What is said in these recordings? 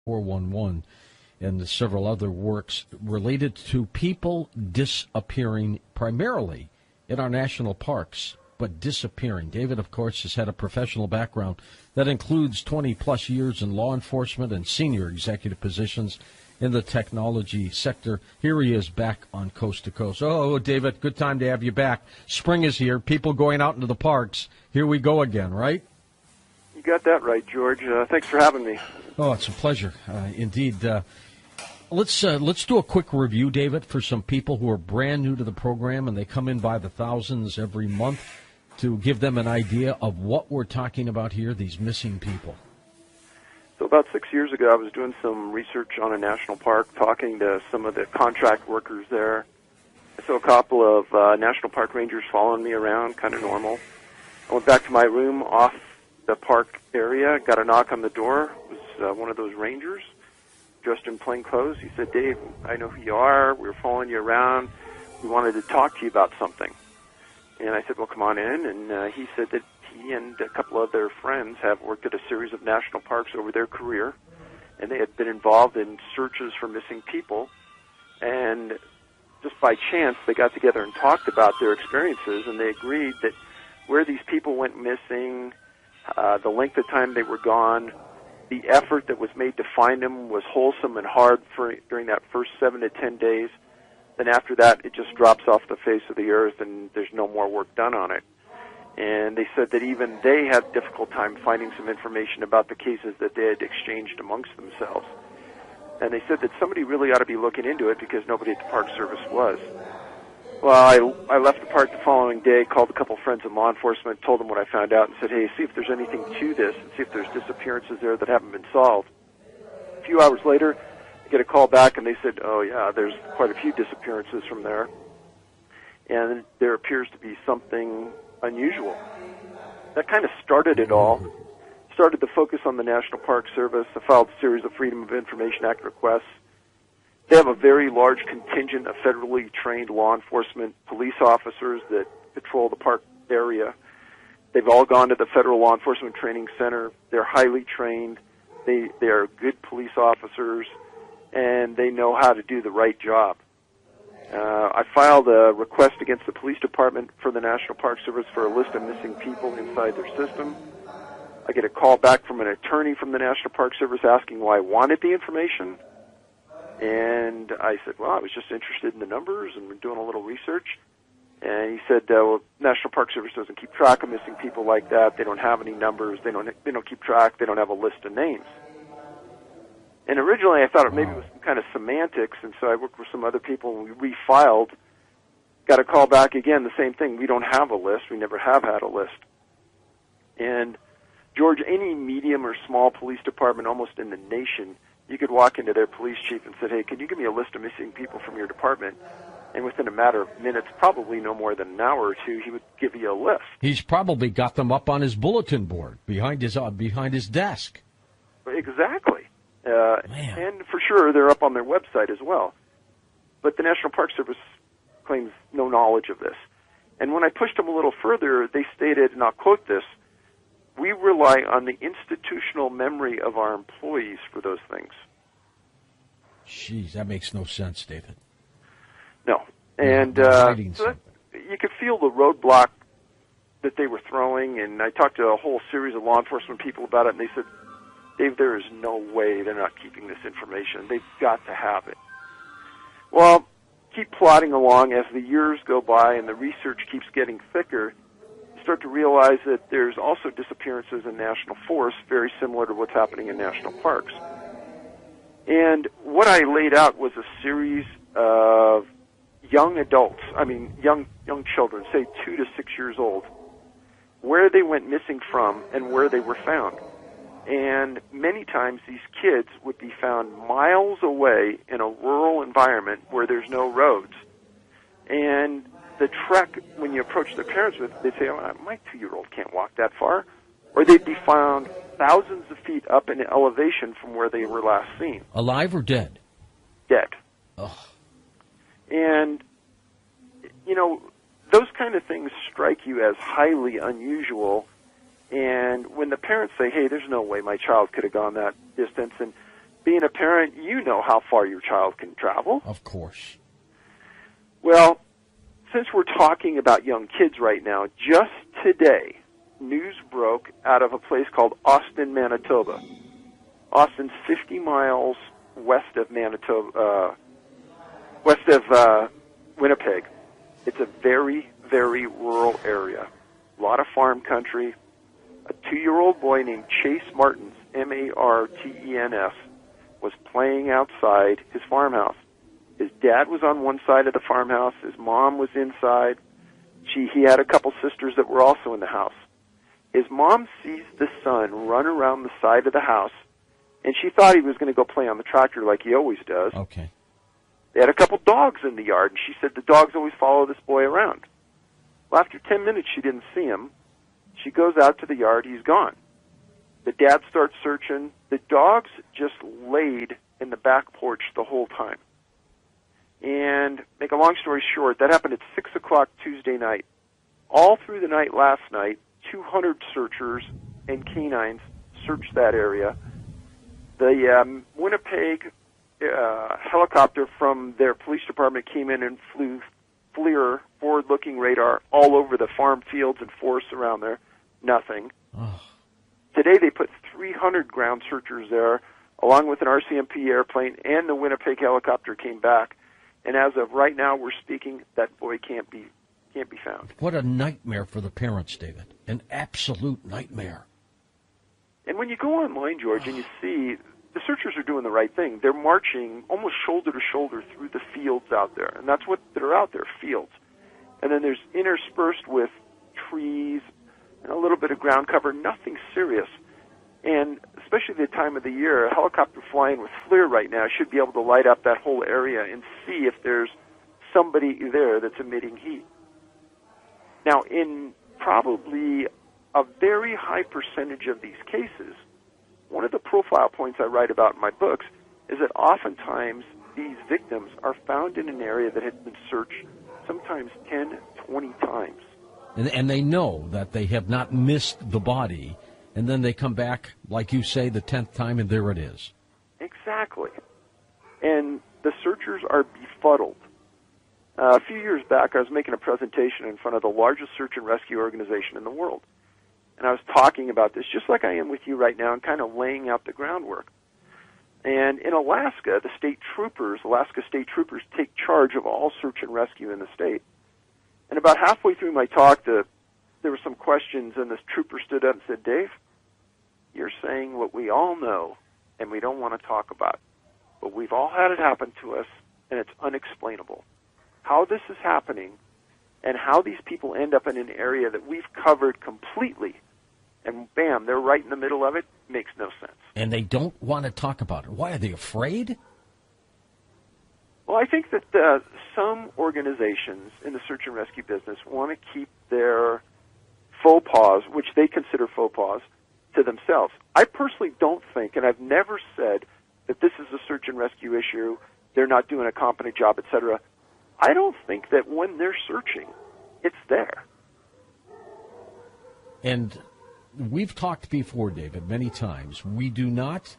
411 and several other works related to people disappearing primarily in our national parks, but disappearing. David, of course, has had a professional background that includes 20-plus years in law enforcement and senior executive positions in the technology sector. Here he is back on Coast to Coast. Oh, David, good time to have you back. Spring is here. People going out into the parks. Here we go again, right? You got that right, George. Thanks for having me. Oh, it's a pleasure, indeed. Let's do a quick review, David, for some people who are brand new to the program, and they come in by the thousands every month, to give them an idea of what we're talking about here, these missing people. So about 6 years ago, I was doing some research on a national park, talking to some of the contract workers there. I saw a couple of national park rangers following me around, kind of normal. I went back to my room off the park area, got a knock on the door. It was one of those rangers, dressed in plain clothes. He said, "Dave, I know who you are. We were following you around. We wanted to talk to you about something." And I said, "Well, come on in." And he said that he and a couple of their friends have worked at a series of national parks over their career, and they had been involved in searches for missing people. And just by chance, they got together and talked about their experiences, and they agreed that where these people went missing, the length of time they were gone, the effort that was made to find them was wholesome and hard during that first 7 to 10 days. Then after that, it just drops off the face of the earth, and there's no more work done on it. And they said that even they had a difficult time finding some information about the cases that they had exchanged amongst themselves. And they said that somebody really ought to be looking into it because nobody at the Park Service was. Well, I left the park the following day, called a couple friends in law enforcement, told them what I found out, and said, "Hey, see if there's anything to this, and see if there's disappearances there that haven't been solved." A few hours later, I get a call back, and they said, "Oh, yeah, there's quite a few disappearances from there, and there appears to be something unusual." That kind of started it all, started the focus on the National Park Service. I filed a series of Freedom of Information Act requests. They have a very large contingent of federally trained law enforcement police officers that patrol the park area. They've all gone to the Federal Law Enforcement Training Center. They're highly trained. They are good police officers, and they know how to do the right job. I filed a request against the police department for the National Park Service for a list of missing people inside their system. I get a call back from an attorney from the National Park Service asking why I wanted the information. And I said, well, I was just interested in the numbers and we're doing a little research. And he said, well, National Park Service doesn't keep track of missing people like that. They don't have any numbers. They don't keep track. They don't have a list of names. And originally I thought it maybe was some kind of semantics, and so I worked with some other people and we refiled. Got a call back again, the same thing. We don't have a list. We never have had a list. And, George, any medium or small police department almost in the nation, you could walk into their police chief and say, hey, can you give me a list of missing people from your department? And within a matter of minutes, probably no more than an hour or two, he would give you a list. He's probably got them up on his bulletin board behind his desk. Exactly. And for sure, they're up on their website as well. But the National Park Service claims no knowledge of this. And when I pushed them a little further, they stated, and I'll quote this, we rely on the institutional memory of our employees for those things. Jeez, that makes no sense, David. No. And so you could feel the roadblock that they were throwing, and I talked to a whole series of law enforcement people about it, and they said, Dave, there is no way they're not keeping this information. They've got to have it. Well, keep plodding along as the years go by and the research keeps getting thicker. You start to realize that there's also disappearances in national forests very similar to what's happening in national parks. And what I laid out was a series of young adults, young children, say 2 to 6 years old, where they went missing from and where they were found. And many times these kids would be found miles away in a rural environment where there's no roads. And the trek, when you approach their parents with, they'd say, oh, my 2-year-old can't walk that far. Or they'd be found thousands of feet up in elevation from where they were last seen. Alive or dead? Dead. Ugh. And, those kind of things strike you as highly unusual. And when the parents say, hey, there's no way my child could have gone that distance, and being a parent, you know how far your child can travel. Of course. Well, since we're talking about young kids right now, just today, news broke out of a place called Austin, Manitoba. Austin's 50 miles west of Manitoba, west of Winnipeg. It's a very, very rural area. A lot of farm country. A 2-year-old boy named Chase Martins, Martens, was playing outside his farmhouse. His dad was on one side of the farmhouse. His mom was inside. He had a couple sisters that were also in the house. His mom sees the son run around the side of the house, and she thought he was going to go play on the tractor like he always does. Okay. They had a couple dogs in the yard, and she said the dogs always follow this boy around. Well, after 10 minutes, she didn't see him. She goes out to the yard. He's gone. The dad starts searching. The dogs just laid in the back porch the whole time. And make a long story short, that happened at 6 o'clock Tuesday night. All through the night last night, 200 searchers and canines searched that area. The Winnipeg helicopter from their police department came in and flew FLIR, forward-looking radar, all over the farm fields and forests around there. Nothing. Oh. Today they put 300 ground searchers there, along with an RCMP airplane, and the Winnipeg helicopter came back. And as of right now, we're speaking, that boy can't be found. What a nightmare for the parents, David. An absolute nightmare. And when you go online, George, and you see the searchers are doing the right thing. They're marching almost shoulder to shoulder through the fields out there, and that's what they're out there, fields. And then there's interspersed with trees and a little bit of ground cover, nothing serious. And especially the time of the year, a helicopter flying with FLIR right now should be able to light up that whole area and see if there's somebody there that's emitting heat. Now, in probably a very high percentage of these cases, one of the profile points I write about in my books is that oftentimes these victims are found in an area that has been searched sometimes 10, 20 times. And they know that they have not missed the body, and then they come back, like you say, the 10th time, and there it is. Exactly. And the searchers are befuddled. A few years back, I was making a presentation in front of the largest search and rescue organization in the world. And I was talking about this just like I am with you right now and kind of laying out the groundwork. And in Alaska, the Alaska State Troopers take charge of all search and rescue in the state. And about halfway through my talk, there were some questions, and this trooper stood up and said, "Dave, you're saying what we all know and we don't want to talk about. But we've all had it happen to us, and it's unexplainable. How this is happening and how these people end up in an area that we've covered completely, and bam, they're right in the middle of it, makes no sense." And they don't want to talk about it. Why? Are they afraid? Well, I think that some organizations in the search and rescue business want to keep their faux pas, which they consider faux pas, to themselves. I personally don't think, and I've never said that this is a search and rescue issue, they're not doing a competent job, etc. I don't think that when they're searching, it's there. And we've talked before, David, many times. We do not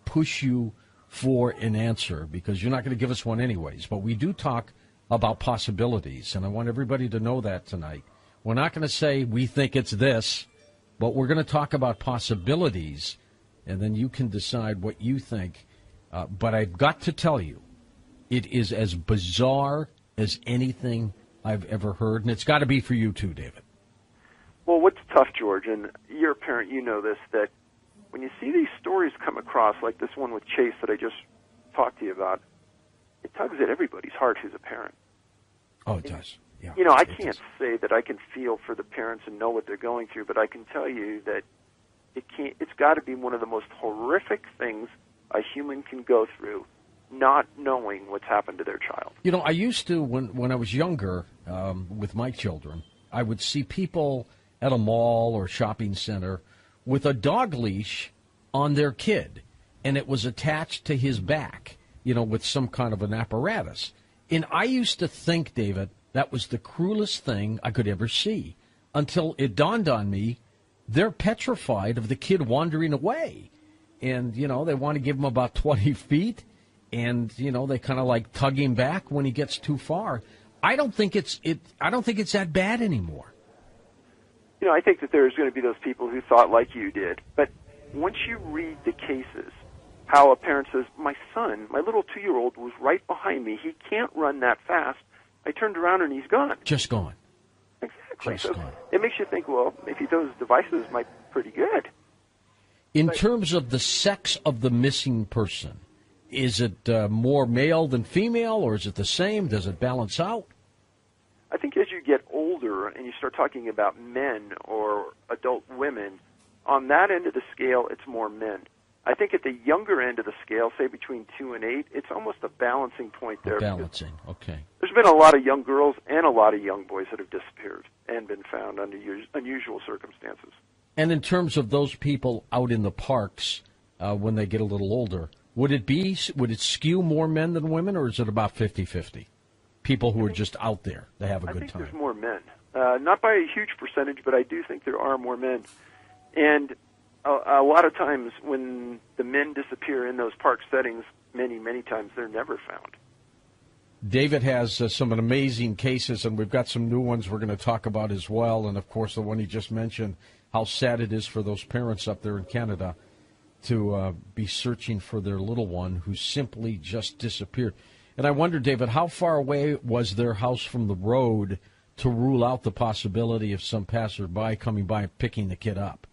push you for an answer because you're not going to give us one anyways. But we do talk about possibilities, and I want everybody to know that tonight. We're not going to say we think it's this, but we're going to talk about possibilities, and then you can decide what you think. But I've got to tell you, it is as bizarre as anything I've ever heard, and it's got to be for you too, David. Well, what's tough, George, and you're a parent, you know this, that when you see these stories come across, like this one with Chase that I just talked to you about, it tugs at everybody's heart who's a parent. Oh, it does. Yeah, you know, I can't say that I can feel for the parents and know what they're going through, but I can tell you that it's got to be one of the most horrific things a human can go through, not knowing what's happened to their child. You know, I used to, when I was younger, with my children, I would see people at a mall or shopping center with a dog leash on their kid, and it was attached to his back, you know, with some kind of an apparatus. And I used to think, David, that was the cruelest thing I could ever see, until it dawned on me they're petrified of the kid wandering away. and, they want to give him about 20 feet, and, they kind of like tug him back when he gets too far. I don't think it's that bad anymore. I think that there's going to be those people who thought like you did. But once you read the cases, how a parent says, my son, my little 2-year-old, was right behind me. He can't run that fast. I turned around and he's gone. Just gone. Exactly. Just gone. It makes you think, well, maybe those devices might be pretty good. In terms of the sex of the missing person, is it more male than female, or is it the same? Does it balance out? I think as you get older and you start talking about men or adult women, on that end of the scale, it's more men. I think at the younger end of the scale, say between 2 and 8, it's almost a balancing point there. Balancing, okay. There's been a lot of young girls and a lot of young boys that have disappeared and been found under unusual circumstances. And in terms of those people out in the parks when they get a little older, would it skew more men than women, or is it about 50-50? People who are just out there, they have a good time. I think there's more men. Not by a huge percentage, but I do think there are more men. And a lot of times when the men disappear in those park settings, many, many times they're never found. David has some amazing cases, and we've got some new ones we're going to talk about as well. And, of course, the one he just mentioned, how sad it is for those parents up there in Canada to be searching for their little one who simply just disappeared. And I wonder, David, how far away was their house from the road to rule out the possibility of some passerby coming by and picking the kid up?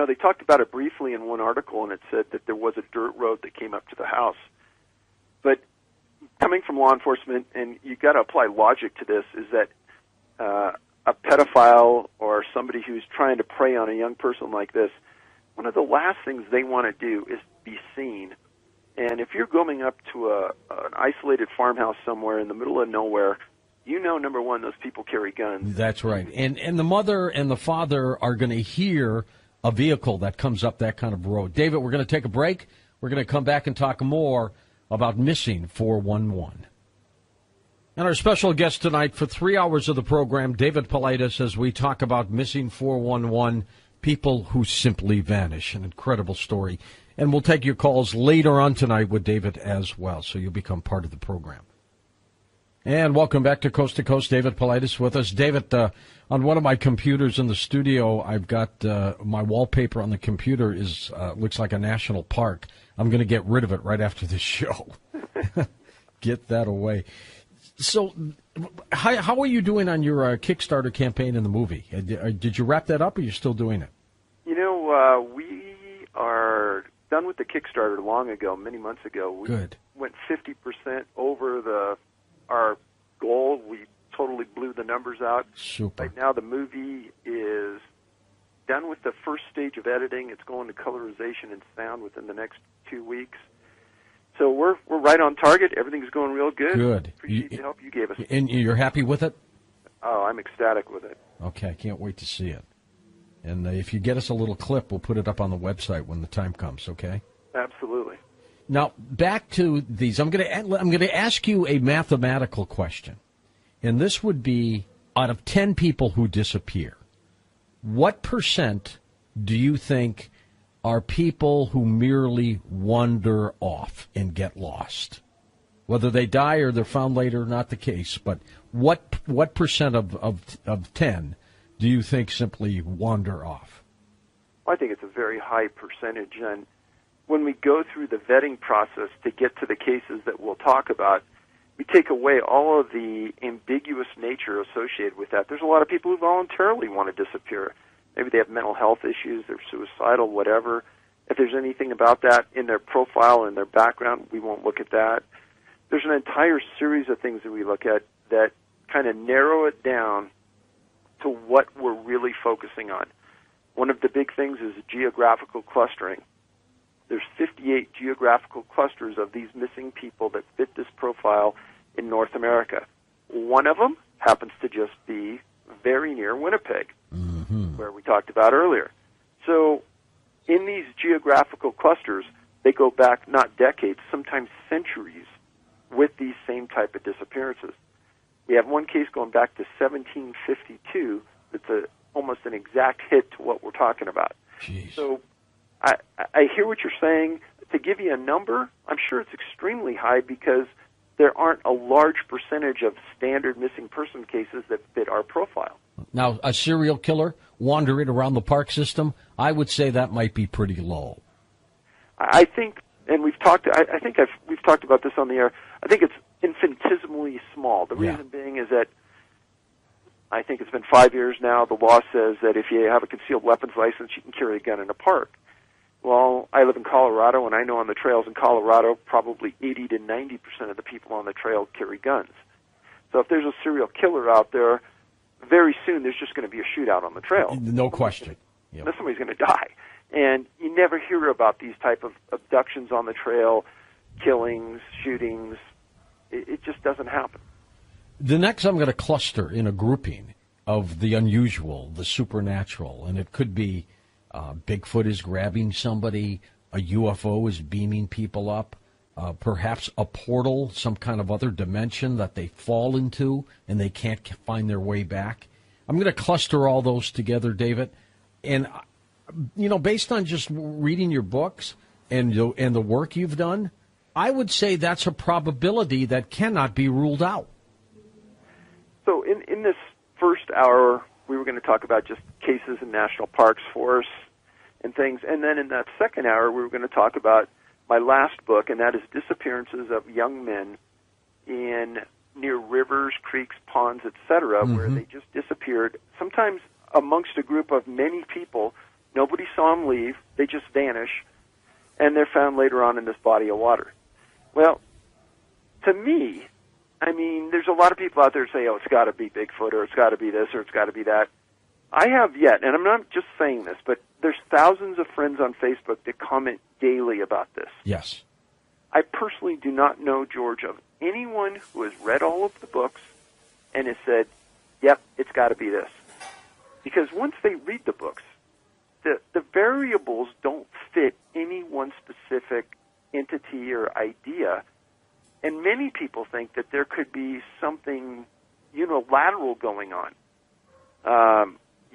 They talked about it briefly in one article, and it said that there was a dirt road that came up to the house. But coming from law enforcement, and you've got to apply logic to this, is that a pedophile or somebody who's trying to prey on a young person like this, one of the last things they want to do is be seen. And if you're going up to an isolated farmhouse somewhere in the middle of nowhere, number one, those people carry guns. That's right. And the mother and the father are going to hear a vehicle that comes up that kind of road. David, we're going to take a break. We're going to come back and talk more about Missing 411. And our special guest tonight for 3 hours of the program, David Paulides, as we talk about Missing 411, people who simply vanish. An incredible story. And we'll take your calls later on tonight with David as well, so you'll become part of the program. And welcome back to Coast, David Paulides with us. David, on one of my computers in the studio, I've got my wallpaper on the computer is looks like a national park. I'm going to get rid of it right after this show. Get that away. So how are you doing on your Kickstarter campaign in the movie? Did you wrap that up, or are you still doing it? We are done with the Kickstarter long ago, many months ago. We Good. Went 50% over our goal. We totally blew the numbers out. Super. Right now the movie is done with the first stage of editing. It's going to colorization and sound within the next 2 weeks. So we're right on target. Everything's going real good. Good. Appreciate the help you gave us. And you're happy with it? Oh, I'm ecstatic with it. Okay, I can't wait to see it. And if you get us a little clip, we'll put it up on the website when the time comes, okay? Absolutely. Now, back to these. I'm going to ask you a mathematical question. And this would be, out of 10 people who disappear, what percent do you think are people who merely wander off and get lost? Whether they die or they're found later, not the case. But what percent of 10 do you think simply wander off? I think it's a very high percentage. And when we go through the vetting process to get to the cases that we'll talk about, we take away all of the ambiguous nature associated with that. There's a lot of people who voluntarily want to disappear. Maybe they have mental health issues, they're suicidal, whatever. If there's anything about that in their profile and their background, we won't look at that. There's an entire series of things that we look at that kind of narrow it down to what we're really focusing on. One of the big things is geographical clustering. There's 58 geographical clusters of these missing people that fit this profile in North America. One of them happens to just be very near Winnipeg, where we talked about earlier. So in these geographical clusters, they go back not decades, sometimes centuries, with these same type of disappearances. We have one case going back to 1752 that's almost an exact hit to what we're talking about. Jeez. So I hear what you're saying. To give you a number, I'm sure it's extremely high because there aren't a large percentage of standard missing person cases that fit our profile. Now, a serial killer wandering around the park system, I would say that might be pretty low. I think, and we've talked about this on the air. I think it's infinitesimally small. The reason being is that I think it's been 5 years now. The law says that if you have a concealed weapons license, you can carry a gun in a park. Well, I live in Colorado, and I know on the trails in Colorado, probably 80 to 90% of the people on the trail carry guns. So if there's a serial killer out there, very soon there's just going to be a shootout on the trail. No question. Yep. Somebody's going to die. And you never hear about these type of abductions on the trail, killings, shootings. It just doesn't happen. The next I'm going to cluster in a grouping of the unusual, the supernatural, and it could be Bigfoot is grabbing somebody, a UFO is beaming people up, perhaps a portal, some kind of other dimension that they fall into and they can't find their way back. I'm going to cluster all those together, David. And, based on just reading your books and the work you've done, I would say that's a probability that cannot be ruled out. So in this first hour, we were going to talk about just cases in national parks, forests, and things. And then in that second hour, we were going to talk about my last book, and that is disappearances of young men near rivers, creeks, ponds, etc., where they just disappeared, sometimes amongst a group of many people. Nobody saw them leave. They just vanish, and they're found later on in this body of water. Well, to me, there's a lot of people out there who say, oh, it's got to be Bigfoot, or it's got to be this, or it's got to be that. I have yet, and I'm not just saying this, but there's thousands of friends on Facebook that comment daily about this. Yes. I personally do not know, George, of anyone who has read all of the books and has said, yep, it's got to be this. Because once they read the books, the variables don't fit any one specific entity or idea. And many people think that there could be something unilateral going on.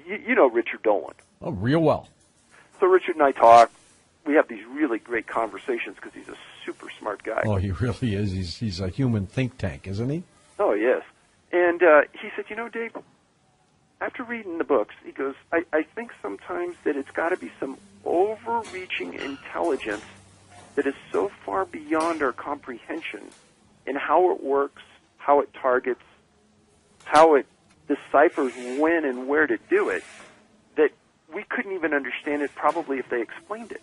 You know Richard Dolan. Oh, real well. So Richard and I talk. We have these really great conversations because he's a super smart guy. Oh, he really is. He's a human think tank, isn't he? Oh, he is. And he said, Dave, after reading the books, he goes, I think sometimes that it's got to be some overreaching intelligence that is so far beyond our comprehension in how it works, how it targets, how it deciphers when and where to do it, that we couldn't even understand it probably if they explained it.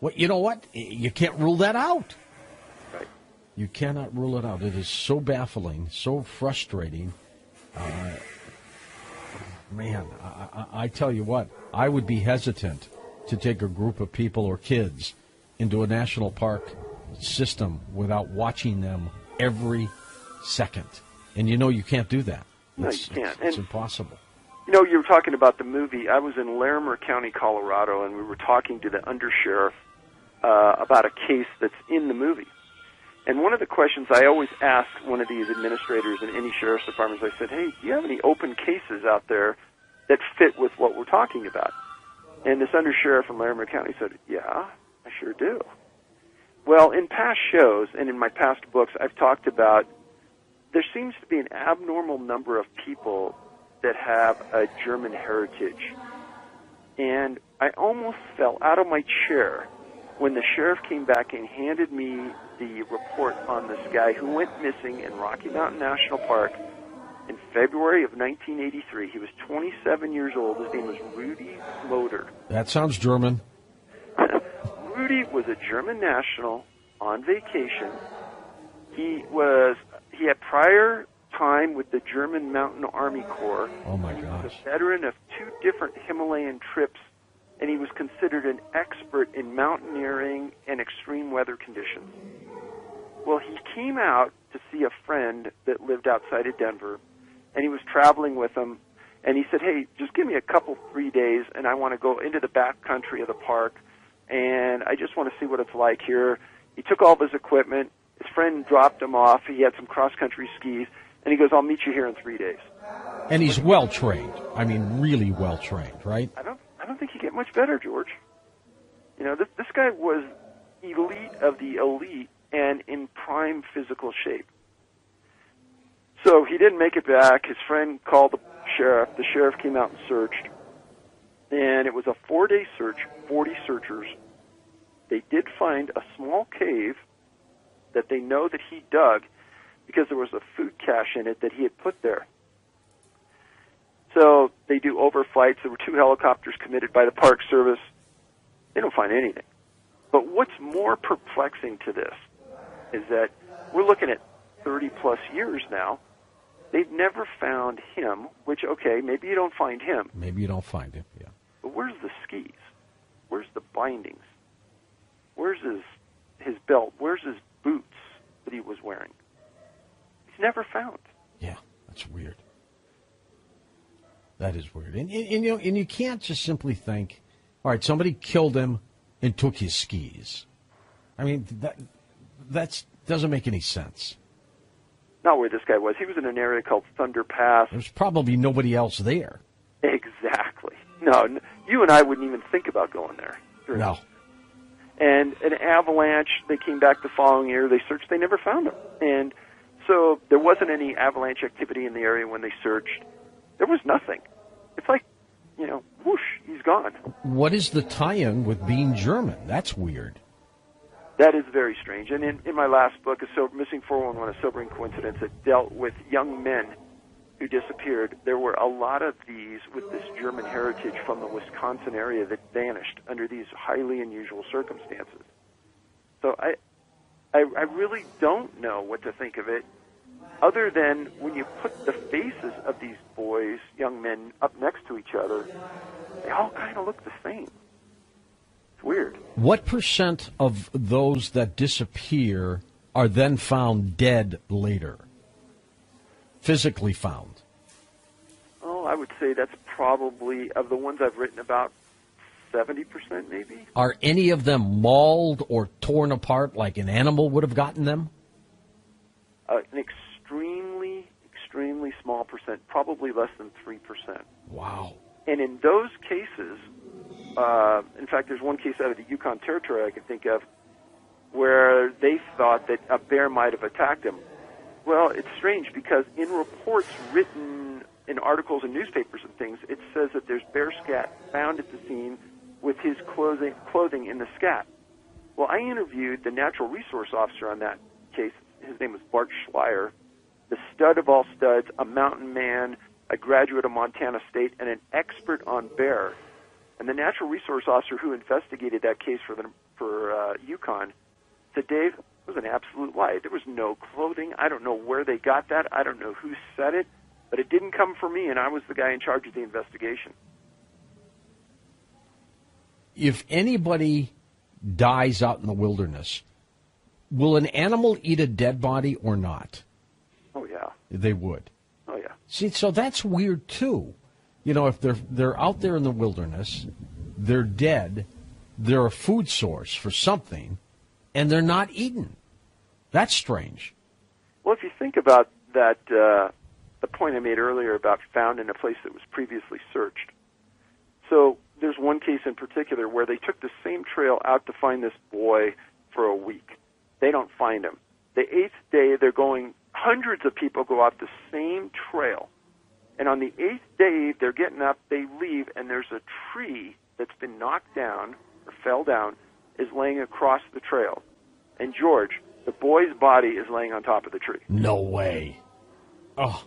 Well, you know what? You can't rule that out. Right. You cannot rule it out. It is so baffling, so frustrating. I tell you what, I would be hesitant to take a group of people or kids into a national park system without watching them every second. And you can't do that. No, you can't. It's impossible. You were talking about the movie. I was in Larimer County, Colorado, and we were talking to the undersheriff about a case that's in the movie. And one of the questions I always ask one of these administrators in any sheriff's department is I said, hey, do you have any open cases out there that fit with what we're talking about? And this undersheriff from Larimer County said, yeah, I sure do. Well, in past shows and in my past books, I've talked about there seems to be an abnormal number of people that have a German heritage. And I almost fell out of my chair when the sheriff came back and handed me the report on this guy who went missing in Rocky Mountain National Park in February of 1983. He was 27 years old. His name was Rudy Loder. That sounds German. Rudy was a German national on vacation. He had prior time with the German Mountain Army Corps. Oh, my gosh. He was a veteran of 2 different Himalayan trips, and he was considered an expert in mountaineering and extreme weather conditions. Well, he came out to see a friend that lived outside of Denver, and he was traveling with him, and he said, hey, just give me a couple, 3 days, and I want to go into the back country of the park, and I just want to see what it's like here. He took all of his equipment. His friend dropped him off. He had some cross-country skis, and he goes, I'll meet you here in 3 days. And he's well-trained. I mean, really well-trained, right? I don't don't think you get much better, George. You know, this guy was elite of the elite and in prime physical shape. So he didn't make it back. His friend called the sheriff. The sheriff came out and searched. And it was a 4-day search, 40 searchers. They did find a small cave that they know that he dug because there was a food cache in it that he had put there. So they do overflights. There were 2 helicopters committed by the Park Service. They don't find anything. But what's more perplexing to this is that we're looking at 30-plus years now. They've never found him, which, okay, maybe you don't find him. Maybe you don't find him, yeah. But where's the skis? Where's the bindings? Where's his belt? Where's his boots that he was wearing? He's never found. Yeah, that's weird. That is weird. And you can't just simply think, all right, somebody killed him and took his skis. I mean, that doesn't make any sense. Not where this guy was. He was in an area called Thunder Pass. There's probably nobody else there. Exactly. No, you and I wouldn't even think about going there. No. And an avalanche, they came back the following year. They searched. They never found him. And so there wasn't any avalanche activity in the area when they searched. There was nothing. It's like, whoosh, he's gone. What is the tie-in with being German? That's weird. That is very strange. And in my last book, Missing 411, A Sobering Coincidence, it dealt with young men who disappeared. There were a lot of these with this German heritage from the Wisconsin area that vanished under these highly unusual circumstances. So I really don't know what to think of it, other than when you put the faces of these boys, young men, up next to each other, they all kind of look the same. It's weird. What percent of those that disappear are then found dead later? Physically found? Oh, I would say that's probably, of the ones I've written about, 70% maybe. Are any of them mauled or torn apart like an animal would have gotten them? An extremely small percent, probably less than 3%. Wow. And in those cases, in fact, there's one case out of the Yukon Territory I can think of where they thought that a bear might have attacked him. Well, it's strange because in reports written in articles and newspapers and things, it says that there's bear scat found at the scene with his clothing in the scat. Well, I interviewed the natural resource officer on that case. His name was Bart Schleier, the stud of all studs, a mountain man, a graduate of Montana State, and an expert on bear. And the natural resource officer who investigated that case for Yukon said, Dave, it was an absolute lie. There was no clothing. I don't know where they got that. I don't know who said it, but it didn't come from me, and I was the guy in charge of the investigation. If anybody dies out in the wilderness, will an animal eat a dead body or not? Oh, yeah. They would. Oh, yeah. See, so that's weird, too. If they're out there in the wilderness, they're dead, they're a food source for something, and they're not eaten. That's strange. Well, if you think about that, the point I made earlier about found in a place that was previously searched. So there's one case in particular where they took the same trail out to find this boy for a week. They don't find him. The 8th day, they're going, hundreds of people go out the same trail. And on the 8th day, they're getting up, they leave, and there's a tree that's been knocked down or fell down is laying across the trail. And George, the boy's body is laying on top of the tree. No way. Oh.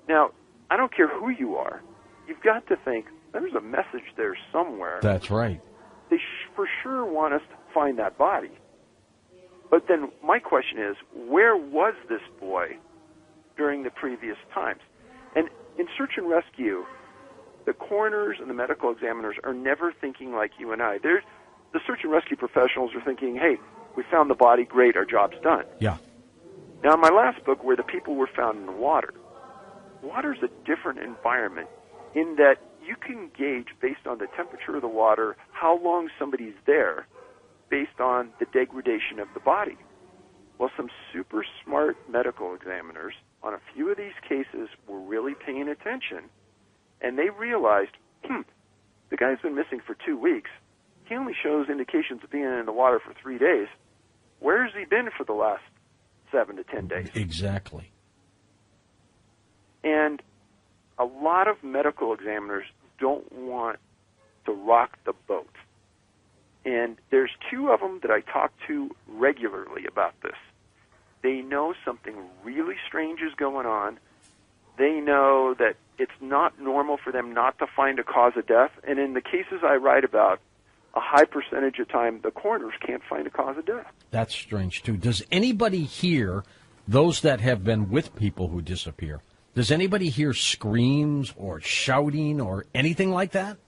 Now, I don't care who you are. You've got to think, there's a message there somewhere. That's right. They for sure want us to find that body. But then my question is, where was this boy during the previous times? And in search and rescue, the coroners and the medical examiners are never thinking like you and I. The search and rescue professionals are thinking, hey, we found the body, great, our job's done. Yeah. Now, in my last book, where the people were found in the water's a different environment in that you can gauge, based on the temperature of the water, how long somebody's there based on the degradation of the body. Well, some super smart medical examiners on a few of these cases were really paying attention, and they realized, the guy's been missing for 2 weeks. He only shows indications of being in the water for 3 days. Where has he been for the last 7 to 10 days? Exactly. And a lot of medical examiners don't want to rock the boat. And there's 2 of them that I talk to regularly about this. They know something really strange is going on. They know that it's not normal for them not to find a cause of death. And in the cases I write about, a high percentage of time, the coroners can't find a cause of death. That's strange, too. Does anybody hear, those that have been with people who disappear, does anybody hear screams or shouting or anything like that?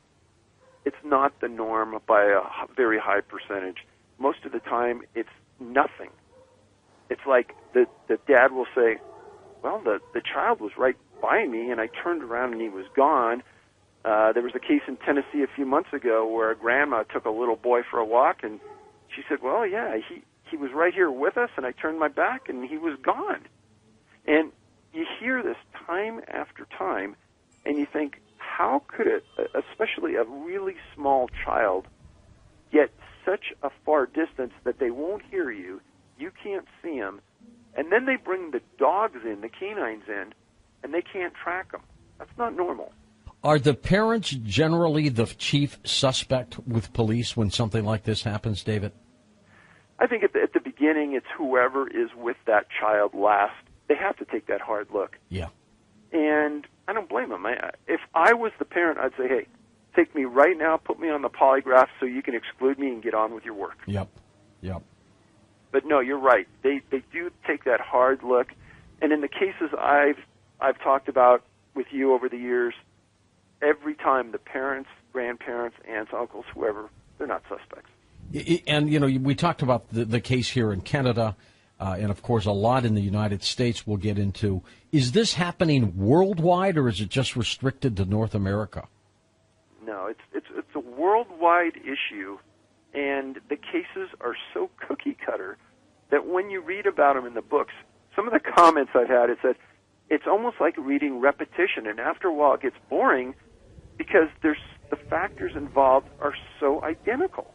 It's not the norm by a very high percentage. Most of the time, it's nothing. It's like the dad will say, well, the child was right by me, and I turned around and he was gone. There was a case in Tennessee a few months ago where a grandma took a little boy for a walk, and she said, well, yeah, he was right here with us, and I turned my back, and he was gone. And you hear this time after time, and you think, how could it, especially a really small child, get such a far distance that they won't hear you, you can't see them, and then they bring the dogs in, the canines in, and they can't track them. That's not normal. Are the parents generally the chief suspect with police when something like this happens, David? I think at the beginning, it's whoever is with that child last. They have to take that hard look. Yeah. And I don't blame them. If I was the parent, I'd say, hey, take me right now, put me on the polygraph so you can exclude me and get on with your work. Yep. But no, you're right. They do take that hard look. And in the cases I've talked about with you over the years, every time the parents, grandparents, aunts, uncles, whoever, they're not suspects. And, we talked about the case here in Canada, and, of course, a lot in the United States we'll get into. Is this happening worldwide, or is it just restricted to North America? No, it's a worldwide issue, and the cases are so cookie-cutter that when you read about them in the books, some of the comments I've had, it said, it's almost like reading repetition, and after a while it gets boring because the factors involved are so identical.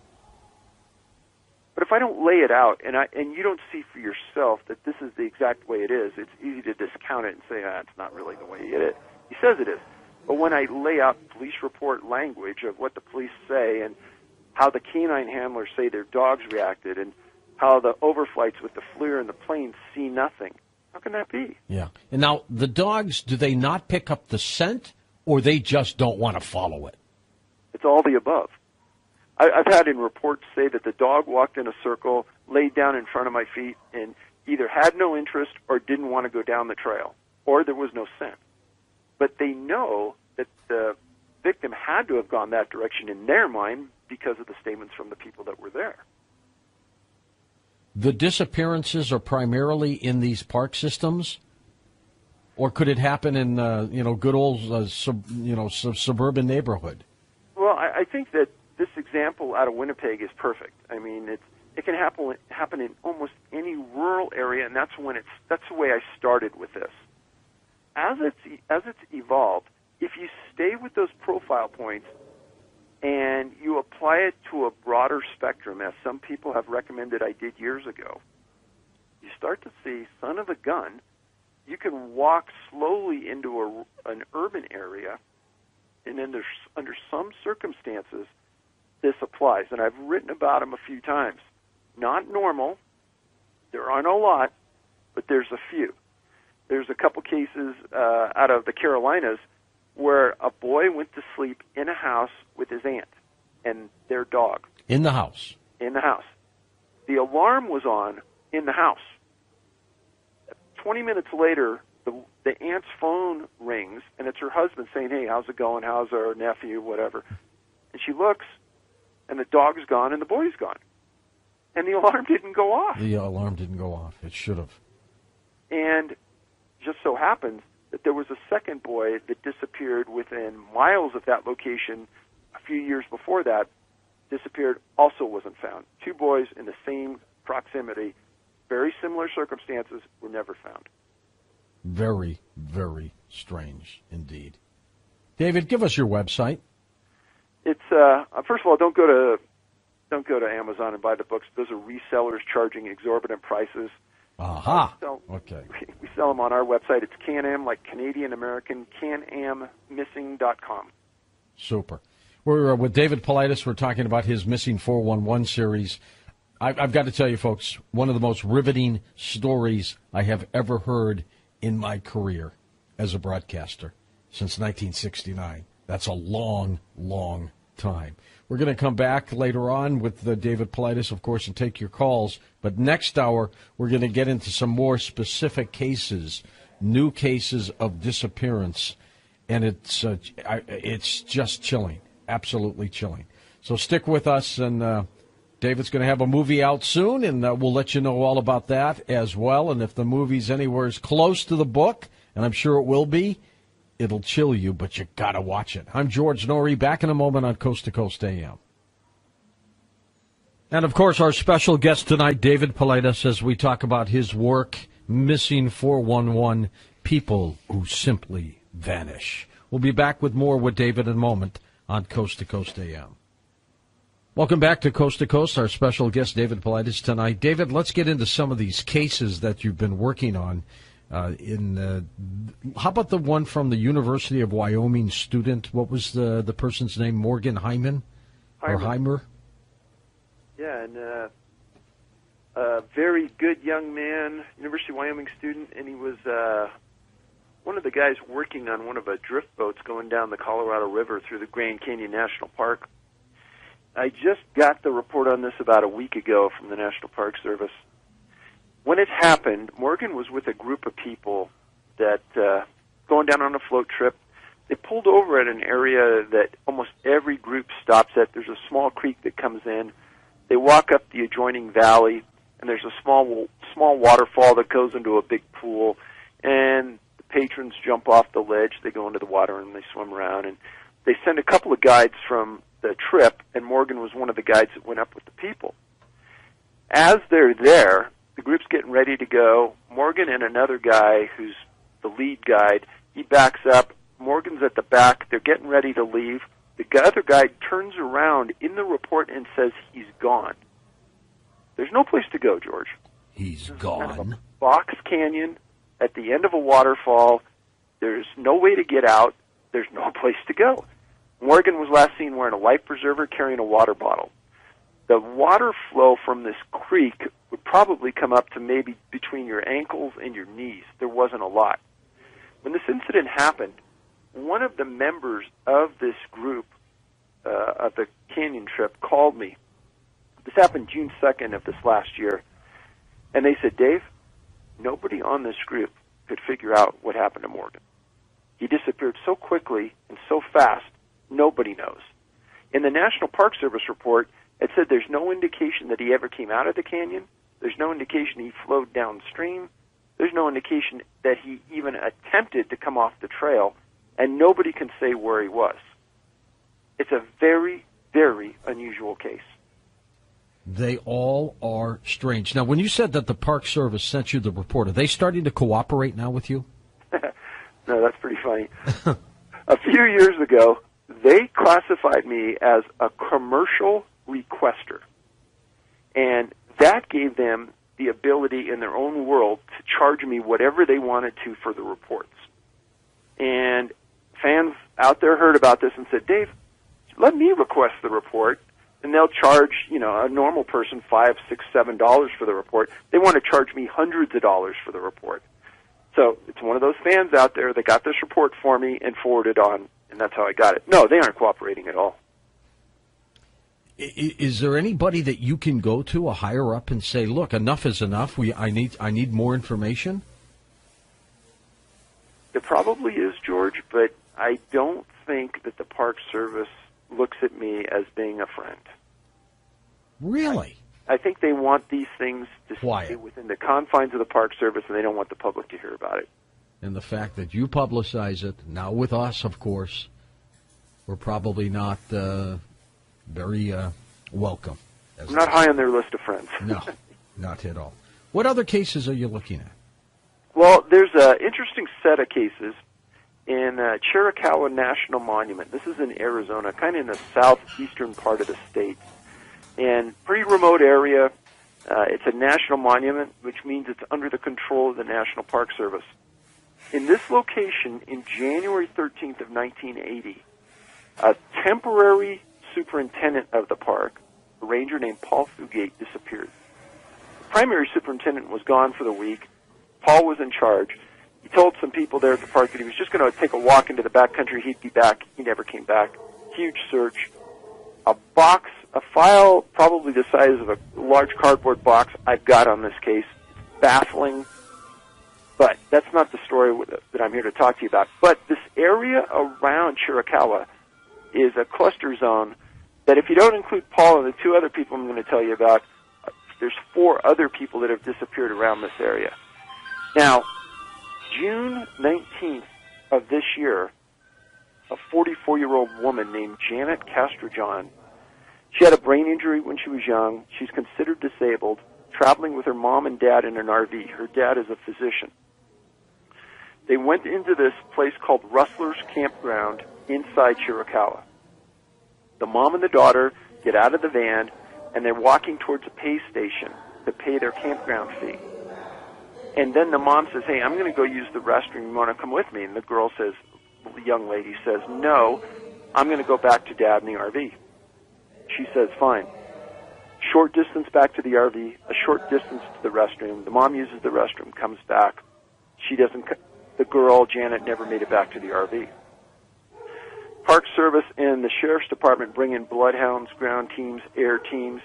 But if I don't lay it out and you don't see for yourself that this is the exact way it is, it's easy to discount it and say, it's not really the way he says it is. But when I lay out police report language of what the police say and how the canine handlers say their dogs reacted and how the overflights with the FLIR and the planes see nothing, how can that be? Yeah. And now, the dogs, do they not pick up the scent, or they just don't want to follow it? It's all the above. I've had in reports say that the dog walked in a circle, laid down in front of my feet, and either had no interest or didn't want to go down the trail, or there was no scent. But they know that the victim had to have gone that direction in their mind because of the statements from the people that were there. The disappearances are primarily in these park systems, or could it happen in good old suburban neighborhood? Well, I think that this example out of Winnipeg is perfect. I mean, it can happen in almost any rural area, and that's the way I started with this. As it's evolved, if you stay with those profile points and you apply it to a broader spectrum, as some people have recommended I did years ago, you start to see, son of a gun, you can walk slowly into an urban area, and then under some circumstances, this applies. And I've written about them a few times. Not normal. There aren't a lot, but there's a few. There's a couple cases out of the Carolinas where a boy went to sleep in a house with his aunt and their dog. In the house? In the house. The alarm was on in the house. 20 minutes later, the aunt's phone rings, and it's her husband saying, hey, how's it going? How's our nephew? Whatever. And she looks, and the dog's gone and the boy's gone. And the alarm didn't go off. The alarm didn't go off. It should have. And just so happens that there was a second boy that disappeared within miles of that location a few years before that, disappeared, also wasn't found. 2 boys in the same proximity, very similar circumstances, were never found. Very, very strange indeed. David, give us your website. It's first of all, don't go to Amazon and buy the books. Those are resellers charging exorbitant prices. Aha. Okay. We sell them on our website. It's Can-Am, like Canadian American, CanAmMissing.com. Super. We're with David Paulides. We're talking about his Missing 411 series. I've got to tell you, folks, one of the most riveting stories I have ever heard in my career as a broadcaster since 1969. That's a long, long time. We're going to come back later on with David Paulides, of course, and take your calls. But next hour, we're going to get into some more specific cases, new cases of disappearance, and it's just chilling, absolutely chilling. So stick with us, and David's going to have a movie out soon, and we'll let you know all about that as well. And if the movie's anywhere close to the book, and I'm sure it will be, it'll chill you, but you got to watch it. I'm George Norrie, back in a moment on Coast to Coast AM. And, of course, our special guest tonight, David Paulides, as we talk about his work, Missing 411, People Who Simply Vanish. We'll be back with more with David in a moment on Coast to Coast AM. Welcome back to Coast, our special guest, David Paulides, tonight. David, let's get into some of these cases that you've been working on. How about the one from the University of Wyoming student? What was the person's name? Morgan Hyman? Or Heimer? Yeah, and a very good young man, University of Wyoming student, and he was one of the guys working on one of the drift boats going down the Colorado River through the Grand Canyon National Park. I just got the report on this about a week ago from the National Park Service. When it happened, Morgan was with a group of people that going down on a float trip. They pulled over at an area that almost every group stops at. There's a small creek that comes in. They walk up the adjoining valley, and there's a small waterfall that goes into a big pool. And the patrons jump off the ledge. They go into the water and they swim around. And they send a couple of guides from the trip, and Morgan was one of the guides that went up with the people. As they're there, the group's getting ready to go. Morgan and another guy who's the lead guide, he backs up. Morgan's at the back. They're getting ready to leave. The other guy turns around in the report and says he's gone. There's no place to go, George. He's gone. Kind of a box canyon at the end of a waterfall. There's no way to get out. There's no place to go. Morgan was last seen wearing a life preserver, carrying a water bottle. The water flow from this creek would probably come up to maybe between your ankles and your knees. There wasn't a lot. When this incident happened, one of the members of this group, of the canyon trip, called me. This happened June 2nd of this last year. And they said, Dave, nobody on this group could figure out what happened to Morgan. He disappeared so quickly and so fast, nobody knows. In the National Park Service report, it said there's no indication that he ever came out of the canyon. There's no indication he flowed downstream. There's no indication that he even attempted to come off the trail, and nobody can say where he was. It's a very, very unusual case. They all are strange. Now, when you said that the Park Service sent you the report, are they starting to cooperate now with you? No, that's pretty funny. A few years ago, they classified me as a commercial requester. And that gave them the ability in their own world to charge me whatever they wanted to for the reports. And fans out there heard about this and said, Dave, let me request the report, and they'll charge, a normal person $5, $6, $7 for the report. They want to charge me hundreds of dollars for the report. So it's one of those fans out there that got this report for me and forwarded on, and that's how I got it. No, they aren't cooperating at all. Is there anybody that you can go to, a higher up, and say, look, enough is enough, I need more information? There probably is, George, but I don't think that the Park Service looks at me as being a friend. Really? I think they want these things to Quiet. stay within the confines of the Park Service, and they don't want the public to hear about it. And the fact that you publicize it, now with us, of course, we're probably not very welcome. I'm not high on their list of friends. No, not at all. What other cases are you looking at? Well, there's an interesting set of cases in Chiricahua National Monument. This is in Arizona, kind of in the southeastern part of the state. And pretty remote area. It's a national monument, which means it's under the control of the National Park Service. In this location, in January 13th of 1980, a temporary superintendent of the park, a ranger named Paul Fugate, disappeared. The primary superintendent was gone for the week. Paul was in charge. He told some people there at the park that he was just going to take a walk into the backcountry. He'd be back. He never came back. Huge search. A box, a file probably the size of a large cardboard box I've got on this case. It's baffling. But that's not the story that I'm here to talk to you about. But this area around Chiricahua is a cluster zone that, if you don't include Paul and the two other people I'm going to tell you about, there's 4 other people that have disappeared around this area. Now, June 19th of this year, a 44-year-old woman named Janet Castrojohn, she had a brain injury when she was young. She's considered disabled, traveling with her mom and dad in an RV. Her dad is a physician. They went into this place called Rustler's Campground inside Chiricahua. The mom and the daughter get out of the van, and they're walking towards a pay station to pay their campground fee. And then the mom says, "Hey, I'm going to go use the restroom. You want to come with me?" And the girl says, the young lady says, "No, I'm going to go back to Dad in the RV." She says, "Fine." Short distance back to the RV, a short distance to the restroom. The mom uses the restroom, comes back. She doesn't. The girl, Janet, never made it back to the RV. Park Service and the Sheriff's Department bring in bloodhounds, ground teams, air teams.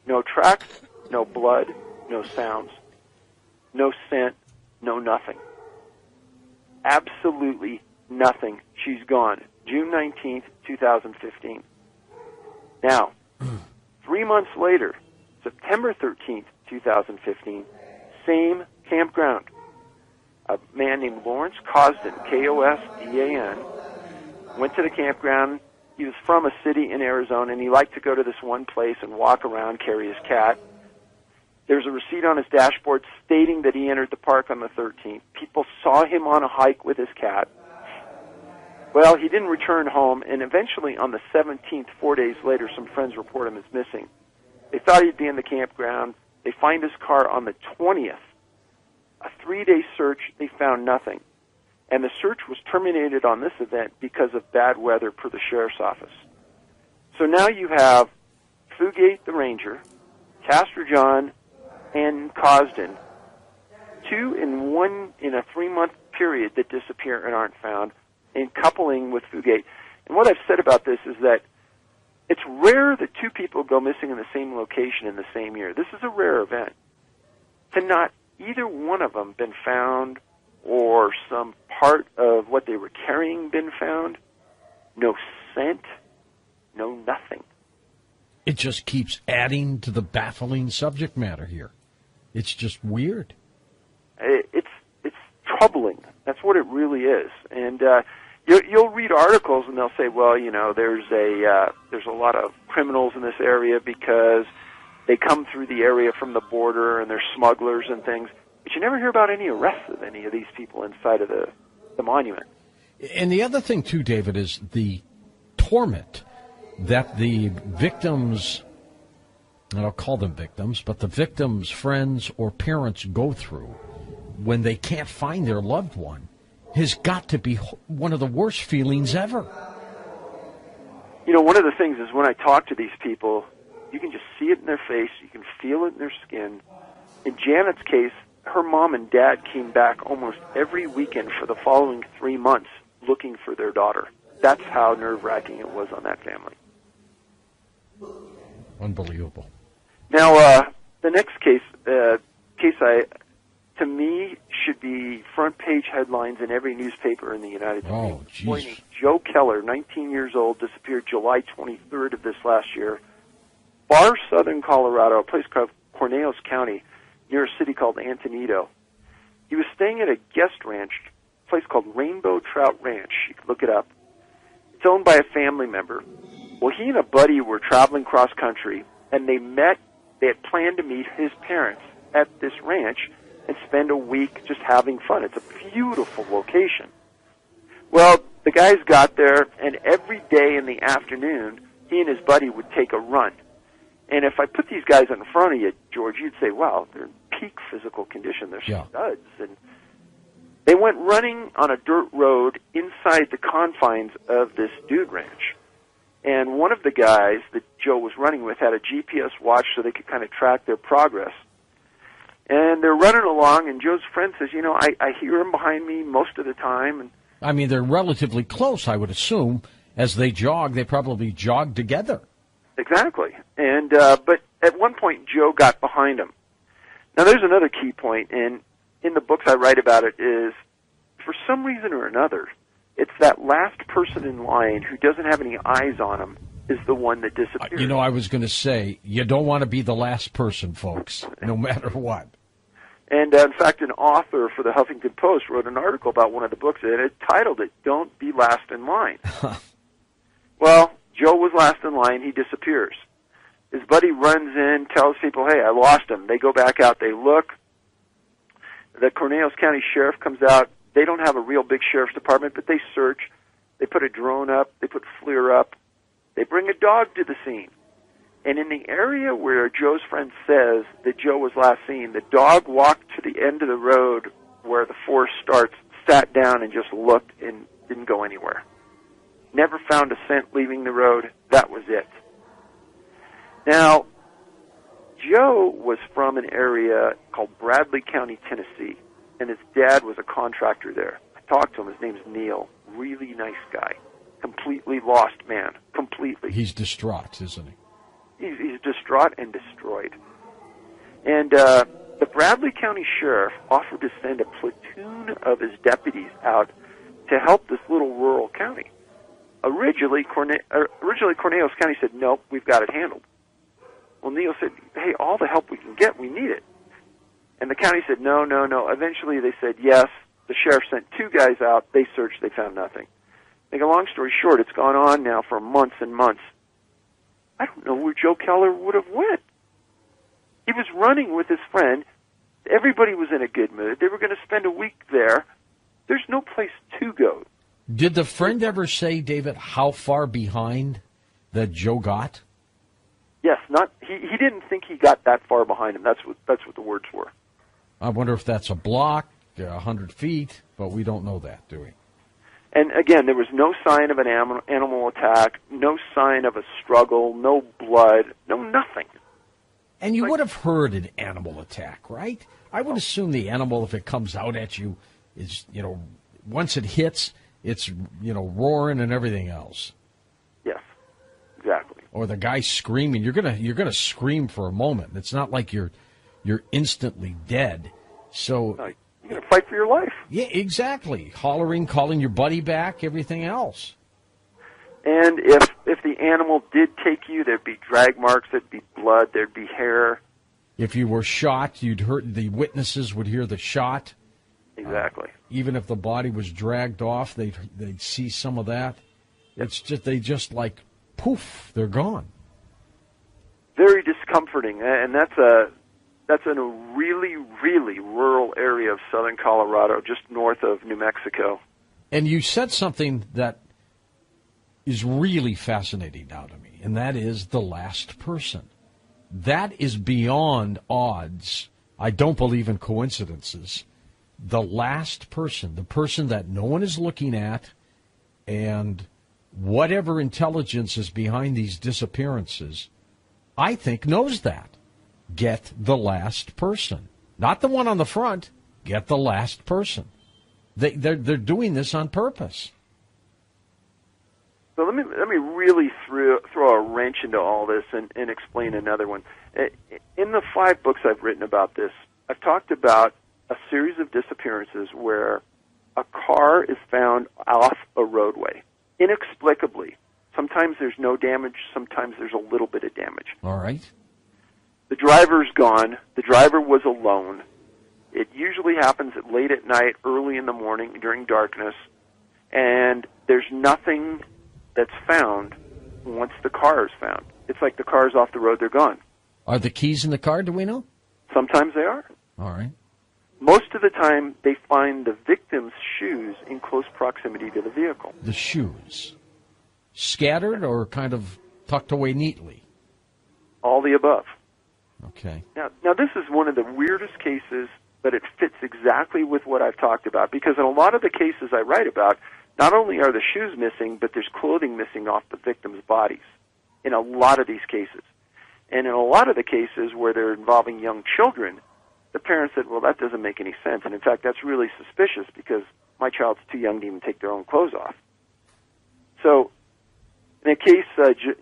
No tracks, no blood, no sounds, no scent, no nothing. Absolutely nothing. She's gone. June 19th, 2015. Now, 3 months later, September 13th, 2015, same campground. A man named Lawrence Cosden, K-O-S-D-A-N, went to the campground. He was from a city in Arizona, and he liked to go to this one place and walk around, carry his cat. There's a receipt on his dashboard stating that he entered the park on the 13th. People saw him on a hike with his cat. Well, he didn't return home, and eventually on the 17th, 4 days later, some friends report him as missing. They thought he'd be in the campground. They find his car on the 20th. A 3-day search, they found nothing. And the search was terminated on this event because of bad weather per the sheriff's office. So now you have Fugate the ranger, Castrojohn, and Cosden, 2 in a 3-month period that disappear and aren't found, and coupling with Fugate. And what I've said about this is that it's rare that 2 people go missing in the same location in the same year. This is a rare event. To not either one of them been found or some part of what they were carrying been found, no scent, no nothing. It just keeps adding to the baffling subject matter here. It's just weird. It's troubling. That's what it really is. And you'll read articles and they'll say, well, you know, there's a lot of criminals in this area because they come through the area from the border and they're smugglers and things. But you never hear about any arrests of any of these people inside of the monument. And the other thing, too, David, is the torment that the victims, and I'll call them victims, but the victims' friends or parents go through when they can't find their loved one has got to be one of the worst feelings ever. You know, one of the things is when I talk to these people, you can just see it in their face, you can feel it in their skin. In Janet's case, her mom and dad came back almost every weekend for the following 3 months looking for their daughter. That's how nerve-wracking it was on that family. Unbelievable. Now, the next case to me, should be front-page headlines in every newspaper in the United States. Oh, jeez. Joe Keller, 19 years old, disappeared July 23rd of this last year. Bar, Southern Colorado, a place called Cornelius County, near a city called Antonito. He was staying at a guest ranch, a place called Rainbow Trout Ranch. You can look it up. It's owned by a family member. Well, he and a buddy were traveling cross-country, and they had planned to meet his parents at this ranch and spend a week just having fun. It's a beautiful location. Well, the guys got there, and every day in the afternoon, he and his buddy would take a run. And if I put these guys in front of you, George, you'd say, wow, they're in peak physical condition. They're studs. And they went running on a dirt road inside the confines of this dude ranch. And one of the guys that Joe was running with had a GPS watch so they could kind of track their progress. And they're running along, and Joe's friend says, you know, I hear him behind me most of the time. And I mean, they're relatively close, I would assume. As they jog, they probably jog together. Exactly. And but at one point, Joe got behind him. Now, there's another key point, and in the books I write about it, is for some reason or another, it's that last person in line who doesn't have any eyes on him is the one that disappears. You know, I was going to say, you don't want to be the last person, folks, no matter what. And, in fact, an author for the Huffington Post wrote an article about one of the books, and it titled it, Don't Be Last in Line. Well, Joe was last in line. He disappears. His buddy runs in, tells people, hey, I lost him. They go back out. They look. The Cornelius County Sheriff comes out. They don't have a real big sheriff's department, but they search. They put a drone up. They put FLIR up. They bring a dog to the scene. And in the area where Joe's friend says that Joe was last seen, the dog walked to the end of the road where the forest starts, sat down and just looked and didn't go anywhere. Never found a scent leaving the road. That was it. Now, Joe was from an area called Bradley County, Tennessee, and his dad was a contractor there. I talked to him. His name's Neil. Really nice guy. Completely lost man. Completely. He's distraught, isn't he? He's distraught and destroyed. And the Bradley County Sheriff offered to send a platoon of his deputies out to help this little rural county. Originally, Cornelius County said, nope, we've got it handled. Well, Neil said, hey, all the help we can get, we need it. And the county said, no. Eventually they said yes. The sheriff sent two guys out. They searched. They found nothing. Make a long story short, it's gone on now for months and months. I don't know where Joe Keller would have went. He was running with his friend. Everybody was in a good mood. They were going to spend a week there. There's no place to go. Did the friend ever say, David, how far behind that Joe got? Yes, he didn't think he got that far behind him. That's what the words were. I wonder if that's a block, 100 feet, but we don't know that, do we? And again, there was no sign of an animal attack, no sign of a struggle, no blood, no nothing. And you would have heard an animal attack, right? I would assume the animal, if it comes out at you, is, once it hits, it's, roaring and everything else. Yes, exactly. Or the guy screaming. You're gonna scream for a moment. It's not like you're instantly dead. So no, you're gonna fight for your life. Yeah, exactly. Hollering, calling your buddy back, everything else. And if the animal did take you, there'd be drag marks, there'd be blood, there'd be hair. If you were shot, the witnesses would hear the shot. Exactly. Even if the body was dragged off, they'd see some of that. It's just they just like poof, they're gone. Very discomforting, and that's in a really, really rural area of southern Colorado, just north of New Mexico. And you said something that is really fascinating now to me, and that is the last person. That is beyond odds. I don't believe in coincidences. The last person, the person that no one is looking at, and whatever intelligence is behind these disappearances, I think knows that. Get the last person. Not the one on the front. Get the last person. They're doing this on purpose. So let me really throw a wrench into all this and explain another one. In the 5 books I've written about this, I've talked about a series of disappearances where a car is found off a roadway, inexplicably. Sometimes there's no damage, sometimes there's a little bit of damage. All right. The driver's gone. The driver was alone. It usually happens late at night, early in the morning, during darkness, and there's nothing that's found once the car is found. It's like the car's off the road, they're gone. Are the keys in the car, do we know? Sometimes they are. All right. Most of the time, they find the victim's shoes in close proximity to the vehicle. The shoes. Scattered or kind of tucked away neatly? All the above. Okay. Now this is one of the weirdest cases, but it fits exactly with what I've talked about, because in a lot of the cases I write about, not only are the shoes missing, but there's clothing missing off the victims' bodies in a lot of these cases. And in a lot of the cases where they're involving young children, the parents said, well, that doesn't make any sense. And in fact, that's really suspicious because my child's too young to even take their own clothes off. So in a case,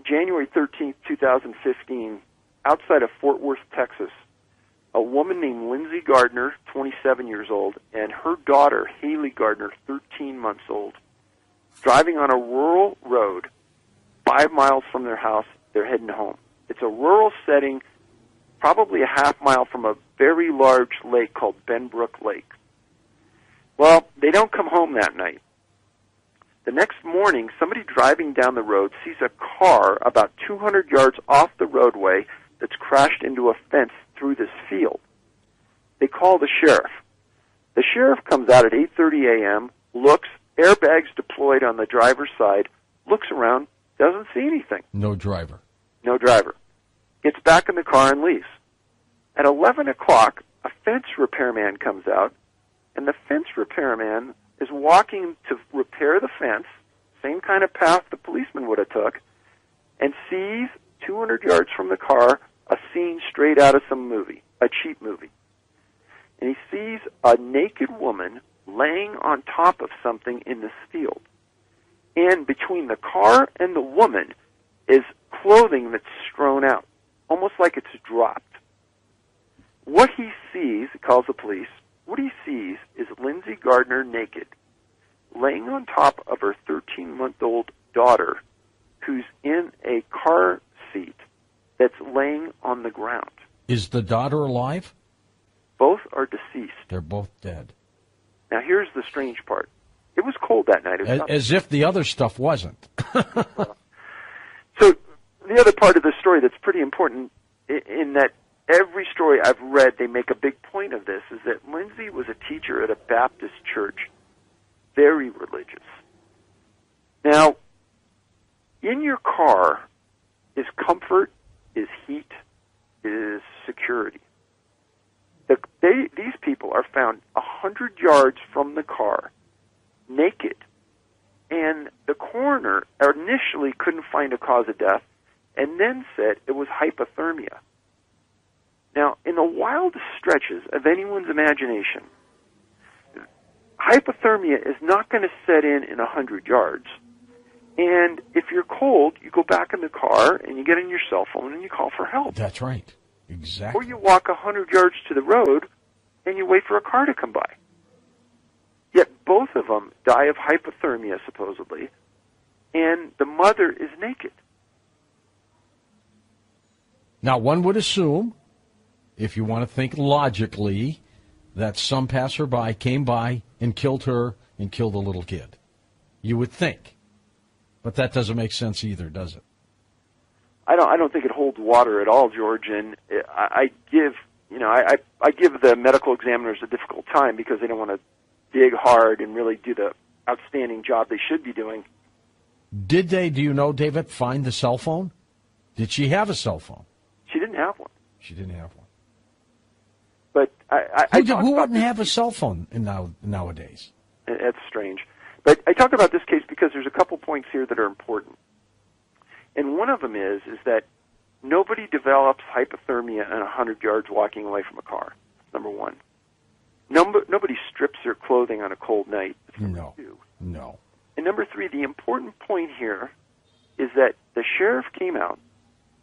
January 13th, 2015, outside of Fort Worth, Texas, a woman named Lindsay Gardner, 27 years old, and her daughter, Haley Gardner, 13 months old, driving on a rural road 5 miles from their house. They're heading home. It's a rural setting, probably a half mile from a very large lake called Benbrook Lake. Well, they don't come home that night. The next morning, somebody driving down the road sees a car about 200 yards off the roadway that's crashed into a fence through this field. They call the sheriff. The sheriff comes out at 8:30 a.m., looks, airbags deployed on the driver's side, looks around, doesn't see anything. No driver. No driver. Gets back in the car and leaves. At 11 o'clock, a fence repairman comes out, and the fence repairman is walking to repair the fence, same kind of path the policeman would have took, and sees 200 yards from the car a scene straight out of some movie, a cheap movie. And he sees a naked woman laying on top of something in this field. And between the car and the woman is clothing that's strewn out, almost like it's dropped. What he sees, he calls the police, what he sees is Lindsay Gardner naked, laying on top of her 13-month-old daughter, who's in a car seat that's laying on the ground. Is the daughter alive? Both are deceased. They're both dead. Now, here's the strange part. It was cold that night. As if the other stuff wasn't. So the other part of the story that's pretty important in that every story I've read, they make a big point of this, is that Lindsay was a teacher at a Baptist church, very religious. Now, in your car is comfort, is heat, is security. These people are found 100 yards from the car, naked, and the coroner initially couldn't find a cause of death and then said it was hypothermia. Now, in the wildest stretches of anyone's imagination, hypothermia is not going to set in 100 yards. And if you're cold, you go back in the car and you get on your cell phone and you call for help. That's right. Exactly. Or you walk 100 yards to the road and you wait for a car to come by. Yet both of them die of hypothermia, supposedly, and the mother is naked. Now, one would assume, if you want to think logically, that some passerby came by and killed her and killed the little kid. You would think. But that doesn't make sense either, does it? I don't think it holds water at all, George. And I give the medical examiners a difficult time because they don't want to dig hard and really do the outstanding job they should be doing. Did they, do you know, David, find the cell phone? Did she have a cell phone? She didn't have one. She didn't have one. But who wouldn't have a cell phone nowadays? That's strange. But I talk about this case because there's a couple points here that are important. And one of them is that nobody develops hypothermia in 100 yards walking away from a car, number one. Nobody strips their clothing on a cold night. No. Two. No. And number three, the important point here is that the sheriff came out,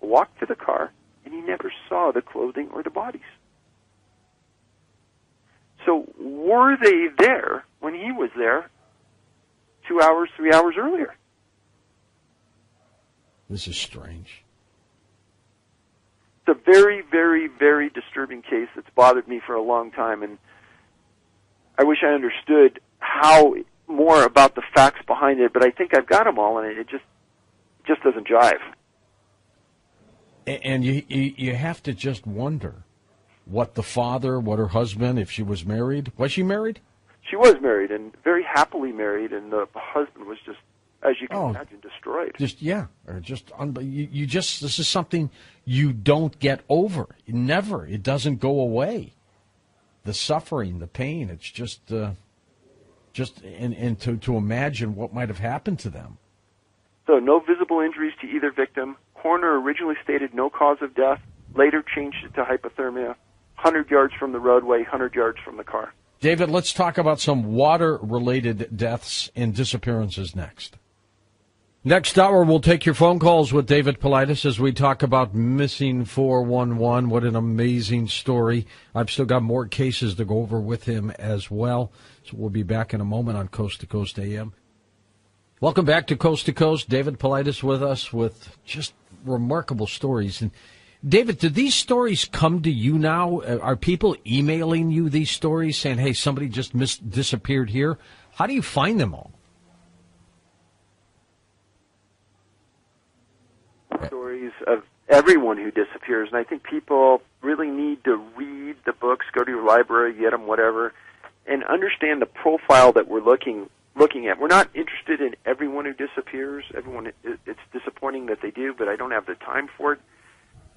walked to the car, and he never saw the clothing or the bodies. So were they there when he was there 2 hours, 3 hours earlier? This is strange. It's a very, very, very disturbing case that's bothered me for a long time, and I wish I understood how more about the facts behind it, but I think I've got them all, and it just doesn't jive. And you have to just wonder what her husband, if she was married. Was she married? She was married, and very happily married, and the husband was just, as you can imagine, destroyed. This is something you don't get over. Never. It doesn't go away. The suffering, the pain, it's just to imagine what might have happened to them. So no visible injuries to either victim. Coroner originally stated no cause of death, later changed it to hypothermia. 100 yards from the roadway, 100 yards from the car. David, let's talk about some water-related deaths and disappearances next. Next hour, we'll take your phone calls with David Paulides as we talk about Missing 411. What an amazing story. I've still got more cases to go over with him as well. So we'll be back in a moment on Coast to Coast AM. Welcome back to Coast to Coast. David Paulides with us with just remarkable stories. And David, do these stories come to you now? Are people emailing you these stories saying, hey, somebody just disappeared here? How do you find them all? Stories of everyone who disappears, and I think people really need to read the books, go to your library, get them, whatever, and understand the profile that we're looking at. We're not interested in everyone who disappears. It's disappointing that they do, but I don't have the time for it.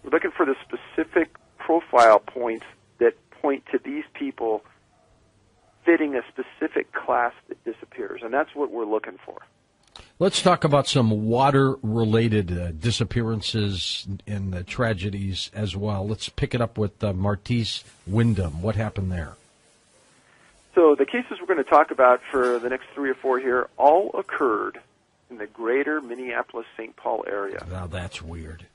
We're looking for the specific profile points that point to these people fitting a specific class that disappears, and that's what we're looking for. Let's talk about some water-related disappearances and tragedies as well. Let's pick it up with Martise Wyndham. What happened there? So the cases we're going to talk about for the next 3 or 4 here all occurred in the greater Minneapolis-St. Paul area. Now that's weird.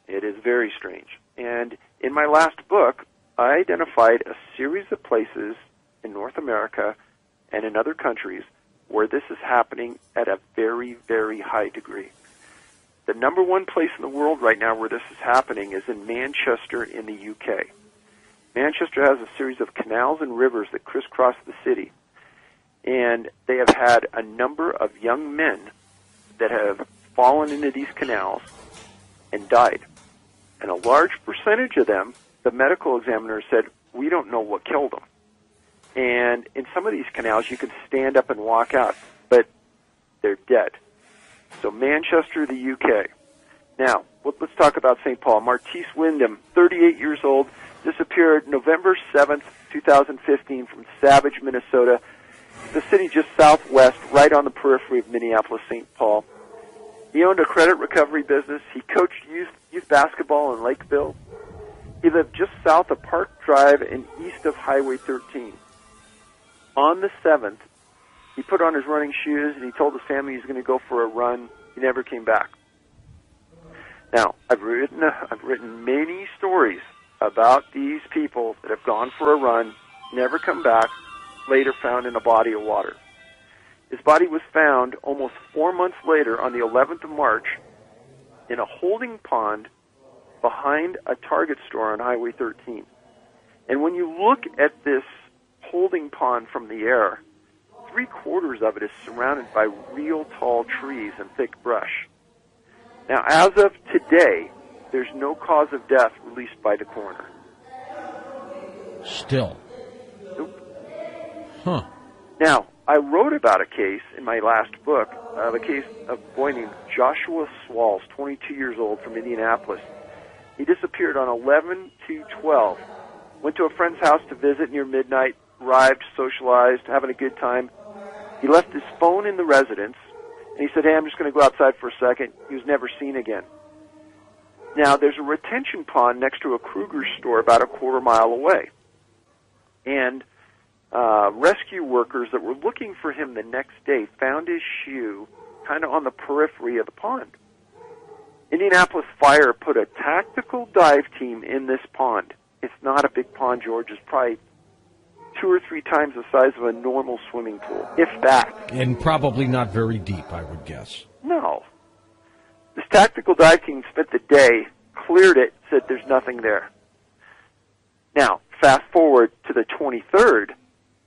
It is very strange. And in my last book, I identified a series of places in North America and in other countries where this is happening at a very, very high degree. The number one place in the world right now where this is happening is in Manchester in the UK. Manchester has a series of canals and rivers that crisscross the city, and they have had a number of young men that have fallen into these canals and died. And a large percentage of them, the medical examiner said, we don't know what killed them. And in some of these canals, you can stand up and walk out, but they're dead. So Manchester, the UK. Now, let's talk about St. Paul. Martise Wyndham, 38 years old, disappeared November 7th, 2015 from Savage, Minnesota, the city just southwest, right on the periphery of Minneapolis, St. Paul. He owned a credit recovery business. He coached youth basketball in Lakeville. He lived just south of Park Drive and east of Highway 13. On the 7th, he put on his running shoes and he told his family he was going to go for a run. He never came back. Now, I've written many stories about these people that have gone for a run, never come back, later found in a body of water. His body was found almost 4 months later on the 11th of March in a holding pond behind a Target store on Highway 13. And when you look at this holding pond from the air, 3/4 of it is surrounded by real tall trees and thick brush. Now, as of today, there's no cause of death released by the coroner. Still? Nope. Huh. Now, I wrote about a case in my last book, the case of a boy named Joshua Swalls, 22 years old, from Indianapolis. He disappeared on 11/2/12, went to a friend's house to visit near midnight, arrived, socialized, having a good time. He left his phone in the residence, and he said, hey, I'm just going to go outside for a second. He was never seen again. Now, there's a retention pond next to a Kruger store about a quarter mile away. And rescue workers that were looking for him the next day found his shoe kind of on the periphery of the pond. Indianapolis Fire put a tactical dive team in this pond. It's not a big pond, George. It's probably 2 or 3 times the size of a normal swimming pool, if that. And probably not very deep, I would guess. No. This tactical dive team spent the day, cleared it, said there's nothing there. Now, fast forward to the 23rd,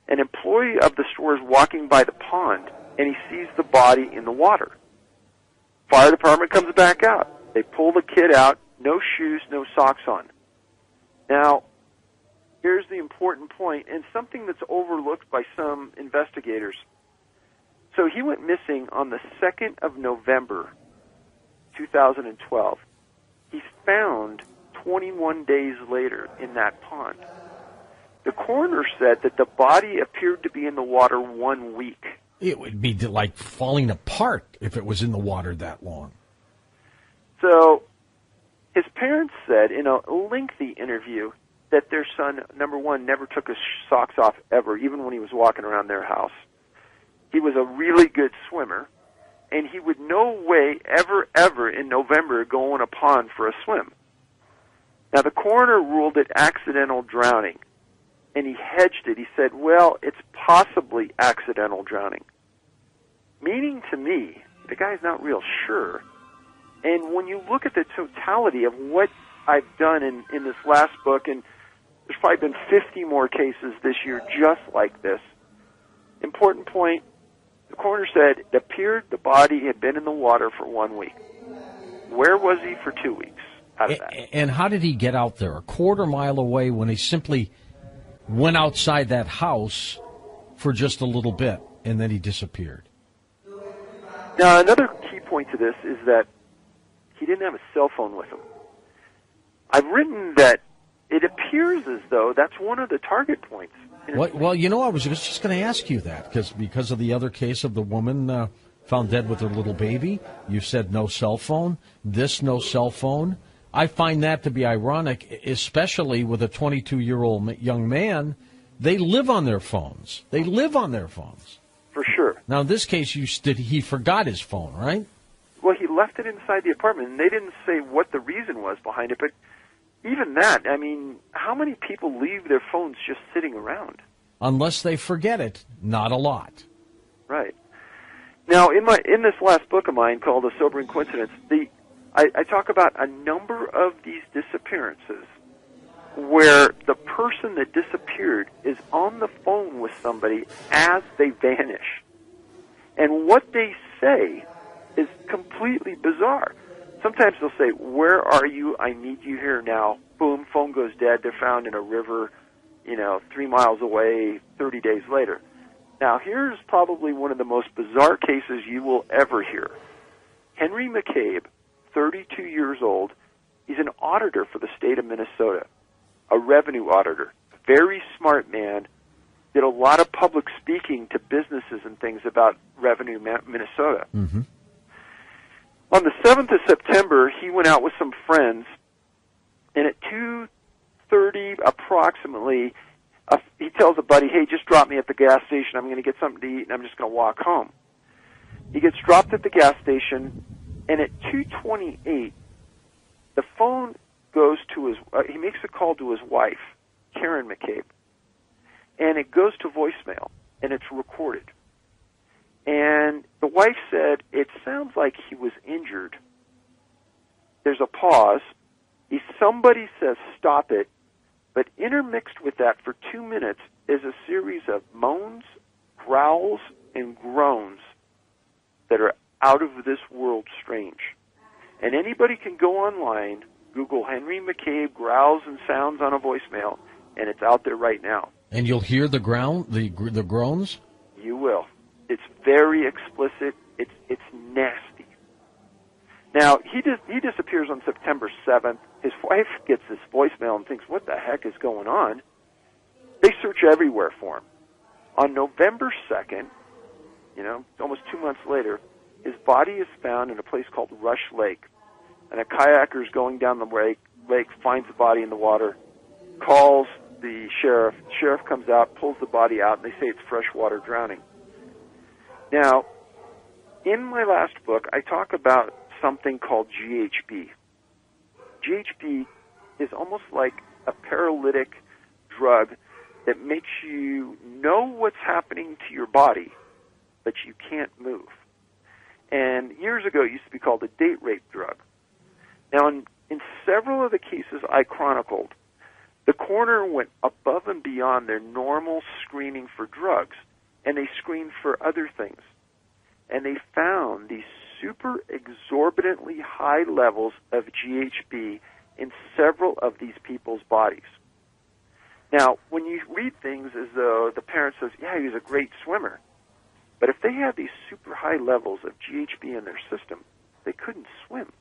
an employee of the store is walking by the pond, and he sees the body in the water. Fire department comes back out. They pull the kid out, no shoes, no socks on. Now, here's the important point, and something that's overlooked by some investigators. So he went missing on the 2nd of November, 2012. He's found 21 days later in that pond. The coroner said that the body appeared to be in the water 1 week. It would be like falling apart if it was in the water that long. So his parents said in a lengthy interview that their son, number one, never took his socks off ever, even when he was walking around their house. He was a really good swimmer, and he would no way ever in November go in a pond for a swim. Now, the coroner ruled it accidental drowning, and he hedged it. He said, well, it's possibly accidental drowning, meaning to me the guy's not real sure. And when you look at the totality of what I've done in this last book, and there's probably been 50 more cases this year just like this, important point, the coroner said it appeared the body had been in the water for 1 week. Where was he for 2 weeks out of that? And how did he get out there? A quarter mile away when he simply went outside that house for just a little bit, and then he disappeared. Now, another key point to this is that he didn't have a cell phone with him. I've written that it appears as though that's one of the target points. Well, I was just going to ask you that, because of the other case of the woman found dead with her little baby. You said no cell phone. This no cell phone. I find that to be ironic, especially with a 22-year-old young man. They live on their phones. For sure. Now, in this case, he forgot his phone, right? Well, he left it inside the apartment, and they didn't say what the reason was behind it, but even that, I mean, how many people leave their phones just sitting around? Unless they forget it, not a lot. Right. Now, in this last book of mine called A Sobering Coincidence, I talk about a number of these disappearances where the person that disappeared is on the phone with somebody as they vanish. And what they say is completely bizarre. Sometimes they'll say, where are you? I need you here now. Boom, phone goes dead. They're found in a river, 3 miles away 30 days later. Now, here's probably one of the most bizarre cases you will ever hear. Henry McCabe, 32 years old, he's an auditor for the state of Minnesota, a revenue auditor, very smart man, did a lot of public speaking to businesses and things about revenue Minnesota. Mm-hmm. On the 7th of September, he went out with some friends, and at 2:30 approximately, he tells a buddy, hey, just drop me at the gas station. I'm going to get something to eat, and I'm just going to walk home. He gets dropped at the gas station, and at 2:28, the phone goes to he makes a call to his wife, Karen McCabe, and it goes to voicemail, and it's recorded. And the wife said, it sounds like he was injured. There's a pause. Somebody says, stop it. But intermixed with that for 2 minutes is a series of moans, growls, and groans that are out of this world strange. And anybody can go online, Google Henry McCabe growls and sounds on a voicemail, and it's out there right now. And you'll hear the groans? You will. It's very explicit. It's nasty. Now, he disappears on September 7th. His wife gets this voicemail and thinks, what the heck is going on? They search everywhere for him. On November 2nd, almost 2 months later, his body is found in a place called Rush Lake. And a kayaker is going down the lake, finds the body in the water, calls the sheriff. The sheriff comes out, pulls the body out, and they say it's freshwater drowning. Now, in my last book, I talk about something called GHB. GHB is almost like a paralytic drug that makes you know what's happening to your body, but you can't move. And years ago, it used to be called a date rape drug. Now, in several of the cases I chronicled, the coroner went above and beyond their normal screening for drugs, and they screened for other things. And they found these super exorbitantly high levels of GHB in several of these people's bodies. Now, when you read things as though the parent says, yeah, he was a great swimmer, but if they had these super high levels of GHB in their system, they couldn't swim.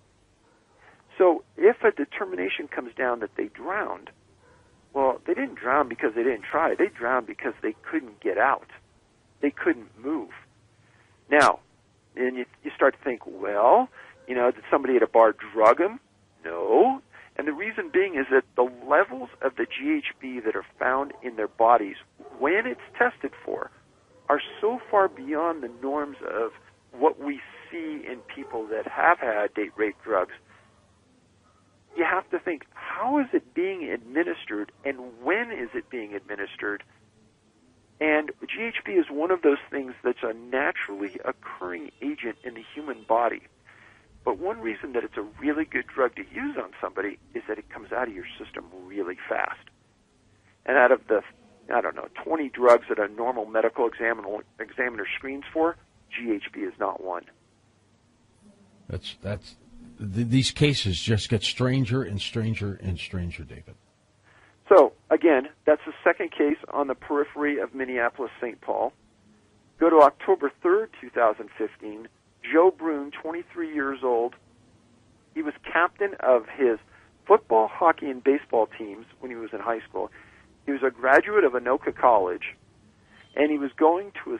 So if a determination comes down that they drowned, well, they didn't drown because they didn't try. They drowned because they couldn't get out. They couldn't move. Now, and you start to think, well, did somebody at a bar drug them? No. And the reason being is that the levels of the GHB that are found in their bodies, when it's tested for, are so far beyond the norms of what we see in people that have had date rape drugs. You have to think, how is it being administered and when is it being administered? And GHB is one of those things that's a naturally occurring agent in the human body. But one reason that it's a really good drug to use on somebody is that it comes out of your system really fast. And out of the, 20 drugs that a normal medical examiner screens for, GHB is not one. These cases just get stranger and stranger and stranger, David. So, again, that's the second case on the periphery of Minneapolis-St. Paul. Go to October 3rd, 2015. Joe Brune, 23 years old. He was captain of his football, hockey, and baseball teams when he was in high school. He was a graduate of Anoka College, and he was going to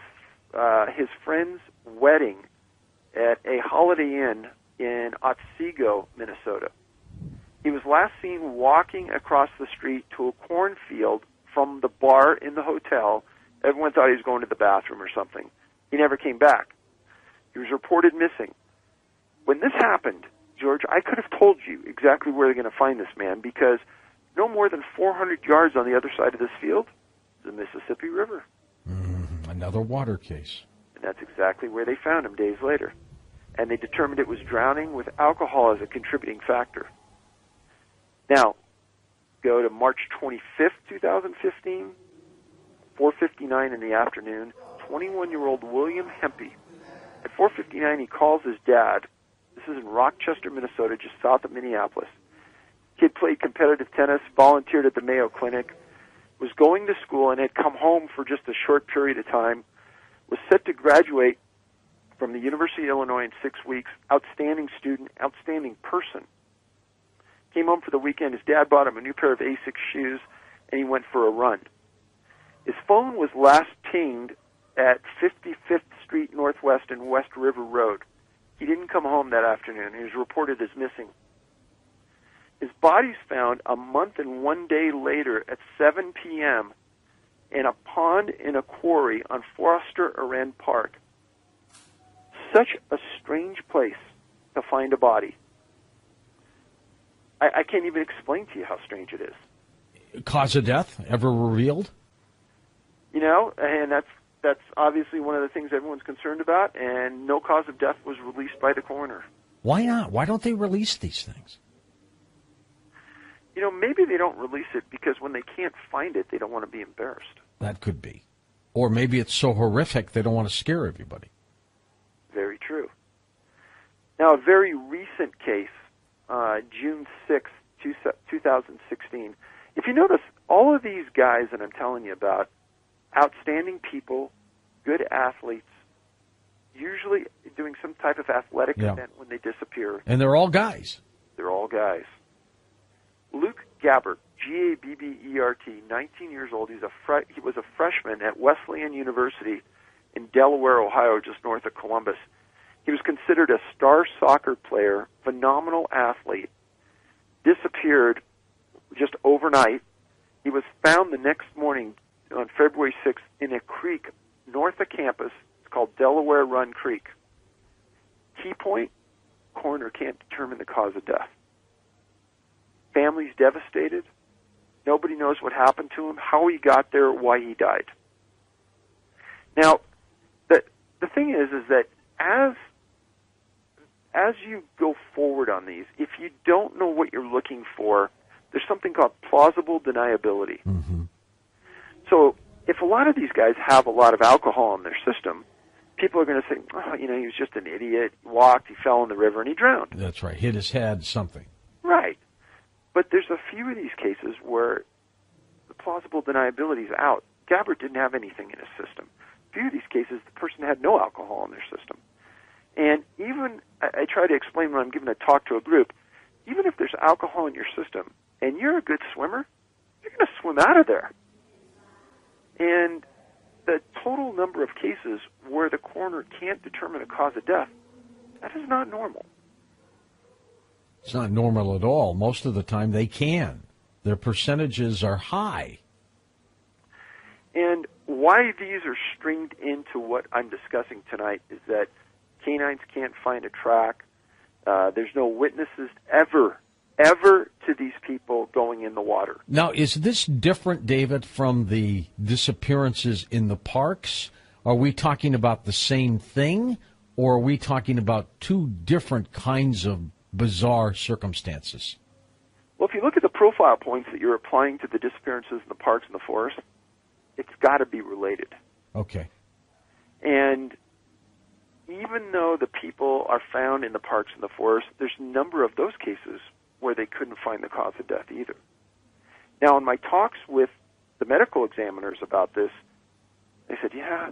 his friend's wedding at a Holiday Inn in Otsego, Minnesota. He was last seen walking across the street to a cornfield from the bar in the hotel. Everyone thought he was going to the bathroom or something. He never came back. He was reported missing. When this happened, George, I could have told you exactly where they're going to find this man because no more than 400 yards on the other side of this field is the Mississippi River. Another water case. And that's exactly where they found him days later. And they determined it was drowning with alcohol as a contributing factor. Now, go to March 25th, 2015, 4:59 in the afternoon, 21-year-old William Hempy. At 4:59, he calls his dad. This is in Rochester, Minnesota, just south of Minneapolis. Kid played competitive tennis, volunteered at the Mayo Clinic, was going to school and had come home for just a short period of time, was set to graduate from the University of Illinois in 6 weeks, outstanding student, outstanding person. Came home for the weekend. His dad bought him a new pair of Asics shoes, and he went for a run. His phone was last pinged at 55th Street Northwest and West River Road. He didn't come home that afternoon. He was reported as missing. His body's found a month and 1 day later at 7 p.m. in a pond in a quarry on Foster Arend Park. Such a strange place to find a body. I can't even explain to you how strange it is. Cause of death ever revealed? And that's obviously one of the things everyone's concerned about, and no cause of death was released by the coroner. Why not? Why don't they release these things? Maybe they don't release it because when they can't find it, they don't want to be embarrassed. That could be. Or maybe it's so horrific they don't want to scare everybody. Very true. Now, a very recent case, June 6th, 2016. If you notice, all of these guys that I'm telling you about, outstanding people, good athletes, usually doing some type of athletic event when they disappear. And they're all guys. They're all guys. Luke Gabbert, G-A-B-B-E-R-T, 19 years old. He was a freshman at Wesleyan University in Delaware, Ohio, just north of Columbus. He was considered a star soccer player, phenomenal athlete, disappeared just overnight. He was found the next morning on February 6th in a creek north of campus. It's called Delaware Run Creek. Key point, coroner can't determine the cause of death. Family's devastated. Nobody knows what happened to him, how he got there, why he died. Now, the thing is that as you go forward on these, if you don't know what you're looking for, there's something called plausible deniability. Mm-hmm. So if a lot of these guys have a lot of alcohol in their system, people are going to say, he was just an idiot, he walked, he fell in the river, and he drowned. That's right, hit his head, something. Right. But there's a few of these cases where plausible deniability is out. Gabbard didn't have anything in his system. A few of these cases, the person had no alcohol in their system. And even, I try to explain when I'm giving a talk to a group, even if there's alcohol in your system and you're a good swimmer, you're going to swim out of there. And the total number of cases where the coroner can't determine a cause of death, that is not normal. It's not normal at all. Most of the time they can. Their percentages are high. And why these are stringed into what I'm discussing tonight is that canines can't find a track. There's no witnesses ever to these people going in the water. Now, is this different, David, from the disappearances in the parks? Are we talking about the same thing, or are we talking about two different kinds of bizarre circumstances? Well, if you look at the profile points that you're applying to the disappearances in the parks and the forest, it's got to be related. Okay. And even though the people are found in the parks and the forest, there's a number of those cases where they couldn't find the cause of death either. Now, in my talks with the medical examiners about this, they said, yeah,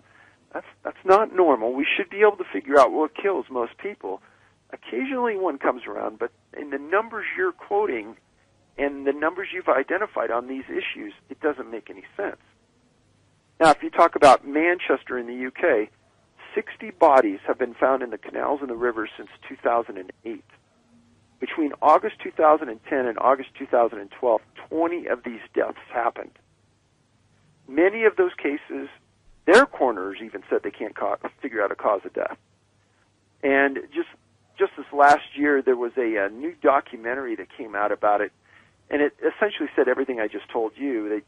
that's not normal. We should be able to figure out what kills most people. Occasionally one comes around, but in the numbers you're quoting and the numbers you've identified on these issues, it doesn't make any sense. Now, if you talk about Manchester in the UK, 60 bodies have been found in the canals and the rivers since 2008. Between August 2010 and August 2012, 20 of these deaths happened. Many of those cases, their coroners even said they can't figure out a cause of death. And just this last year, there was a new documentary that came out about it, and it essentially said everything I just told you.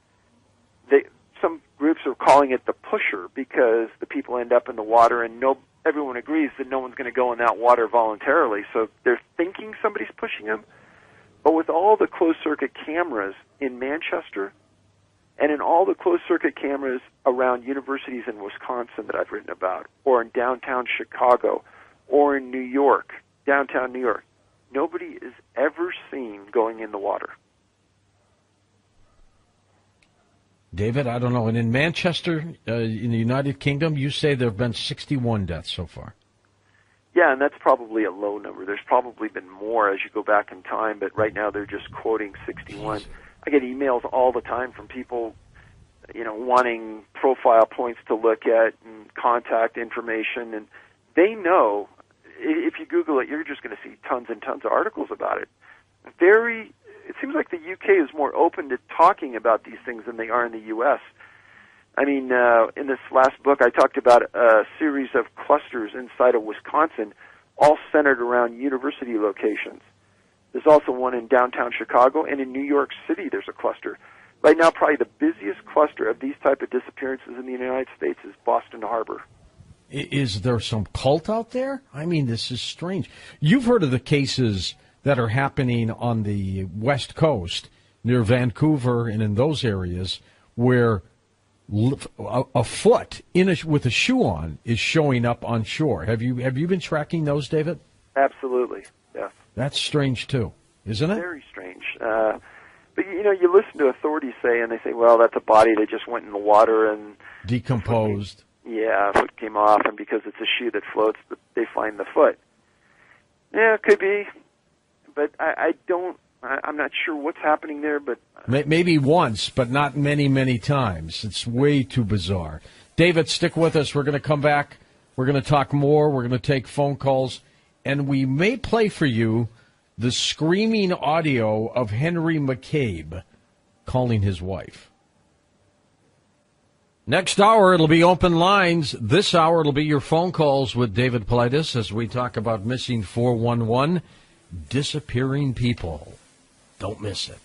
Some groups are calling it the pusher because the people end up in the water, and everyone agrees that no one's going to go in that water voluntarily, so they're thinking somebody's pushing them. But with all the closed-circuit cameras in Manchester and in all the closed-circuit cameras around universities in Wisconsin that I've written about, or in downtown Chicago, or in New York, downtown New York, nobody is ever seen going in the water. David, I don't know. And in Manchester, in the United Kingdom, you say there have been 61 deaths so far. Yeah, and that's probably a low number. There's probably been more as you go back in time, but right now they're just quoting 61. I get emails all the time from people, wanting profile points to look at and contact information, and they know, if you Google it, you're just going to see tons and tons of articles about it. It seems like the UK is more open to talking about these things than they are in the U.S. I mean, in this last book, I talked about a series of clusters inside of Wisconsin, all centered around university locations. There's also one in downtown Chicago, and in New York City there's a cluster. Right now, probably the busiest cluster of these type of disappearances in the United States is Boston Harbor. Is there some cult out there? I mean, this is strange. You've heard of the cases that are happening on the West Coast, near Vancouver and in those areas, where a foot with a shoe on is showing up on shore. Have you been tracking those, David? Absolutely, yes. That's strange too, isn't it? Very strange. But you listen to authorities say, and they say, well, that's a body that just went in the water and decomposed. A foot came off, and because it's a shoe that floats, they find the foot. Yeah, it could be. But I'm not sure what's happening there, but... Maybe once, but not many, many times. It's way too bizarre. David, stick with us. We're going to come back. We're going to talk more. We're going to take phone calls. And we may play for you the screaming audio of Henry McCabe calling his wife. Next hour, it'll be open lines. This hour, it'll be your phone calls with David Paulides as we talk about missing 411. Disappearing people. Don't miss it.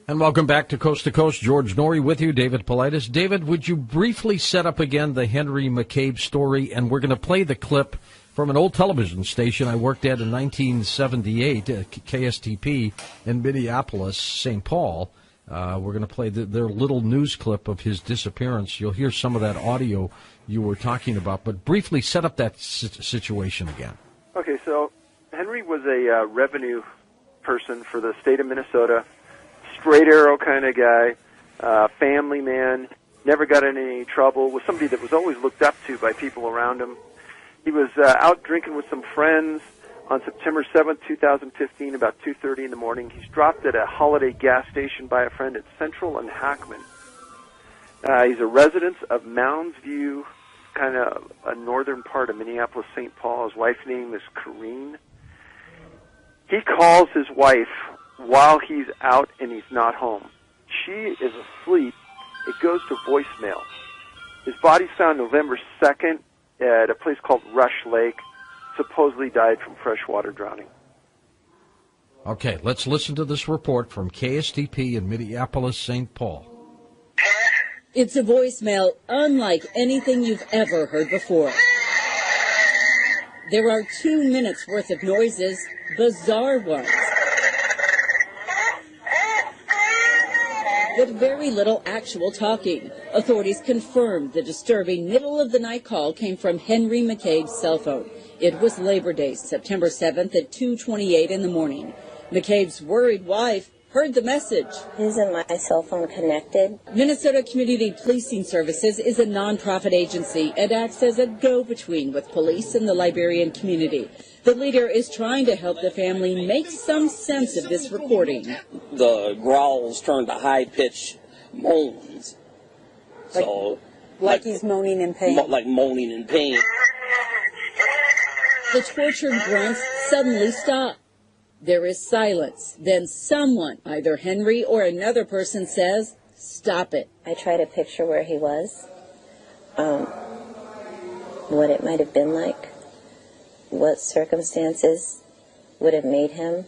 And welcome back to Coast. George Norrie with you, David Paulides. David, would you briefly set up again the Henry McCabe story? And we're going to play the clip from an old television station I worked at in 1978, KSTP in Minneapolis, St. Paul. We're going to play their little news clip of his disappearance. You'll hear some of that audio you were talking about, but briefly set up that situation again. Okay, so Henry was a revenue person for the state of Minnesota, straight arrow kind of guy, family man, never got in any trouble, was somebody that was always looked up to by people around him. He was out drinking with some friends on September 7th, 2015, about 2:30 in the morning. He's dropped at a Holiday gas station by a friend at Central and Hackman. He's a resident of Mounds View, kind of a northern part of Minneapolis, St. Paul. His wife's name is Corrine. He calls his wife while he's out and he's not home. She is asleep. It goes to voicemail. His body's found November 2nd at a place called Rush Lake. Supposedly died from freshwater drowning. Okay, let's listen to this report from KSTP in Minneapolis, St. Paul. It's a voicemail unlike anything you've ever heard before. There are 2 minutes worth of noises, bizarre ones. But very little actual talking. Authorities confirmed the disturbing middle-of-the-night call came from Henry McCabe's cell phone. It was Labor Day, September 7th at 2:28 in the morning. McCabe's worried wife heard the message. Isn't my cell phone connected? Minnesota Community Policing Services is a nonprofit agency and acts as a go-between with police and the Liberian community. The leader is trying to help the family make some sense of this recording. The growls turned to high-pitched moans. Like he's moaning in pain? Like moaning in pain. The tortured grunts suddenly stop. There is silence. Then someone, either Henry or another person, says, "Stop it." I try to picture where he was, what it might have been like, what circumstances would have made him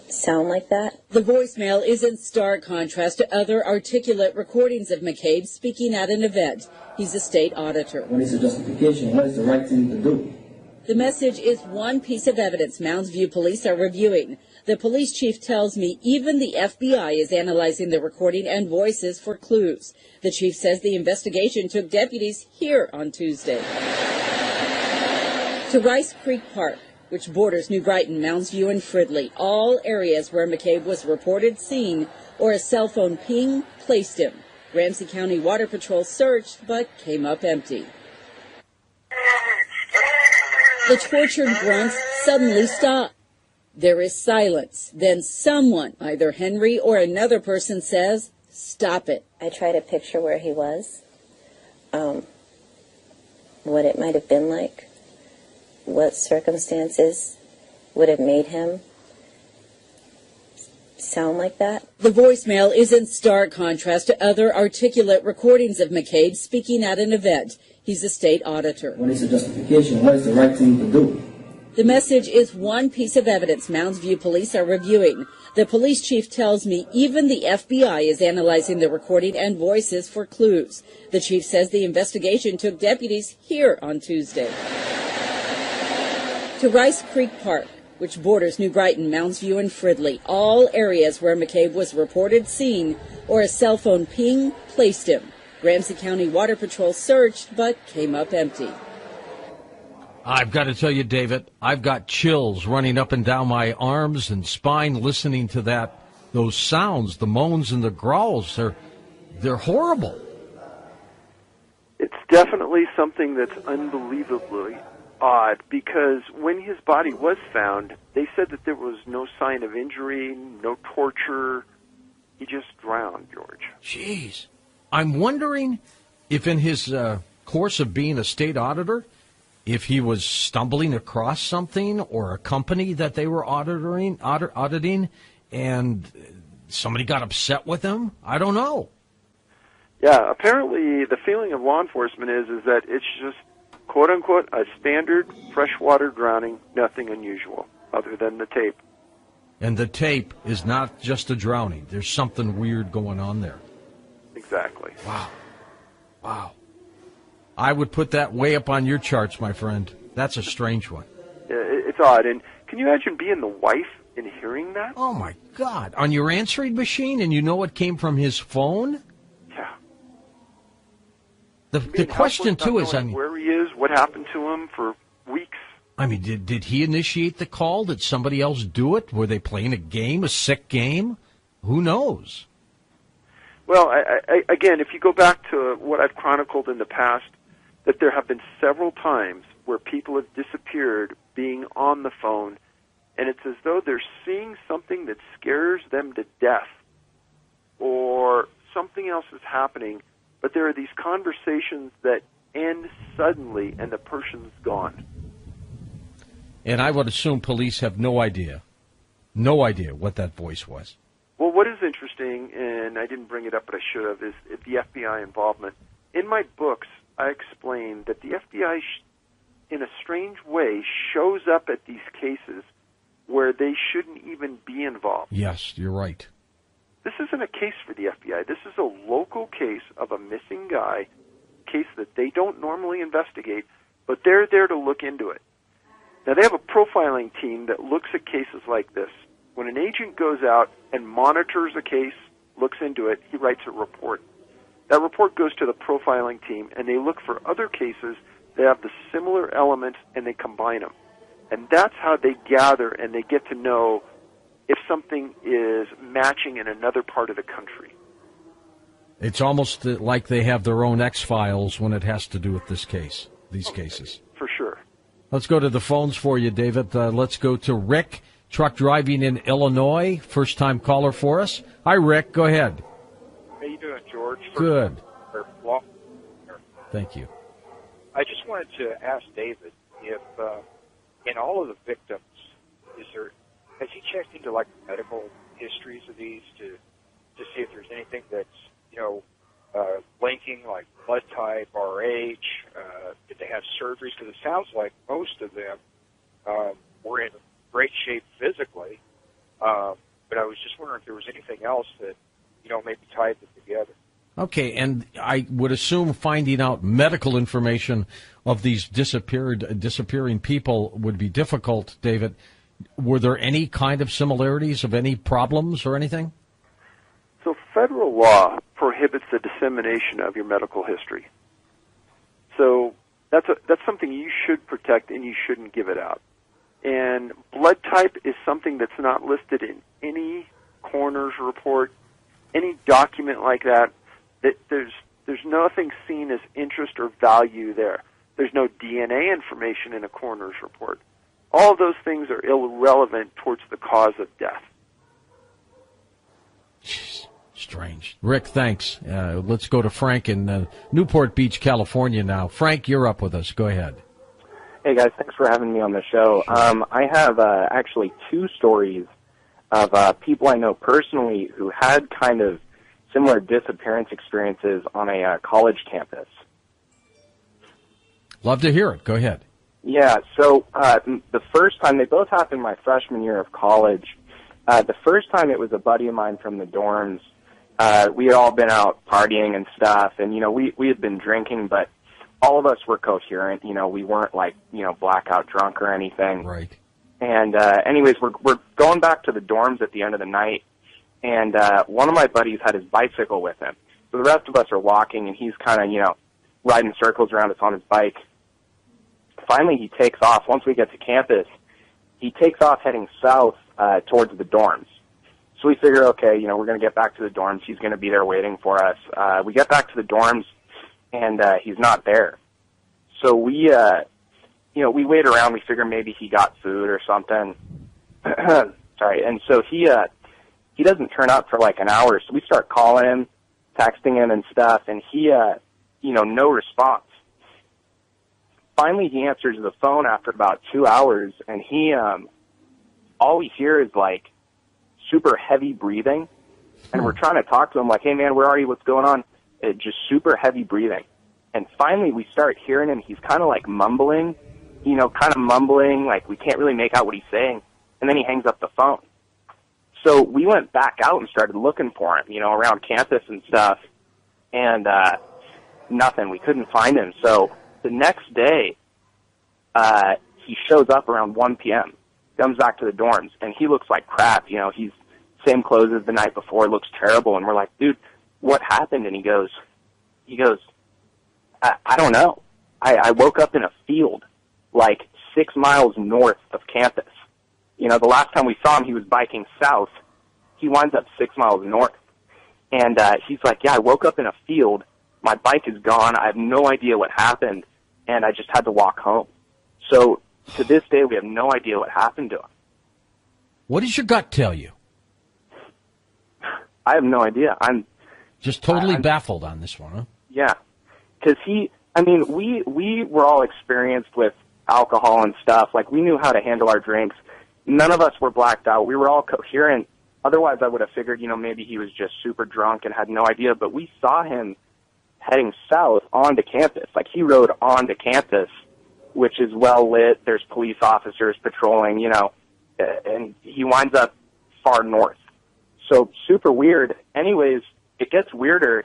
sound like that. The voicemail is in stark contrast to other articulate recordings of McCabe speaking at an event. He's a state auditor. When it's a justification, what is the right thing to do? The message is one piece of evidence Mounds View police are reviewing. The police chief tells me even the FBI is analyzing the recording and voices for clues. The chief says the investigation took deputies here on Tuesday. To Rice Creek Park, which borders New Brighton, Mounds View, and Fridley, all areas where McCabe was reported seen or a cell phone ping placed him. Ramsey County Water Patrol searched, but came up empty. The tortured grunts suddenly stop. There is silence. Then someone, either Henry or another person, says, "Stop it." I try to picture where he was, what it might have been like, what circumstances would have made him sound like that. The voicemail is in stark contrast to other articulate recordings of McCabe speaking at an event. He's a state auditor. When it's a justification, what is the right thing to do? The message is one piece of evidence Mounds View police are reviewing. The police chief tells me even the FBI is analyzing the recording and voices for clues. The chief says the investigation took deputies here on Tuesday. To Rice Creek Park, which borders New Brighton, Mounds View, and Fridley, all areas where McCabe was reported seen or a cell phone ping placed him. Ramsey County Water Patrol searched, but came up empty. I've got to tell you, David, I've got chills running up and down my arms and spine listening to those sounds, the moans and the growls. They're horrible. It's definitely something that's unbelievably odd, because when his body was found, they said that there was no sign of injury, no torture. He just drowned, George. Jeez. I'm wondering if in his course of being a state auditor, if he was stumbling across something or a company that they were auditing and somebody got upset with him. I don't know. Yeah, apparently the feeling of law enforcement is that it's just, quote unquote, a standard freshwater drowning, nothing unusual other than the tape. And the tape is not just a drowning. There's something weird going on there. Exactly. Wow. I would put that way up on your charts, my friend. That's a strange one. It's odd. And can you imagine being the wife and hearing that? Oh, my God. On your answering machine, and you know it came from his phone? Yeah. The question, too, is, where he is, what happened to him for weeks. I mean, did he initiate the call? Did somebody else do it? Were they playing a game, a sick game? Who knows? Well, again, if you go back to what I've chronicled in the past, that there have been several times where people have disappeared being on the phone, and it's as though they're seeing something that scares them to death, or something else is happening, but there are these conversations that end suddenly and the person's gone. And I would assume police have no idea what that voice was. Well, what is interesting, and I didn't bring it up, but I should have, is the FBI involvement. In my books, I explain that the FBI, in a strange way, shows up at these cases where they shouldn't even be involved. Yes, you're right. This isn't a case for the FBI. This is a local case of a missing guy, case that they don't normally investigate, but they're there to look into it. Now, they have a profiling team that looks at cases like this. When an agent goes out and monitors a case, looks into it, he writes a report. That report goes to the profiling team, and they look for other cases that have the similar elements, and they combine them. And that's how they gather and they get to know if something is matching in another part of the country. It's almost like they have their own X-Files when it has to do with this case, these cases. For sure. Let's go to the phones for you, David. Let's go to Rick, truck driving in Illinois, first-time caller for us. Hi, Rick. Go ahead. How you doing, George? Good. Thank you. I just wanted to ask David if, in all of the victims, has he checked into like medical histories of these to see if there's anything that's linking like blood type, RH? Did they have surgeries? Because it sounds like most of them were in great shape physically, but I was just wondering if there was anything else that maybe tied them together. Okay, and I would assume finding out medical information of these disappearing people would be difficult, David. Were there any kind of similarities of any problems or anything? So federal law prohibits the dissemination of your medical history. So that's something you should protect, and you shouldn't give it out. And blood type is something that's not listed in any coroner's report, any document like that. There's nothing seen as interest or value there. There's no DNA information in a coroner's report. All of those things are irrelevant towards the cause of death. Jeez, strange. Rick, thanks. Let's go to Frank in Newport Beach, California now. Frank, you're up with us. Go ahead. Hey, guys. Thanks for having me on the show. I have actually two stories of people I know personally who had kind of similar disappearance experiences on a college campus. Love to hear it. Go ahead. Yeah, so the first time, they both happened my freshman year of college. The first time it was a buddy of mine from the dorms. We had all been out partying and stuff, and, we had been drinking, but all of us were coherent. We weren't like, blackout drunk or anything. Right. And anyways, we're going back to the dorms at the end of the night, and one of my buddies had his bicycle with him. So the rest of us are walking, and he's kind of, riding circles around us on his bike. Finally, he takes off. Once we get to campus, he takes off heading south towards the dorms. So we figure, okay, we're going to get back to the dorms. He's going to be there waiting for us. We get back to the dorms, and he's not there. So we wait around. We figure maybe he got food or something. Sorry. And so he doesn't turn up for like an hour. So we start calling him, texting him and stuff, and he, no response. Finally, he answers the phone after about 2 hours, and all we hear is like super heavy breathing, and we're trying to talk to him like, hey man, where are you? What's going on? Just super heavy breathing. And finally, we start hearing him. He's kind of like mumbling, like we can't really make out what he's saying, and then he hangs up the phone. So we went back out and started looking for him, around campus and stuff, and nothing. We couldn't find him. So the next day, he shows up around 1 p.m., comes back to the dorms, and he looks like crap. He's same clothes as the night before, looks terrible. And we're like, dude, what happened? And he goes, I don't know. I woke up in a field like 6 miles north of campus. The last time we saw him, he was biking south. He winds up 6 miles north. And he's like, yeah, I woke up in a field. My bike is gone. I have no idea what happened, and I just had to walk home. So to this day, we have no idea what happened to him. What does your gut tell you? I have no idea. I'm just totally baffled on this one, huh? Yeah, because we were all experienced with alcohol and stuff. Like, we knew how to handle our drinks. None of us were blacked out. We were all coherent. Otherwise, I would have figured, maybe he was just super drunk and had no idea. But we saw him heading south onto campus. Like, he rode onto campus, which is well lit. There's police officers patrolling, and he winds up far north. So super weird. Anyways, it gets weirder.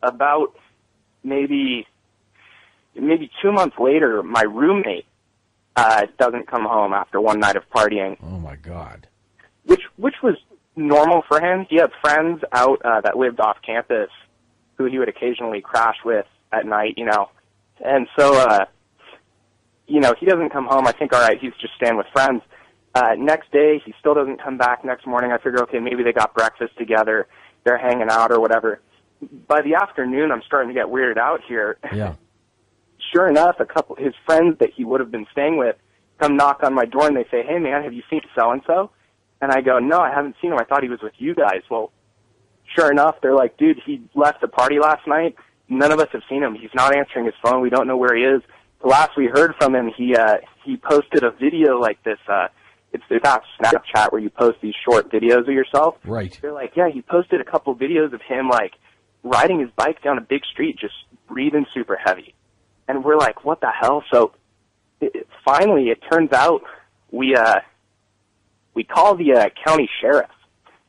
About maybe 2 months later, my roommate doesn't come home after one night of partying. Oh my God! Which was normal for him. He had friends out that lived off campus who he would occasionally crash with at night, And so, he doesn't come home. I think, all right, he's just staying with friends. Next day, he still doesn't come back. Next morning, I figure, okay, maybe they got breakfast together. They're hanging out or whatever. By the afternoon, I'm starting to get weirded out here. Yeah. Sure enough, his friends that he would have been staying with come knock on my door and they say, hey, man, have you seen so-and-so? And I go, no, I haven't seen him. I thought he was with you guys. Well, sure enough, they're like, dude, he left the party last night. None of us have seen him. He's not answering his phone. We don't know where he is. The last we heard from him, he posted a video like this. It's that Snapchat where you post these short videos of yourself. Right. They're like, yeah, he posted a couple videos of him, like, riding his bike down a big street, just breathing super heavy. And we're like, what the hell? So finally, it turns out we call the county sheriff,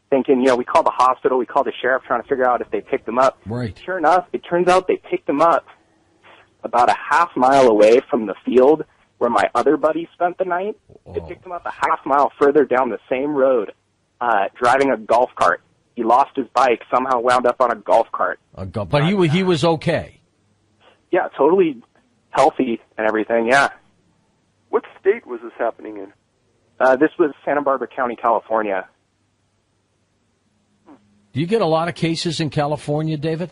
thinking, we call the hospital, we call the sheriff, trying to figure out if they picked him up. Right. Sure enough, it turns out they picked him up about a half mile away from the field where my other buddy spent the night. Oh. They picked him up a half mile further down the same road, driving a golf cart. He lost his bike, somehow wound up on a golf cart. But he was okay. Yeah, totally healthy and everything, yeah. What state was this happening in? This was Santa Barbara County, California. Do you get a lot of cases in California, David?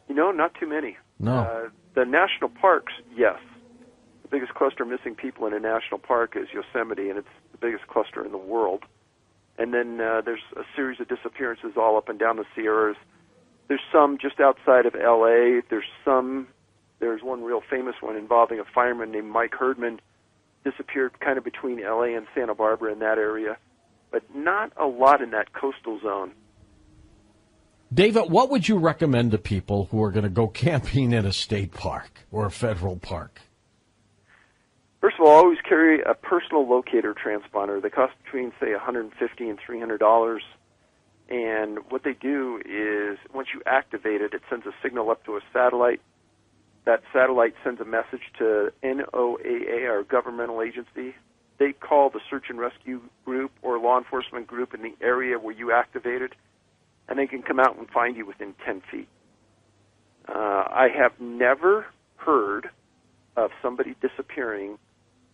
Not too many. No. The national parks, yes. The biggest cluster of missing people in a national park is Yosemite, and it's the biggest cluster in the world. And then there's a series of disappearances all up and down the Sierras. There's some just outside of L.A. There's one real famous one involving a fireman named Mike Herdman. Disappeared kind of between L.A. and Santa Barbara in that area. But not a lot in that coastal zone. David, what would you recommend to people who are going to go camping in a state park or a federal park? First of all, always carry a personal locator transponder. They cost between, say, $150 and $300. And what they do is, once you activate it, it sends a signal up to a satellite. That satellite sends a message to NOAA, our governmental agency. They call the search and rescue group or law enforcement group in the area where you activated, and they can come out and find you within 10 feet. I have never heard of somebody disappearing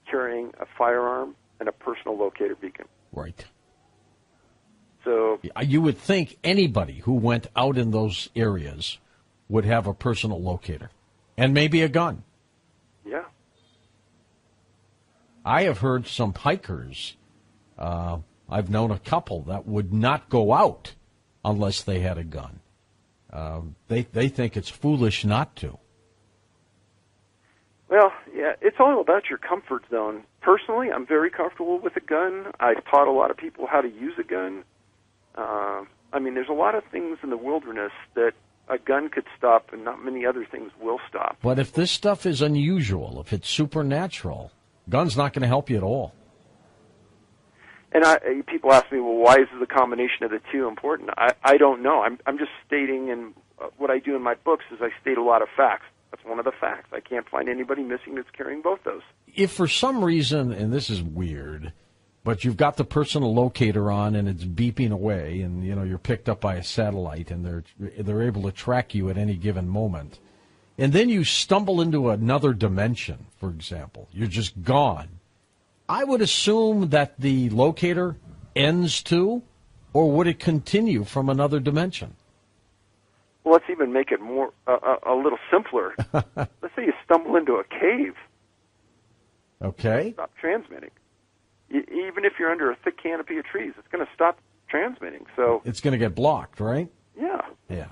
carrying a firearm and a personal locator beacon. Right. So you would think anybody who went out in those areas would have a personal locator and maybe a gun. Yeah. I have heard some hikers, I've known a couple that would not go out unless they had a gun. They think it's foolish not to. Well, yeah, it's all about your comfort zone. Personally, I'm very comfortable with a gun. I've taught a lot of people how to use a gun. There's a lot of things in the wilderness that a gun could stop and not many other things will stop. But if this stuff is unusual, if it's supernatural, gun's not going to help you at all. And people ask me, well, why is the combination of the two important? I don't know. I'm just stating, and what I do in my books is I state a lot of facts. That's one of the facts. I can't find anybody missing that's carrying both those. If for some reason, and this is weird, but you've got the personal locator on and it's beeping away, and you're picked up by a satellite, and they're able to track you at any given moment, and then you stumble into another dimension, for example, you're just gone. I would assume that the locator ends too, or would it continue from another dimension? Well, let's even make it more a little simpler. Let's say you stumble into a cave. Okay. Stop transmitting. Even if you're under a thick canopy of trees, it's going to stop transmitting. So it's going to get blocked, right? Yeah. Yeah.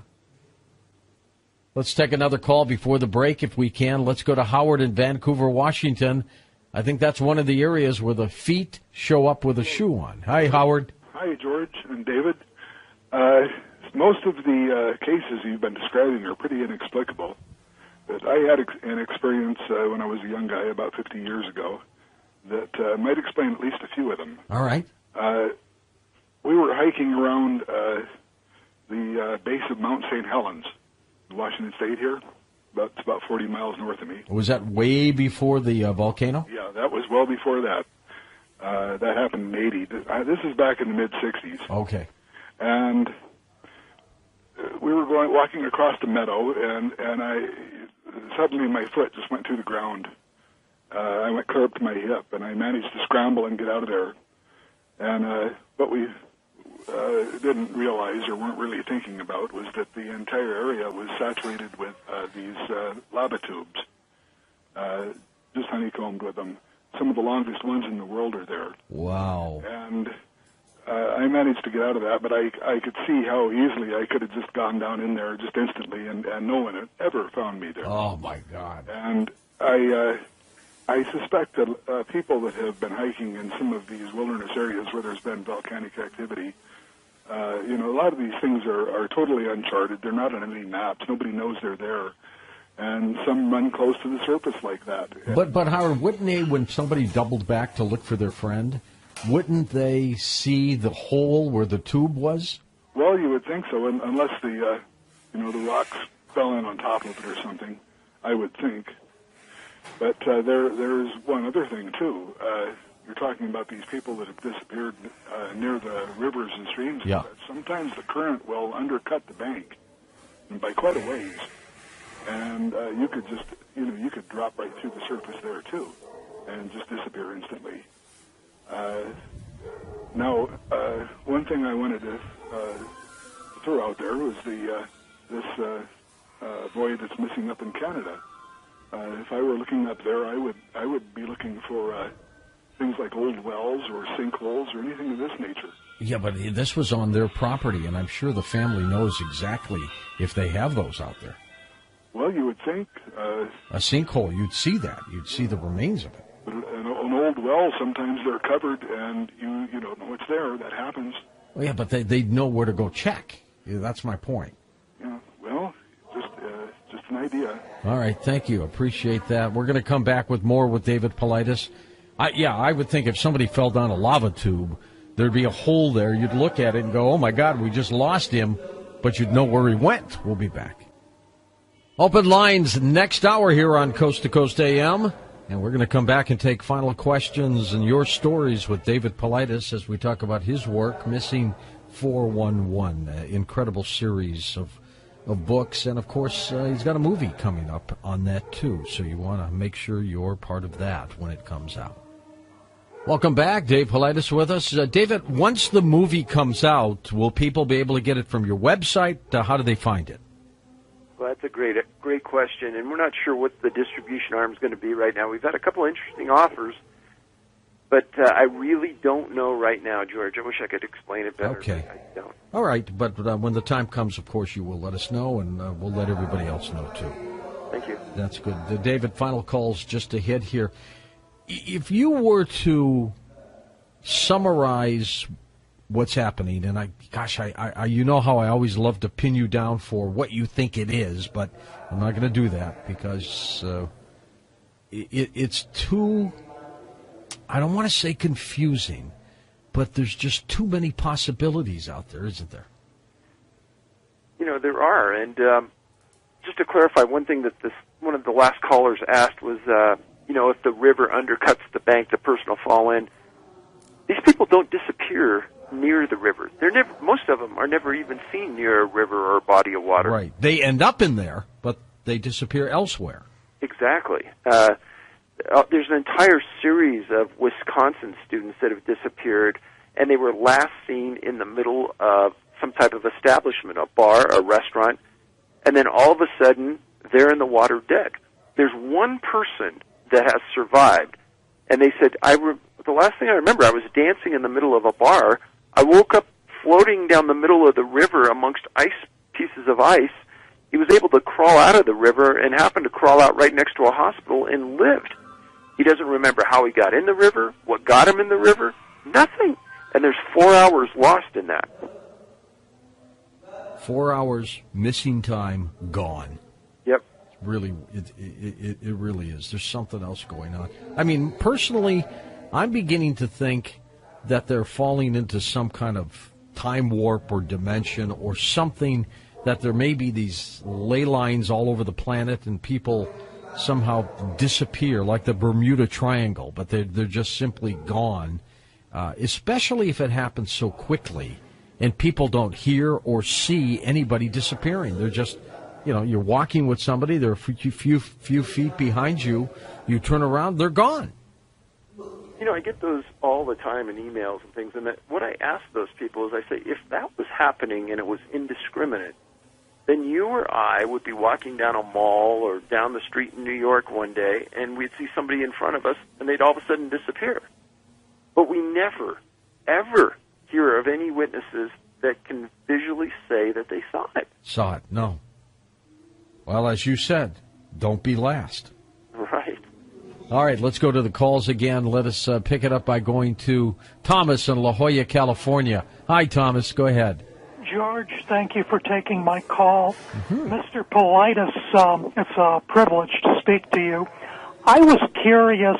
Let's take another call before the break if we can. Let's go to Howard in Vancouver, Washington. I think that's one of the areas where the feet show up with a shoe on. Hi, Howard. Hi, George and David. Most of the cases you've been describing are pretty inexplicable. But I had an experience when I was a young guy about 50 years ago that might explain at least a few of them. All right. We were hiking around the base of Mount St. Helens, in Washington State here. It's about 40 miles north of me. Was that way before the volcano? Yeah, that was well before that. That happened in 80. This is back in the mid-60s. Okay. And we were walking across the meadow, and I suddenly my foot just went to the ground. I went clear up to my hip, and I managed to scramble and get out of there. And what we didn't realize or weren't really thinking about was that the entire area was saturated with these lava tubes, just honeycombed with them. Some of the longest ones in the world are there. Wow. And I managed to get out of that, but I could see how easily I could have just gone down in there just instantly, and no one had ever found me there. Oh, my God. And I suspect that people that have been hiking in some of these wilderness areas where there's been volcanic activity, a lot of these things are totally uncharted. They're not on any maps. Nobody knows they're there. And some run close to the surface like that. But Howard, wouldn't they, when somebody doubled back to look for their friend, wouldn't they see the hole where the tube was? Well, you would think so, unless the rocks fell in on top of it or something, I would think. But there's one other thing, too. You're talking about these people that have disappeared near the rivers and streams. Yeah. Sometimes the current will undercut the bank, and by quite a ways. And you could just, you could drop right through the surface there, too, and just disappear instantly. Now, one thing I wanted to throw out there was this boy that's missing up in Canada. If I were looking up there, I would be looking for things like old wells or sinkholes or anything of this nature. Yeah, but this was on their property, and I'm sure the family knows exactly if they have those out there. Well, you would think. A sinkhole, you'd see that. You'd see the remains of it. But an old well, sometimes they're covered, and you don't know it's there. That happens. Well, yeah, but they'd know where to go check. Yeah, that's my point. Yeah, well, just an idea. All right, thank you. Appreciate that. We're going to come back with more with David Paulides. I would think if somebody fell down a lava tube, there'd be a hole there. You'd look at it and go, oh, my God, we just lost him, but you'd know where he went. We'll be back. Open lines next hour here on Coast to Coast AM. And we're going to come back and take final questions and your stories with David Paulides as we talk about his work, Missing 411, incredible series of books. And, of course, he's got a movie coming up on that, too. So you want to make sure you're part of that when it comes out. Welcome back. Dave Paulides with us. David, once the movie comes out, will people be able to get it from your website? How do they find it? Well, that's a great question, and we're not sure what the distribution arm is going to be right now. We've had a couple interesting offers, but I really don't know right now, George. I wish I could explain it better. Okay. But I don't. All right, but when the time comes, of course, you will let us know, and we'll let everybody else know, too. Thank you. That's good. David, final calls just ahead here. If you were to summarize what's happening, and I you know how I always love to pin you down for what you think it is, but I'm not going to do that because it's too, I don't want to say confusing, but there's just too many possibilities out there, isn't there? There are, and just to clarify, one thing that one of the last callers asked was, if the river undercuts the bank, the person will fall in. These people don't disappear near the river. Most of them are never even seen near a river or a body of water. Right. They end up in there, but they disappear elsewhere. Exactly. There's an entire series of Wisconsin students that have disappeared, and they were last seen in the middle of some type of establishment, a bar, a restaurant, and then all of a sudden they're in the water dead. There's one person that has survived, and they said, the last thing I remember, I was dancing in the middle of a bar. I woke up floating down the middle of the river amongst pieces of ice. He was able to crawl out of the river and happened to crawl out right next to a hospital and lived. He doesn't remember how he got in the river, what got him in the river, nothing. And there's 4 hours lost in that. 4 hours, missing time, gone. Yep. Really, it really is. There's something else going on. I mean, personally, I'm beginning to think that they're falling into some kind of time warp or dimension or something, that there may be these ley lines all over the planet and people somehow disappear like the Bermuda Triangle, but they're just simply gone, especially if it happens so quickly and people don't hear or see anybody disappearing. They're just, you're walking with somebody, they're a few feet behind you, you turn around, they're gone. I get those all the time in emails and things, and what I ask those people is I say, if that was happening and it was indiscriminate, then you or I would be walking down a mall or down the street in New York one day, and we'd see somebody in front of us, and they'd all of a sudden disappear. But we never, ever hear of any witnesses that can visually say that they saw it. Saw it, no. Well, as you said, don't be last. Right. All right, let's go to the calls again. Let us pick it up by going to Thomas in La Jolla, California. Hi, Thomas. Go ahead. George, thank you for taking my call. Mr. Paulides, it's a privilege to speak to you. I was curious,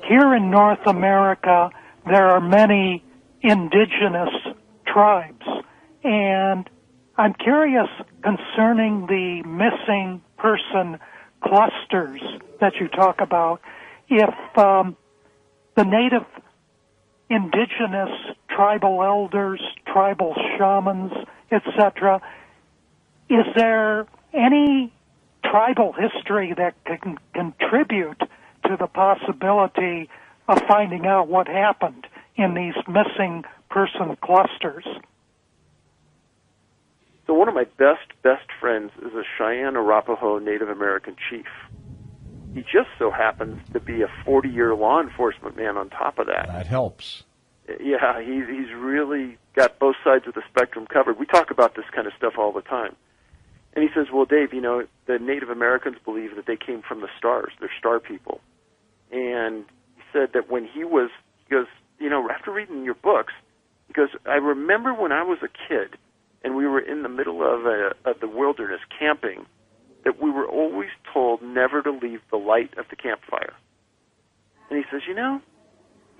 here in North America, there are many indigenous tribes, and I'm curious concerning the missing person clusters that you talk about. If the native indigenous tribal elders, tribal shamans, etc., is there any tribal history that can contribute to the possibility of finding out what happened in these missing person clusters? So one of my best friends is a Cheyenne Arapaho Native American chief. He just so happens to be a 40-year law enforcement man on top of that. That helps. Yeah, he's really got both sides of the spectrum covered. We talk about this kind of stuff all the time. And he says, well, Dave, the Native Americans believe that they came from the stars. They're star people. And he said that when he goes, after reading your books, he goes, I remember when I was a kid and we were in the middle of the wilderness camping, that we were always told never to leave the light of the campfire. And he says, he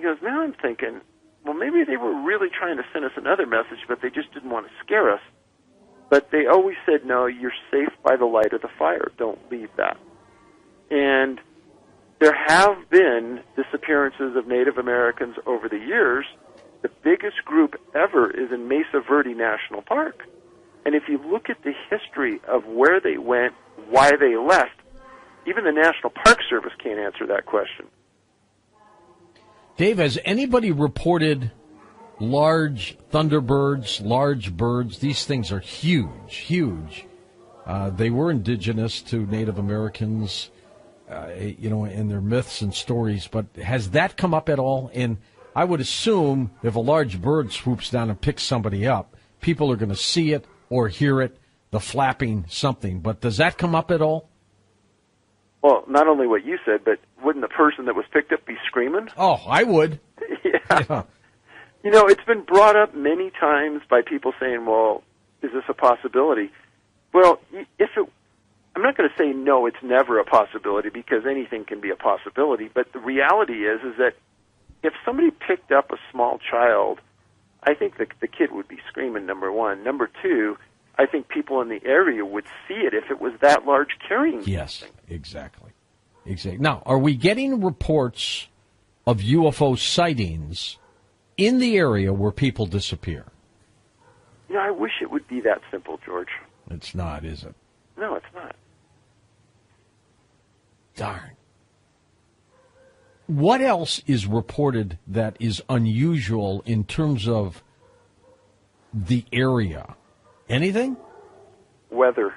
goes, now I'm thinking, well, maybe they were really trying to send us another message, but they just didn't want to scare us. But they always said, no, you're safe by the light of the fire. Don't leave that. And there have been disappearances of Native Americans over the years. The biggest group ever is in Mesa Verde National Park. And if you look at the history of where they went, why they left, even the National Park Service can't answer that question. Dave, has anybody reported large thunderbirds, large birds? These things are huge. They were indigenous to Native Americans, in their myths and stories, but has that come up at all? And I would assume if a large bird swoops down and picks somebody up, people are going to see it or hear it, the flapping something. But does that come up at all? Well, not only what you said, but wouldn't the person that was picked up be screaming? Oh, I would. Yeah. It's been brought up many times by people saying, well, is this a possibility? Well, I'm not going to say no, it's never a possibility, because anything can be a possibility, but the reality is that if somebody picked up a small child, I think the kid would be screaming, number one. Number two, I think people in the area would see it if it was that large carrying. Yes, exactly. Now, are we getting reports of UFO sightings in the area where people disappear? I wish it would be that simple, George. It's not, is it? No, it's not. Darn. What else is reported that is unusual in terms of the area? Anything? Weather.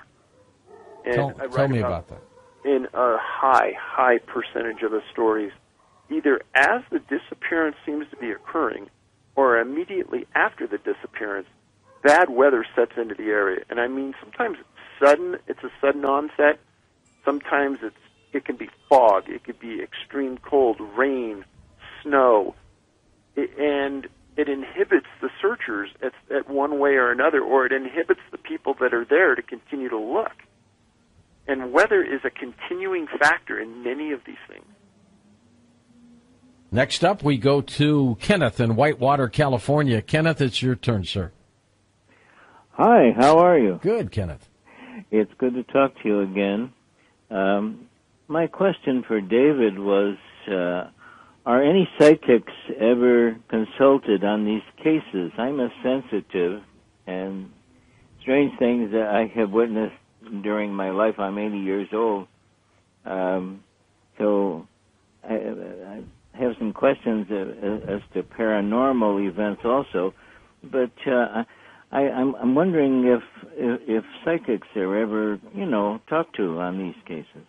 And Tell me about that. In a high percentage of the stories, either as the disappearance seems to be occurring or immediately after the disappearance, bad weather sets into the area. And I mean, sometimes it's a sudden onset. Sometimes it can be fog. It could be extreme cold, rain, snow. And it inhibits the searchers at one way or another, or it inhibits the people that are there to continue to look. And weather is a continuing factor in many of these things. Next up, we go to Kenneth in Whitewater, California. Kenneth, it's your turn, sir. Hi, how are you? Good, Kenneth. It's good to talk to you again. My question for David was, are any psychics ever consulted on these cases? I'm a sensitive, and strange things that I have witnessed during my life. I'm 80 years old. So I have some questions as to paranormal events also. But I'm wondering if psychics are ever, talked to on these cases.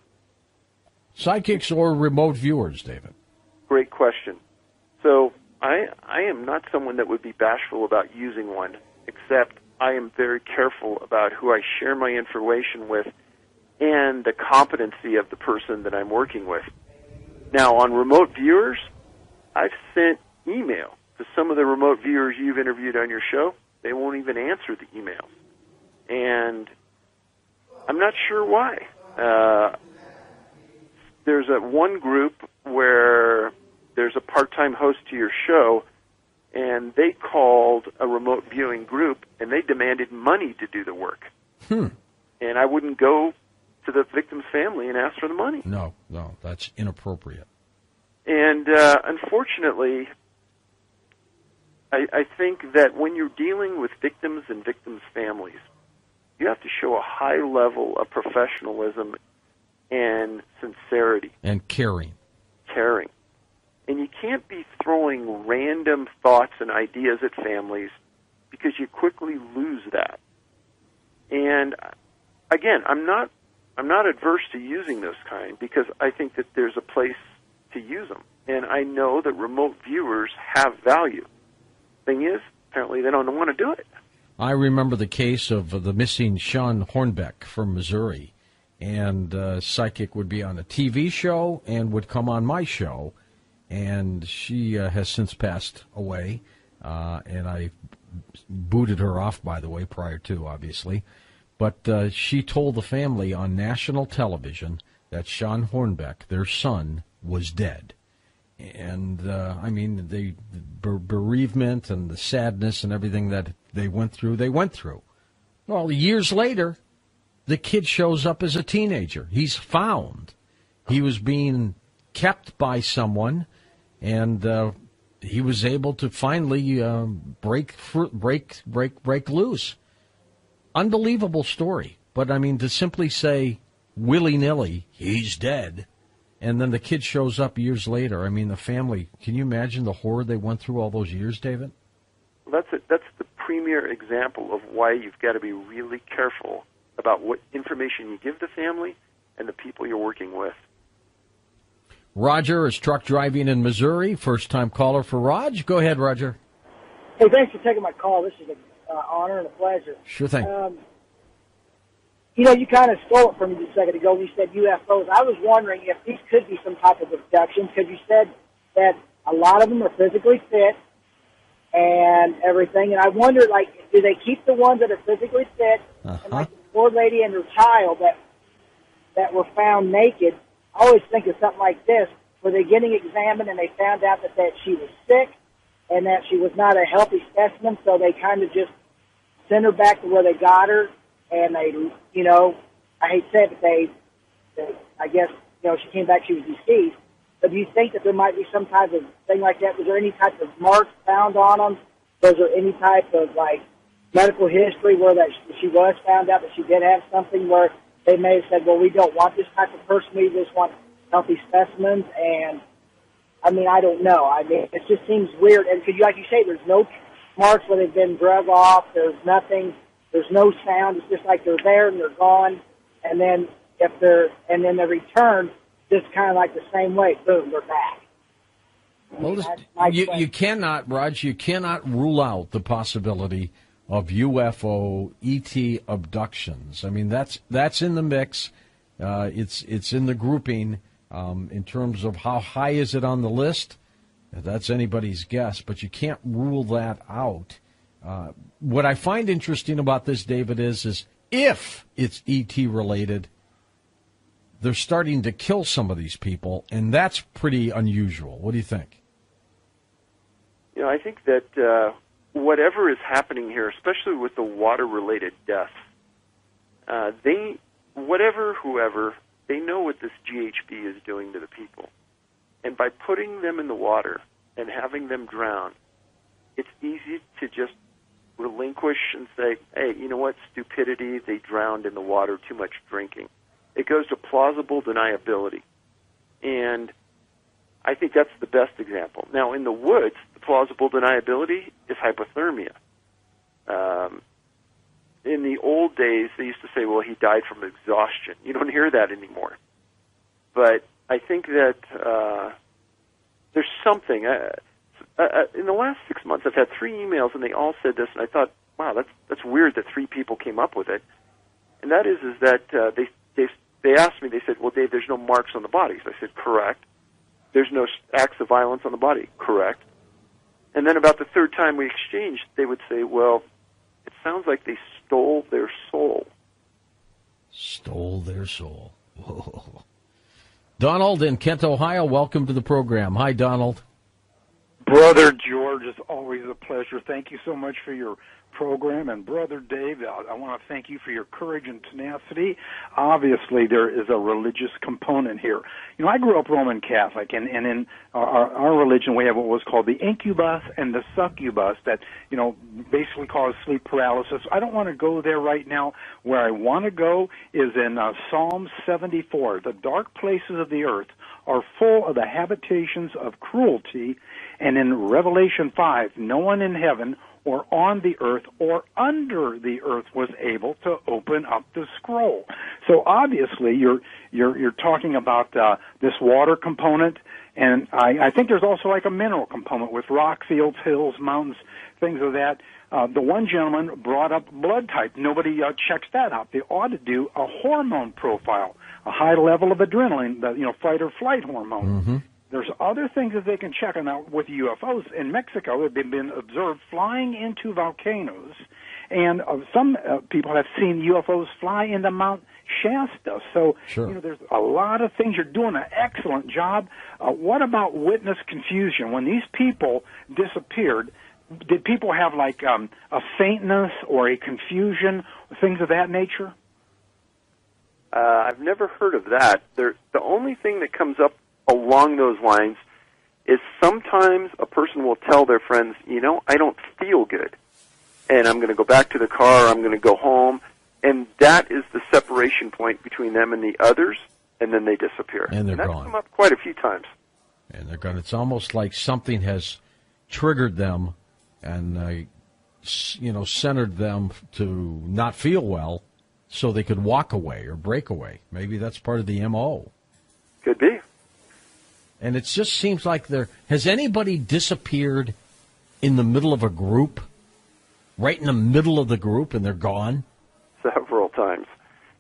Psychics or remote viewers, David? Great question. So I am not someone that would be bashful about using one, except I am very careful about who I share my information with and the competency of the person that I'm working with. Now, on remote viewers, I've sent email to some of the remote viewers you've interviewed on your show. They won't even answer the emails. And I'm not sure why. There's one group where there's a part-time host to your show, and they called a remote viewing group, and they demanded money to do the work. And I wouldn't go to the victim's family and ask for the money. No, that's inappropriate. And unfortunately, I think that when you're dealing with victims and victims' families, you have to show a high level of professionalism and sincerity. And caring. And you can't be throwing random thoughts and ideas at families because you quickly lose that. And again, I'm not adverse to using this kind because I think that there's a place to use them. And I know that remote viewers have value. Thing is, apparently they don't want to do it. I remember the case of the missing Sean Hornbeck from Missouri. And Psychic would be on a TV show and would come on my show. And she has since passed away. And I booted her off, by the way, prior to, obviously. But she told the family on national television that Sean Hornbeck, their son, was dead. And, the bereavement and the sadness and everything that they went through. Well, years later, the kid shows up as a teenager. He's found. He was being kept by someone, and he was able to finally break loose. Unbelievable story. But, to simply say willy-nilly, he's dead, and then the kid shows up years later. The family, can you imagine the horror they went through all those years, David? Well, that's the premier example of why you've got to be really careful about what information you give the family and the people you're working with. Roger is truck driving in Missouri. First-time caller for Raj. Go ahead, Roger. Hey, thanks for taking my call. This is an honor and a pleasure. Sure thing. You kind of stole it from me just a second ago when you said UFOs. I was wondering if these could be some type of abduction, because you said that a lot of them are physically fit and everything. And I wondered, do they keep the ones that are physically fit? And the poor lady and her child that were found naked, I always think of something like this. Were they getting examined and they found out that she was sick and that she was not a healthy specimen, so they kind of just sent her back to where they got her, and they, I hate to say it, but they I guess, she came back, she was deceased. But do you think that there might be some type of thing like that? Was there any type of marks found on them? Was there any type of, medical history where that she was found out that she did have something where they may have said, well, we don't want this type of person, we just want healthy specimens? And, I don't know. It just seems weird. And like you say, there's no marks where they've been drug off. There's nothing. There's no sound. It's just like they're there and they're gone. and then they return just kind of like the same way. Boom, they're back. Well, you cannot, Raj, you cannot rule out the possibility of UFO ET abductions. I mean, that's in the mix. It's in the grouping. In terms of how high is it on the list, that's anybody's guess, but you can't rule that out. What I find interesting about this, David, is if it's ET related, they're starting to kill some of these people, and that's pretty unusual. What do you think? You know, I think that whatever is happening here, especially with the water-related deaths, whoever, they know what this GHB is doing to the people. And by putting them in the water and having them drown, it's easy to just relinquish and say, hey, you know what, stupidity, they drowned in the water, too much drinking. It goes to plausible deniability. And I think that's the best example. Now, in the woods, the plausible deniability is hypothermia. In the old days, they used to say, well, he died from exhaustion. You don't hear that anymore. But I think that there's something. In the last 6 months, I've had 3 emails, and they all said this, and I thought, wow, that's weird that 3 people came up with it. And that is that they asked me, they said, well, Dave, there's no marks on the bodies. I said, correct. There's no acts of violence on the body. Correct. And then about the 3rd time we exchanged, they would say, well, it sounds like they stole their soul. Stole their soul. Whoa. Donald in Kent, Ohio, welcome to the program. Hi, Donald. Brother George, it's always a pleasure. Thank you so much for your program. And Brother Dave, I want to thank you for your courage and tenacity. Obviously, there is a religious component here. You know, I grew up Roman Catholic, and in our religion, we have what was called the incubus and the succubus that, you know, basically cause sleep paralysis. I don't want to go there right now. Where I want to go is in Psalm 74. The dark places of the earth are full of the habitations of cruelty. And in Revelation 5, no one in heaven or on the earth or under the earth was able to open up the scroll. So obviously you're talking about this water component, and I think there's also like a mineral component with rock fields, hills, mountains, things of that. The one gentleman brought up blood type. Nobody checks that out. They ought to do a hormone profile, a high level of adrenaline, the fight or flight hormone. Mm-hmm. There's other things that they can check on. Now, with UFOs in Mexico, they've been observed flying into volcanoes, and some people have seen UFOs fly into Mount Shasta. So, sure. There's a lot of things. You're doing an excellent job. What about witness confusion? When these people disappeared, did people have like a faintness or a confusion, things of that nature? I've never heard of that. The only thing that comes up along those lines is sometimes a person will tell their friends, I don't feel good, and I'm going to go back to the car, I'm going to go home, and that is the separation point between them and the others, and then they disappear. And that's come up quite a few times. And they're gone. It's almost like something has triggered them and, centered them to not feel well so they could walk away or break away. Maybe that's part of the MO. Could be. And it just seems like has anybody disappeared in the middle of a group, right in the middle of the group, and they're gone? Several times.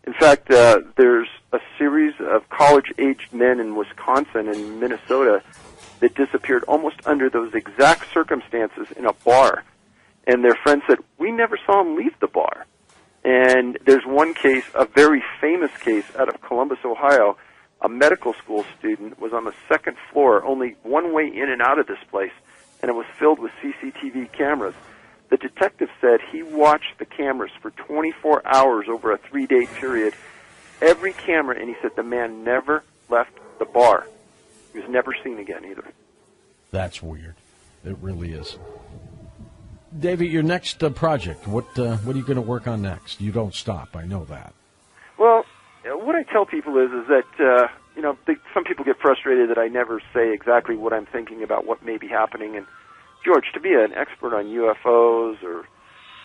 In fact, there's a series of college-aged men in Wisconsin and Minnesota that disappeared almost under those exact circumstances in a bar. And their friend said, we never saw him leave the bar. And there's one case, a very famous case out of Columbus, Ohio. A medical school student was on the 2nd floor, only one way in and out of this place, and it was filled with CCTV cameras. The detective said he watched the cameras for 24 hours over a 3-day period, every camera, and he said the man never left the bar. He was never seen again either. That's weird. It really is. David, your next project, what are you going to work on next? You don't stop, I know that. Well, what I tell people is that, some people get frustrated that I never say exactly what I'm thinking about what may be happening. And, George, to be an expert on UFOs or,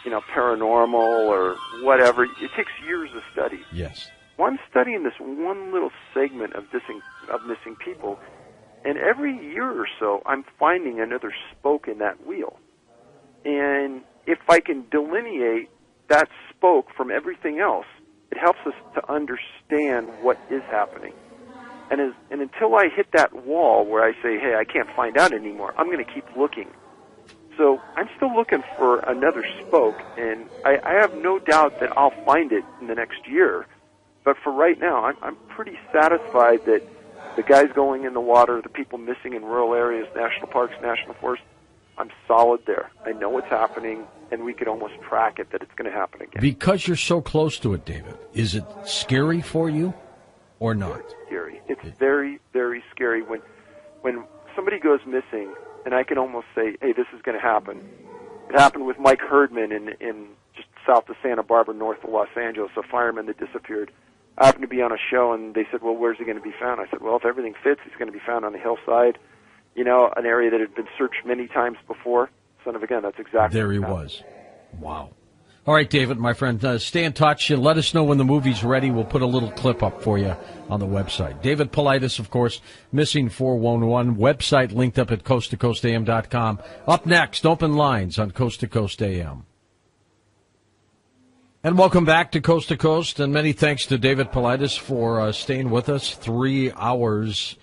paranormal or whatever, it takes years of study. Yes. Well, I'm studying this one little segment of missing people, and every year or so, I'm finding another spoke in that wheel. And if I can delineate that spoke from everything else, it helps us to understand what is happening. And until I hit that wall where I say, hey, I can't find out anymore, I'm going to keep looking. So I'm still looking for another spoke, and I have no doubt that I'll find it in the next year. But for right now, I'm pretty satisfied that the guys going in the water, the people missing in rural areas, national parks, national forests, I'm solid there. I know what's happening, and we could almost track it that it's going to happen again. Because you're so close to it, David, is it scary for you or not? It's scary. It's very, very scary when somebody goes missing, and I can almost say, hey, this is going to happen. It happened with Mike Herdman in just south of Santa Barbara, north of Los Angeles, a fireman that disappeared. I happened to be on a show, and they said, well, where's he going to be found? I said, well, if everything fits, he's going to be found on the hillside, an area that had been searched many times before. Son of a gun, that's exactly there he what was. Wow. All right, David, my friend, stay in touch and let us know when the movie's ready. We'll put a little clip up for you on the website. David Paulides, of course, Missing 411, website linked up at coasttocoastam.com. Up next, open lines on Coast to Coast AM. And welcome back to Coast to Coast, and many thanks to David Paulides for staying with us 3 hours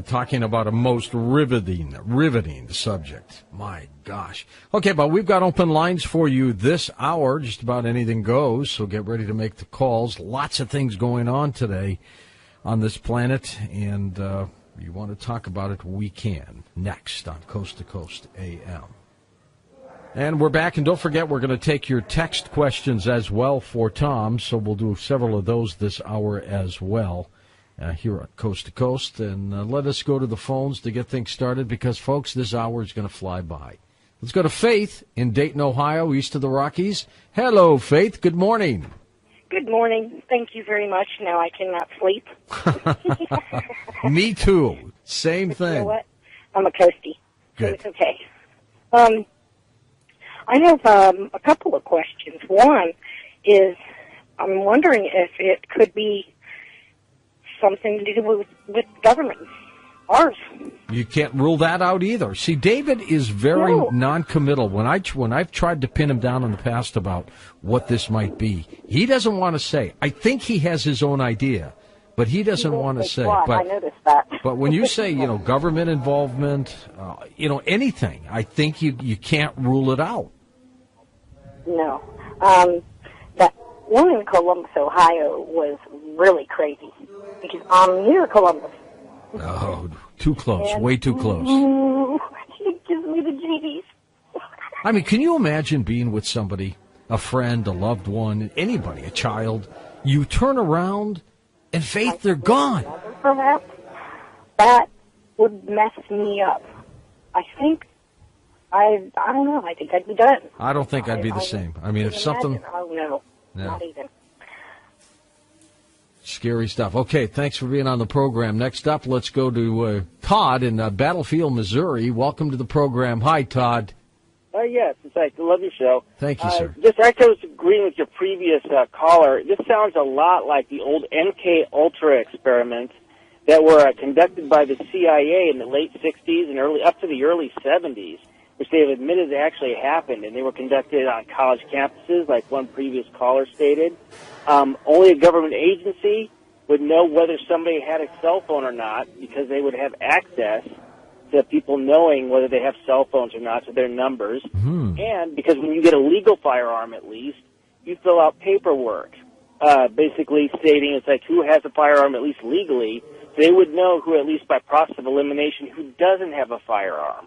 talking about a most riveting subject. My gosh. Okay, but we've got open lines for you this hour. Just about anything goes, so get ready to make the calls. Lots of things going on today on this planet, and you want to talk about it, we can. Next on Coast to Coast AM. And we're back, and don't forget, we're going to take your text questions as well for Tom, so we'll do several of those this hour as well. Here at Coast to Coast, and let us go to the phones to get things started because, folks, this hour is going to fly by. Let's go to Faith in Dayton, Ohio, east of the Rockies. Hello, Faith. Good morning. Good morning. Thank you very much. Now I cannot sleep. Me too. Same thing. You know what? I'm a coastie. Good. So it's okay. I have a couple of questions. One is I'm wondering if it could be something to do with government, ours. You can't rule that out either. See, David is very non-committal. When I've tried to pin him down in the past about what this might be, he doesn't want to say. I think he has his own idea, but he doesn't want to say. But I noticed that. But when you say, government involvement, anything, I think you can't rule it out. No. That one in Columbus, Ohio was really crazy. Because I'm near Columbus. Oh, too close, way too close. It gives me the jeebies. I mean, can you imagine being with somebody, a friend, a loved one, anybody, a child, you turn around and Faith, they're gone. Perhaps that would mess me up. I don't know, I think I'd be done. I don't think I'd be the same. I mean, if something... Oh, no, not even. Scary stuff. Okay, thanks for being on the program. Next up, let's go to Todd in Battlefield, Missouri. Welcome to the program. Hi, Todd. Yes, in fact, I love your show. Thank you, sir. Just I was agreeing with your previous caller. This sounds a lot like the old MK Ultra experiments that were conducted by the CIA in the late 60s and up to the early 70s, which they have admitted they actually happened, and they were conducted on college campuses, like one previous caller stated. Only a government agency would know whether somebody had a cell phone or not because they would have access to people knowing whether they have cell phones or not, to their numbers. Mm-hmm. And because when you get a legal firearm, at least, you fill out paperwork, basically stating it's like who has a firearm, at least legally. So they would know who, at least by process of elimination, who doesn't have a firearm.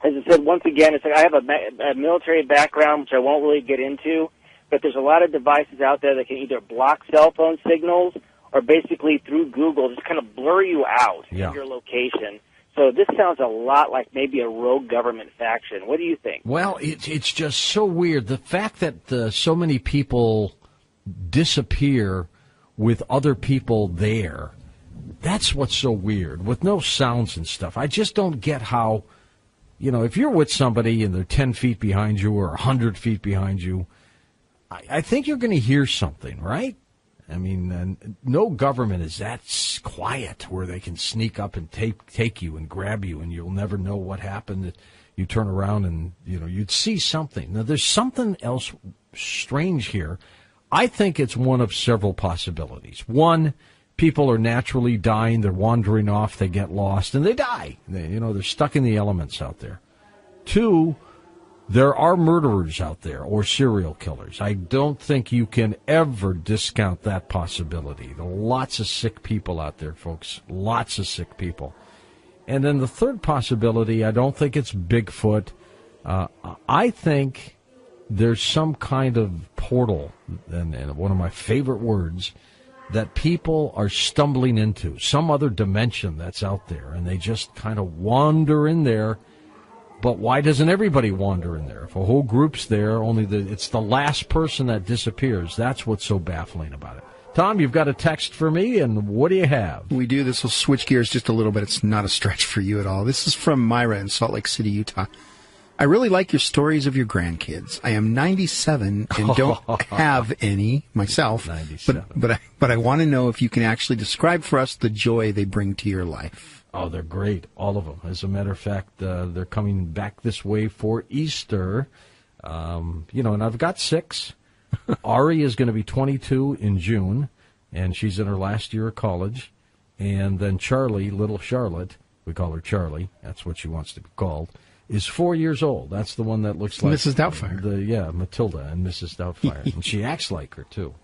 As I said, once again, it's like I have a military background, which I won't really get into, but there's a lot of devices out there that can either block cell phone signals or basically through Google just kind of blur you out in your location. So this sounds a lot like maybe a rogue government faction. What do you think? Well, it's just so weird. The fact that so many people disappear with other people there, that's what's so weird, with no sounds and stuff. I just don't get how, if you're with somebody and they're 10 feet behind you or 100 feet behind you, I think you're going to hear something, right? I mean, no government is that quiet where they can sneak up and take you and grab you, and you'll never know what happened. You turn around and, you'd see something. Now, there's something else strange here. I think it's one of several possibilities. One, people are naturally dying. They're wandering off. They get lost, and they die. They're stuck in the elements out there. Two, there are murderers out there or serial killers. I don't think you can ever discount that possibility. There are lots of sick people out there, folks. Lots of sick people. And then the third possibility, I don't think it's Bigfoot. I think there's some kind of portal, and one of my favorite words, that people are stumbling into, some other dimension that's out there, and they just kind of wander in there. But why doesn't everybody wander in there? If a whole group's there, it's the last person that disappears. That's what's so baffling about it. Tom, you've got a text for me, and what do you have? We do. This will switch gears just a little bit. It's not a stretch for you at all. This is from Myra in Salt Lake City, Utah. I really like your stories of your grandkids. I am 97 and don't have any myself, 97. But I want to know if you can actually describe for us the joy they bring to your life. Oh, they're great, all of them. As a matter of fact, they're coming back this way for Easter. And I've got 6. Ari is going to be 22 in June, and she's in her last year of college. And then Charlie, little Charlotte, we call her Charlie, that's what she wants to be called, is 4 years old. That's the one that looks like Mrs. Doubtfire. Matilda and Mrs. Doubtfire. And she acts like her, too.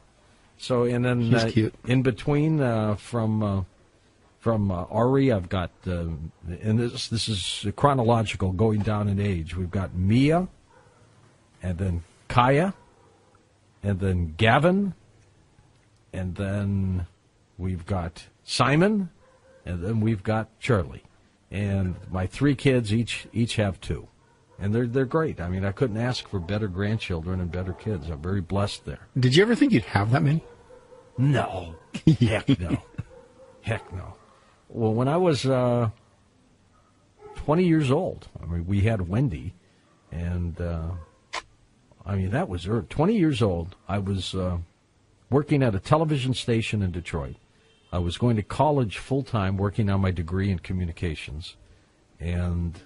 So, and then she's cute. In between, from Ari, I've got, and this is chronological, going down in age. We've got Mia, and then Kaya, and then Gavin, and then we've got Simon, and then we've got Charlie. And my 3 kids each have 2. And they're great. I mean, I couldn't ask for better grandchildren and better kids. I'm very blessed there. Did you ever think you'd have that many? No. Heck no. Heck no. Well, when I was 20 years old, I mean, we had Wendy, and that was 20 years old. I was working at a television station in Detroit. I was going to college full-time, working on my degree in communications, and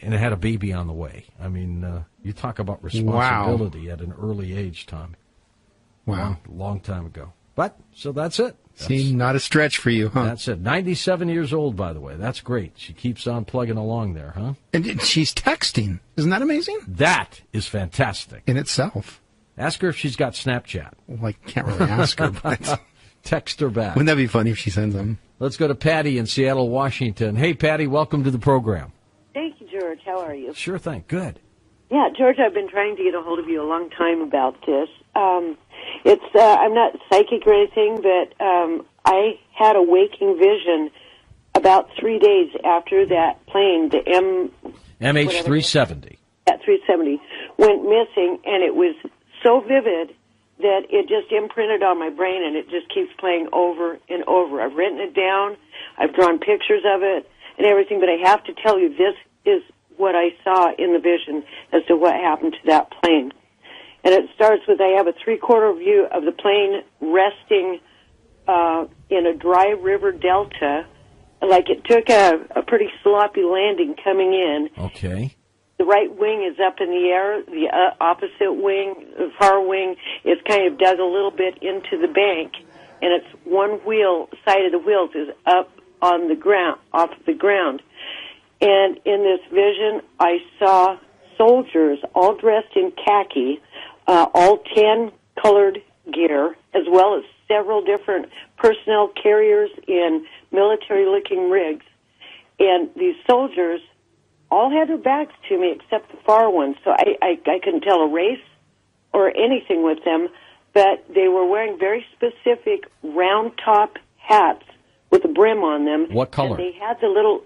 I had a baby on the way. I mean, you talk about responsibility at an early age, Tom. Wow. Long time ago. But, so that's it. Seemed not a stretch for you, huh? That's it. 97 years old, by the way. That's great. She keeps on plugging along there, huh? And she's texting. Isn't that amazing? That is fantastic. In itself. Ask her if she's got Snapchat. Well, I can't really ask her, but... Text her back. Wouldn't that be funny if she sends them? Let's go to Patty in Seattle, Washington. Hey, Patty, welcome to the program. Thank you, George. How are you? Sure thing. Good. Yeah, George, I've been trying to get a hold of you a long time about this. I'm not psychic or anything, but I had a waking vision about 3 days after that plane, the MH370. That 370 went missing, and it was so vivid that it just imprinted on my brain, and it just keeps playing over and over. I've written it down, I've drawn pictures of it and everything, but I have to tell you, this is what I saw in the vision as to what happened to that plane. And it starts with, I have a three-quarter view of the plane resting in a dry river delta, like it took a pretty sloppy landing coming in. Okay. The right wing is up in the air. The opposite wing, the far wing, is kind of dug a little bit into the bank, and it's one side of the wheels is up on the ground, off the ground. And in this vision, I saw soldiers all dressed in khaki, all tan-colored gear, as well as several different personnel carriers in military-looking rigs. And these soldiers all had their backs to me except the far one, so I couldn't tell a race or anything with them, but they were wearing very specific round-top hats with a brim on them. What color? And they had the little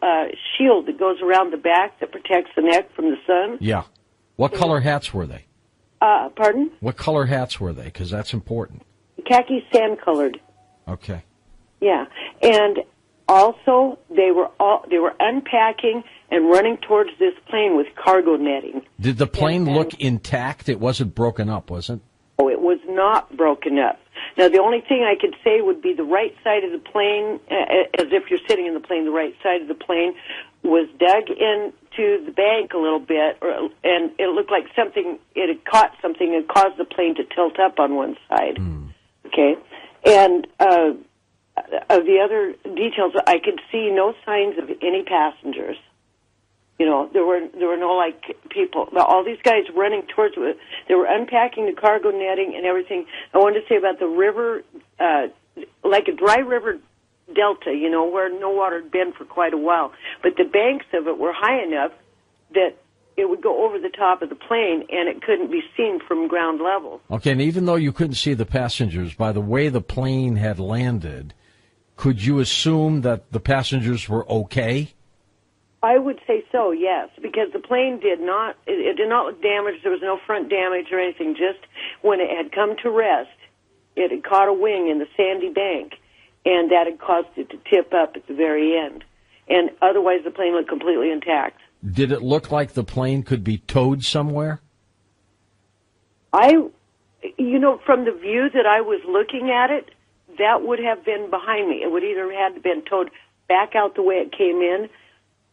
shield that goes around the back that protects the neck from the sun. Yeah. What color hats were they? Pardon? What color hats were they? Because that's important. Khaki sand-colored. Okay. Yeah. And also, they were unpacking and running towards this plane with cargo netting. Did the plane look intact? It wasn't broken up, was it? Oh, it was not broken up. Now, the only thing I could say would be the right side of the plane, as if you're sitting in the plane, the right side of the plane was dug into the bank a little bit, and it looked like something, it had caught something and caused the plane to tilt up on one side. Okay? And of the other details, I could see no signs of any passengers. You know, there were no, like, people. All these guys running towards it. They were unpacking the cargo netting and everything. I wanted to say about the river, like a dry river delta, you know, where no water had been for quite a while. But the banks of it were high enough that it would go over the top of the plane, and it couldn't be seen from ground level. Okay, and even though you couldn't see the passengers, by the way the plane had landed, could you assume that the passengers were okay? I would say so, yes, because the plane did not look damaged. There was no front damage or anything. Just when it had come to rest, it had caught a wing in the sandy bank, and that had caused it to tip up at the very end. And otherwise, the plane looked completely intact. Did it look like the plane could be towed somewhere? From the view that I was looking at it, that would have been behind me. It would either have been towed back out the way it came in,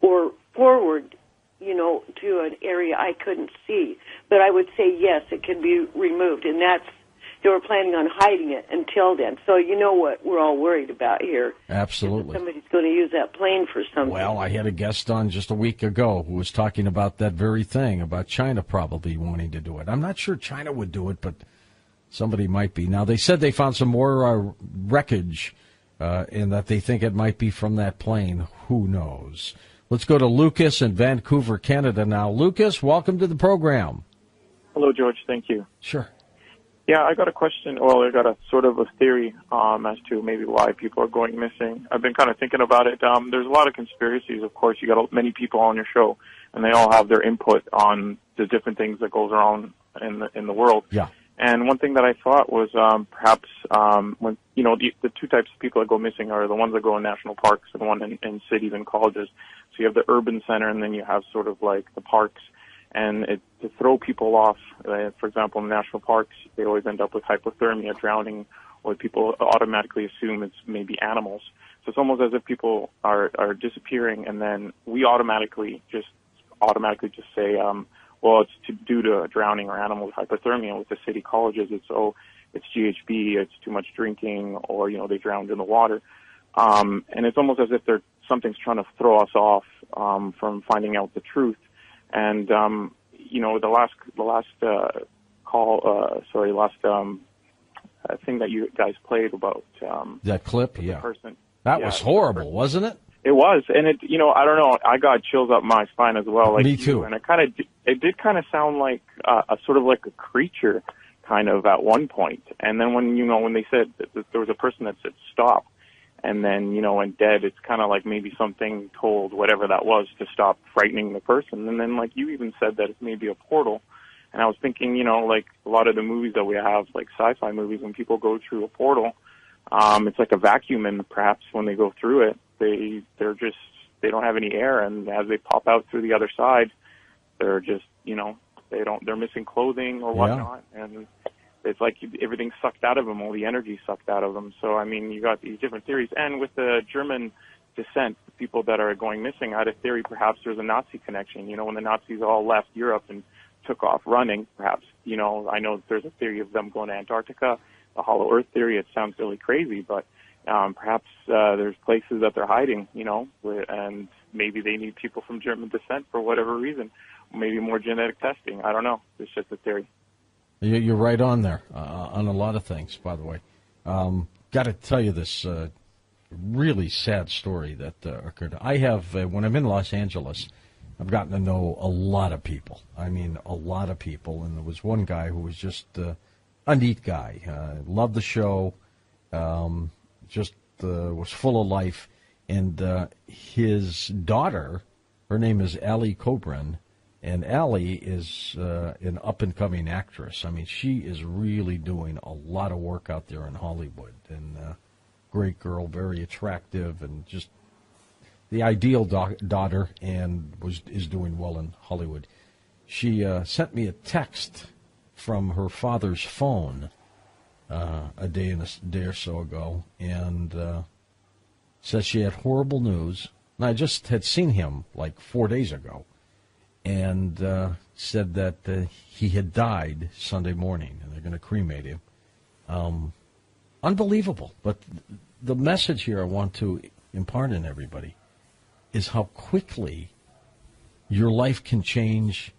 or forward, to an area I couldn't see. But I would say, yes, it can be removed. And they were planning on hiding it until then. So you know what we're all worried about here. Absolutely. Somebody's going to use that plane for something. Well, I had a guest on just a week ago who was talking about that very thing, about China probably wanting to do it. I'm not sure China would do it, but somebody might be. Now, they said they found some more wreckage and that they think it might be from that plane. Who knows? Let's go to Lucas in Vancouver, Canada now. Lucas, welcome to the program. Hello, George. Thank you. Sure. Yeah, I got a question. Well, I got a sort of a theory as to maybe why people are going missing. I've been kind of thinking about it. There's a lot of conspiracies, of course. You got many people on your show, and they all have their input on the different things that goes around in the world. Yeah. And one thing that I thought was perhaps when the two types of people that go missing are the ones that go in national parks and one in cities and colleges. So you have the urban center, and then you have sort of like the parks. And to throw people off, for example, in national parks, they always end up with hypothermia, drowning, or people automatically assume it's maybe animals. So it's almost as if people are disappearing, and then we automatically just say, well, it's due to drowning or animal hypothermia. With the city colleges, it's GHB, it's too much drinking, or they drowned in the water. And it's almost as if something's trying to throw us off from finding out the truth. And the last thing that you guys played about that clip, yeah, person, that was horrible, wasn't it? It was, and I don't know, I got chills up my spine as well. Like me too. And it did kind of sound like a sort of like a creature, kind of at one point. And then when they said that there was a person that said stop, and then, and dead, it's kind of like maybe something told whatever that was to stop frightening the person. And then, like, you even said that it's maybe a portal. And I was thinking, like a lot of the movies that we have, like sci-fi movies, when people go through a portal, it's like a vacuum, and perhaps when they go through it, they don't have any air, and as they pop out through the other side, they're just, they're missing clothing or whatnot, and it's like everything's sucked out of them, all the energy sucked out of them. So, I mean, you got these different theories. And with the German descent, the people that are going missing, I had a theory perhaps there's a Nazi connection. When the Nazis all left Europe and took off running, perhaps, I know there's a theory of them going to Antarctica, the Hollow Earth theory. It sounds really crazy, but perhaps there's places that they're hiding, and maybe they need people from German descent for whatever reason. Maybe more genetic testing. I don't know. It's just a theory. You're right on there on a lot of things, by the way. Got to tell you this really sad story that occurred. I have, when I'm in Los Angeles, I've gotten to know a lot of people. I mean, a lot of people. And there was one guy who was just a neat guy. Loved the show, just was full of life. And his daughter, her name is Allie Cobran, and Allie is an up-and-coming actress. I mean, she is really doing a lot of work out there in Hollywood. And great girl, very attractive, and just the ideal daughter, and is doing well in Hollywood. She sent me a text from her father's phone a day or so ago, and said she had horrible news. And I just had seen him like 4 days ago, and said that he had died Sunday morning, and they're going to cremate him. Unbelievable. But the message here I want to impart in everybody is how quickly your life can change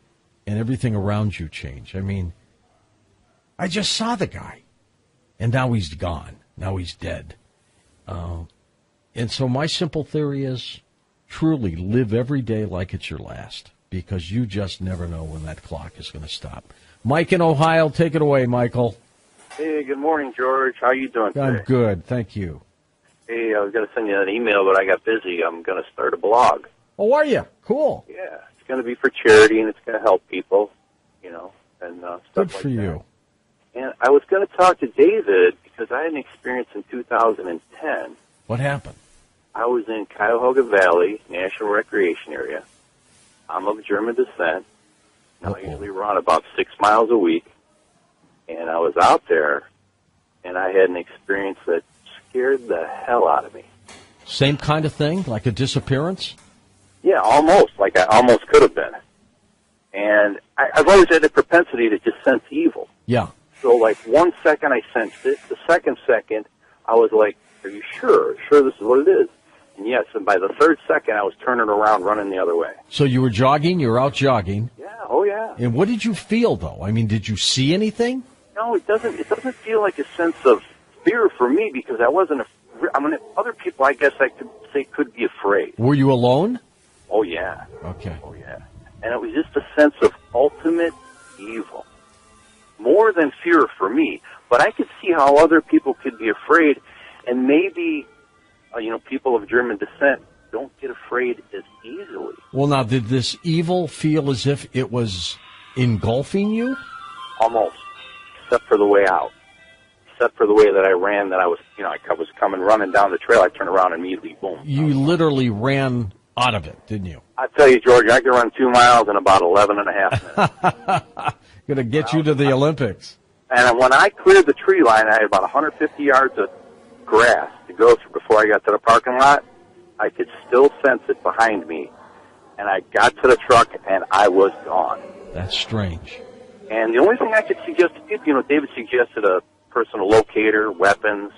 and everything around you change. I mean, I just saw the guy, and now he's gone. Now he's dead. And so my simple theory is truly live every day like it's your last, because you just never know when that clock is going to stop. Mike in Ohio, take it away, Michael. Hey, good morning, George. How you doing today? I'm good, thank you. Hey, I was going to send you an email, but I got busy. I'm going to start a blog. Oh, are you? Cool. Yeah, it's going to be for charity, and it's going to help people, and stuff Good like for that. you. And I was going to talk to David because I had an experience in 2010. What happened? I was in Cuyahoga Valley National Recreation Area. I'm of German descent. I usually run about 6 miles a week. And I was out there, and I had an experience that scared the hell out of me. Same kind of thing, like a disappearance? Yeah, almost. Like I almost could have been. And I've always had a propensity to just sense evil. Yeah. So, like, 1 second I sensed it. The second I was like, are you sure? Sure this is what it is? And yes, and by the third second, I was turning around, running the other way. So you were jogging, you were out jogging. Yeah, oh yeah. And what did you feel, though? I mean, did you see anything? No, it doesn't feel like a sense of fear for me because I wasn't, other people, I guess I could say could be afraid. Were you alone? Oh yeah. Okay. Oh yeah. And it was just a sense of ultimate evil. More than fear for me. But I could see how other people could be afraid, and maybe, people of German descent don't get afraid as easily. Well, now, did this evil feel as if it was engulfing you? Almost. Except for the way out. Except for the way that I ran, that I was coming running down the trail. I turned around and immediately, boom. You literally ran out of it, didn't you? I tell you, George, I could run 2 miles in about 11 and a half minutes. Going to get you to the Olympics. And when I cleared the tree line, I had about 150 yards of grass to go through before I got to the parking lot. I could still sense it behind me. And I got to the truck, and I was gone. That's strange. And the only thing I could suggest to people, David suggested a personal locator, weapons,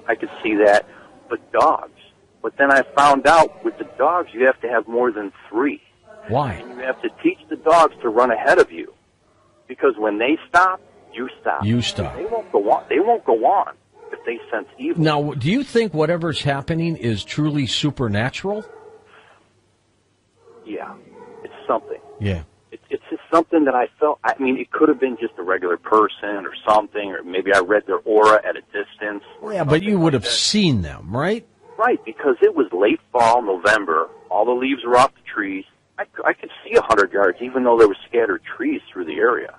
I could see that. But dogs. But then I found out with the dogs, you have to have more than 3. Why? And you have to teach the dogs to run ahead of you. Because when they stop, you stop. You stop. They won't go on. They won't go on if they sense evil. Now, do you think whatever's happening is truly supernatural? Yeah, it's something. Yeah. It's just something that I felt. I mean, it could have been just a regular person or something, or maybe I read their aura at a distance. Yeah, but you would have seen them, right? Right, because it was late fall, November. All the leaves were off the trees. I could see 100 yards, even though there were scattered trees through the area.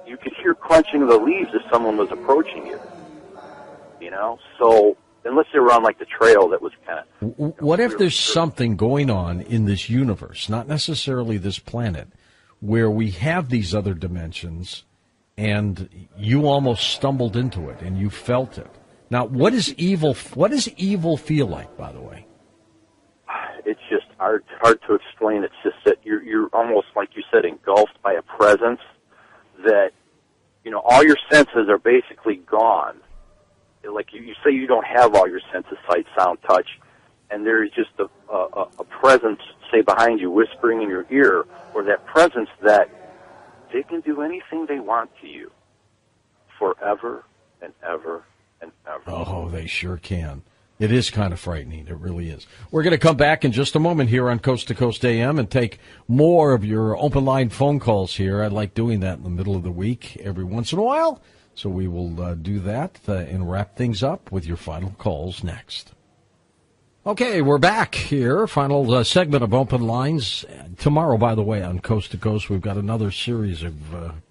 You could hear crunching of the leaves if someone was approaching you. So unless they were on like the trail that was kind of. What if there's something going on in this universe, not necessarily this planet, where we have these other dimensions, and you almost stumbled into it and you felt it? Now, what does evil feel like, by the way? It's just hard to explain. It's just that you're almost, like you said, engulfed by a presence that, all your senses are basically gone. Like you say, you don't have all your senses, sight, sound, touch, and there's just a presence, say, behind you, whispering in your ear, or that presence that they can do anything they want to you forever and ever and ever. Oh, they sure can. It is kind of frightening. It really is. We're going to come back in just a moment here on Coast to Coast AM and take more of your open line phone calls here. I like doing that in the middle of the week every once in a while. So we will do that and wrap things up with your final calls next. Okay, we're back here. Final segment of Open Lines. Tomorrow, by the way, on Coast to Coast, we've got another series of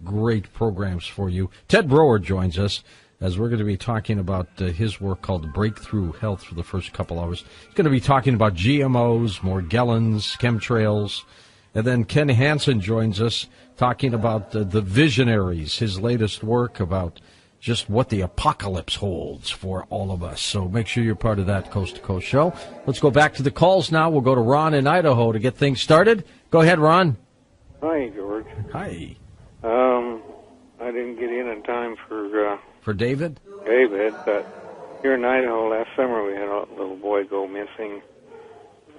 great programs for you. Ted Brower joins us as we're going to be talking about his work called Breakthrough Health for the first couple hours. He's going to be talking about GMOs, Morgellons, chemtrails. And then Ken Hansen joins us talking about the Visionaries, his latest work about just what the apocalypse holds for all of us. So make sure you're part of that Coast to Coast show. Let's go back to the calls now. We'll go to Ron in Idaho to get things started. Go ahead, Ron. Hi, George. Hi. I didn't get in time for David, but here in Idaho last summer we had a little boy go missing.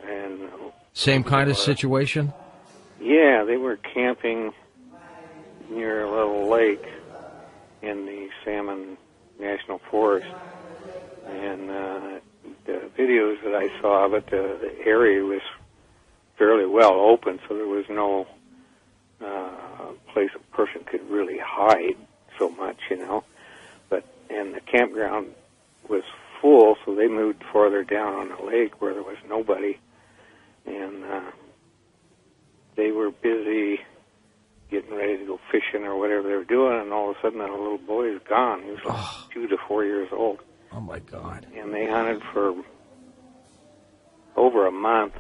And same kind of situation? Yeah, they were camping near a little lake in the Salmon National Forest, and the videos that I saw of it, the area was fairly well open, so there was no place a person could really hide so much, and the campground was full, so they moved farther down on the lake where there was nobody, and they were busy getting ready to go fishing or whatever they were doing, and all of a sudden that little boy is gone. He was like 2 to 4 years old. Oh, my God. And they hunted for over a month,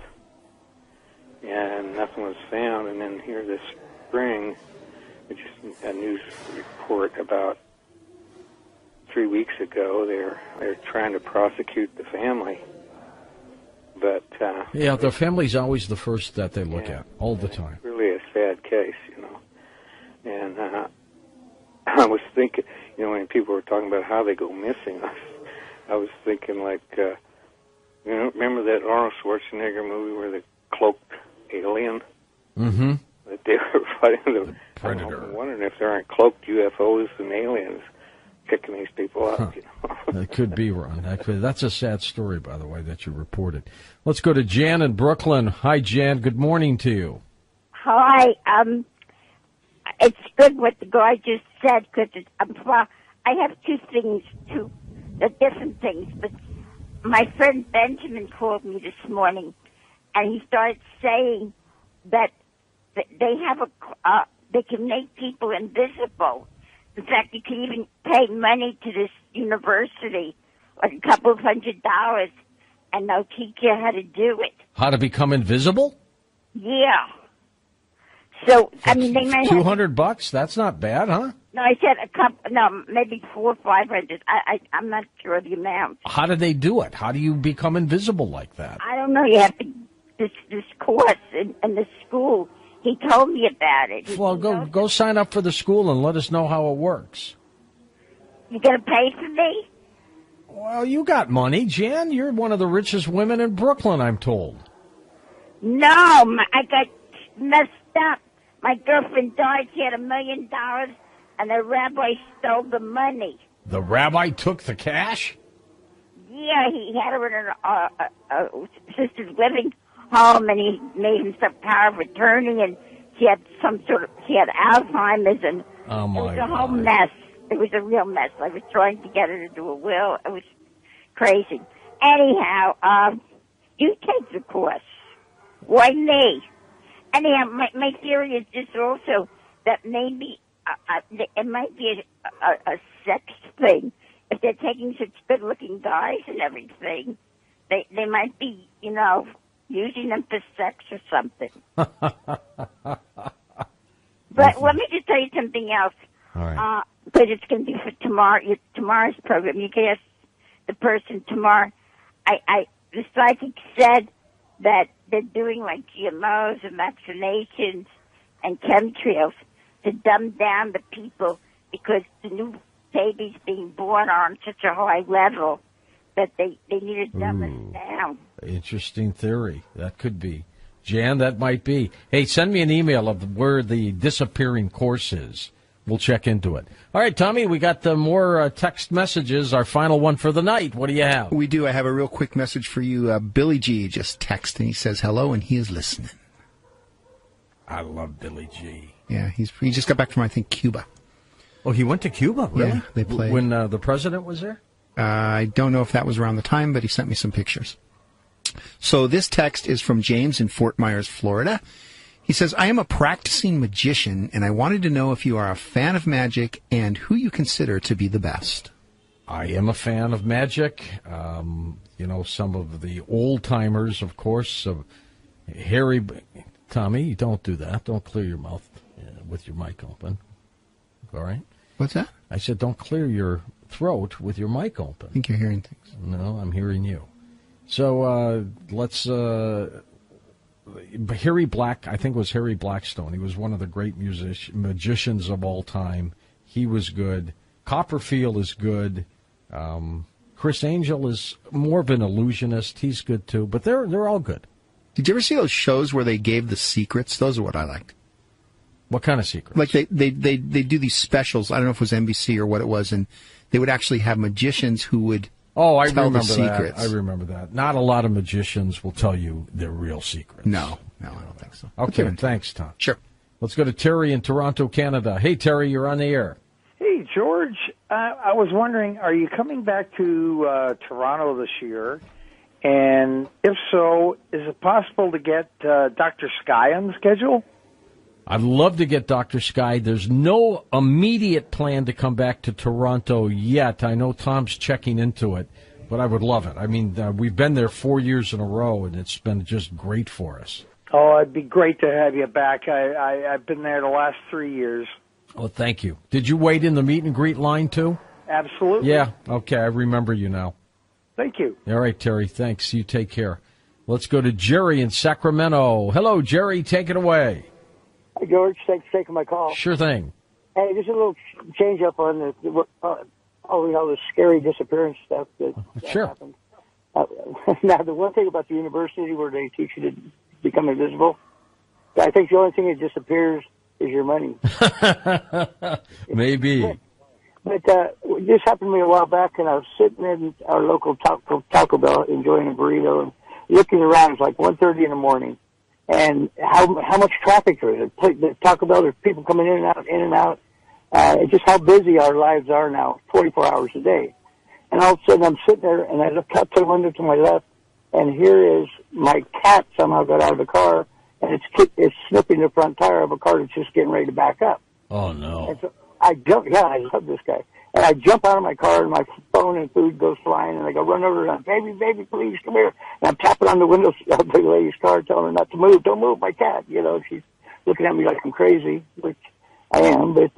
and nothing was found. And then here this spring, just a news report about 3 weeks ago, they're trying to prosecute the family. But yeah, the family's always the first that they look at, all the time. Really a sad case, And I was thinking, when people were talking about how they go missing, I was thinking remember that Arnold Schwarzenegger movie where the cloaked alien? Mm-hmm. That they were fighting the Predator. I'm wondering if there aren't cloaked UFOs and aliens kicking these people out. That could be, Ron. That's a sad story, by the way, that you reported. Let's go to Jan in Brooklyn. Hi, Jan. Good morning to you. Hi. It's good what the guy just said because I have two different things. But my friend Benjamin called me this morning, and he started saying that they have they can make people invisible. In fact, you can even pay money to this university, like a couple of $100, and they'll teach you how to do it. How to become invisible? Yeah. So, I mean, they might have $200? That's not bad, huh? No, I said maybe 400 or 500. I'm not sure of the amount. How do they do it? How do you become invisible like that? I don't know. You have to this course in the school. He told me about it. Well, go sign up for the school and let us know how it works. You gonna pay for me? Well, you got money, Jan. You're one of the richest women in Brooklyn, I'm told. No, I got messed up. My girlfriend died. She had $1 million, and the rabbi stole the money. The rabbi took the cash? Yeah, he had her in a assisted living home, and he made himself power of attorney, and she had Alzheimer's, and it was a whole mess. It was a real mess. I was trying to get her to do a will. It was crazy. Anyhow, you take the course. Why me? Anyhow, my theory is this also, that maybe it might be a sex thing. If they're taking such good-looking guys and everything, they might be, using them for sex or something. But let me just tell you something else. All right. Because it's going to be for tomorrow's program. You can ask the person tomorrow. The psychic said that they're doing like GMOs and vaccinations and chemtrails to dumb down the people because the new babies being born are on such a high level that they need to dumb us down. Interesting theory. That could be. Jan, that might be. Hey, send me an email of where the disappearing course is. We'll check into it. All right, Tommy, we got more text messages. Our final one for the night. What do you have? We do. I have a real quick message for you. Billy G just texted, and he says hello, and he is listening. I love Billy G. Yeah, he just got back from, I think, Cuba. Oh, he went to Cuba? Really? Yeah, they played. When the president was there? I don't know if that was around the time, but he sent me some pictures. So this text is from James in Fort Myers, Florida. He says, I am a practicing magician, and I wanted to know if you are a fan of magic and who you consider to be the best. I am a fan of magic. Some of the old-timers, of course. Harry, Tommy, don't do that. Don't clear your mouth with your mic open. All right? What's that? I said, don't clear your throat with your mic open. I think you're hearing things. No, I'm hearing you. So let's... Harry Black, I think it was Harry Blackstone. He was one of the great magicians of all time. He was good. Copperfield is good. Chris Angel is more of an illusionist. He's good too. But they're all good. Did you ever see those shows where they gave the secrets? Those are what I liked. What kind of secrets? Like they do these specials. I don't know if it was NBC or what it was, and they would actually have magicians who would tell the secrets. I remember that. Not a lot of magicians will tell you their real secrets. No, I don't think so. Okay, thanks, Tom. Sure. Let's go to Terry in Toronto, Canada. Hey, Terry, you're on the air. Hey, George. I was wondering, are you coming back to Toronto this year? And if so, is it possible to get Dr. Sky on the schedule? I'd love to get Dr. Sky. There's no immediate plan to come back to Toronto yet. I know Tom's checking into it, but I would love it. I mean, we've been there 4 years in a row, and it's been just great for us. Oh, it'd be great to have you back. I've been there the last 3 years. Well, thank you. Did you wait in the meet and greet line, too? Absolutely. Yeah, okay, I remember you now. Thank you. All right, Terry, thanks. You take care. Let's go to Jerry in Sacramento. Hello, Jerry, take it away. Hi, George. Thanks for taking my call. Sure thing. Hey, just a little change up on all the scary disappearance stuff that happened. Now, the one thing about the university where they teach you to become invisible, I think the only thing that disappears is your money. Maybe. But this happened to me a while back, and I was sitting in our local Taco Bell enjoying a burrito and looking around. It's like 1:30 in the morning. And how much traffic there is. The Taco Bell, there's people coming in and out. It's just how busy our lives are now, 24 hours a day. And all of a sudden I'm sitting there, and I look out to the window to my left, and here is my cat somehow got out of the car, and it's snipping the front tire of a car that's just getting ready to back up. Oh, no. And so I love this guy. And I jump out of my car, and my phone and food goes flying, and I go run over and baby, please, come here. And I'm tapping on the window of the lady's car, telling her not to move. Don't move, my cat. You know, she's looking at me like I'm crazy, which I am. But